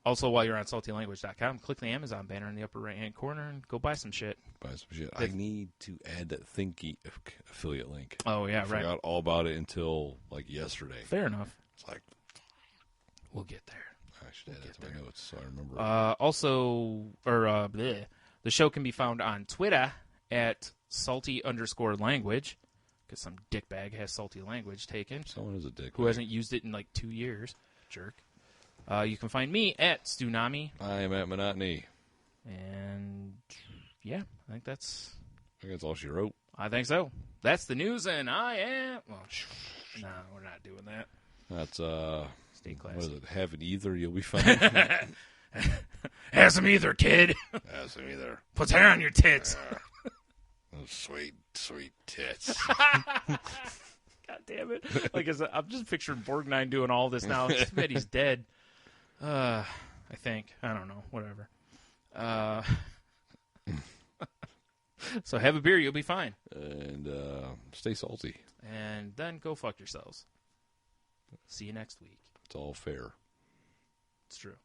H: Also, while you're on saltylanguage.com, click the Amazon banner in the upper right-hand corner and go buy some shit.
I: I need to add that Thinky affiliate link.
H: Oh yeah,
I: I forgot all about it until yesterday.
H: Fair enough.
I: It's like
H: we'll get there.
I: I should add that to my notes so I remember.
H: The show can be found on Twitter at salty_language, because some dickbag has salty language taken.
I: Someone is a dick.
H: Who hasn't used it in like 2 years. Jerk. You can find me at Stunami.
I: I am at Monotony.
H: And yeah, I think that's
I: all she wrote.
H: I think so. That's the news, and I am... Well, no, we're not doing that.
I: That's,
H: stay classy.
I: What is it? Have it either, you'll be fine.
H: Have some either, kid.
I: Have some either.
H: Put hair on your tits.
I: Sweet Sweet tits.
H: God damn it. Like, I'm just picturing Borgnine doing all this now. It's too bad he's dead. I think. I don't know. Whatever. So have a beer. You'll be fine.
I: And stay salty.
H: And then go fuck yourselves. See you next week.
I: It's all fair.
H: It's true.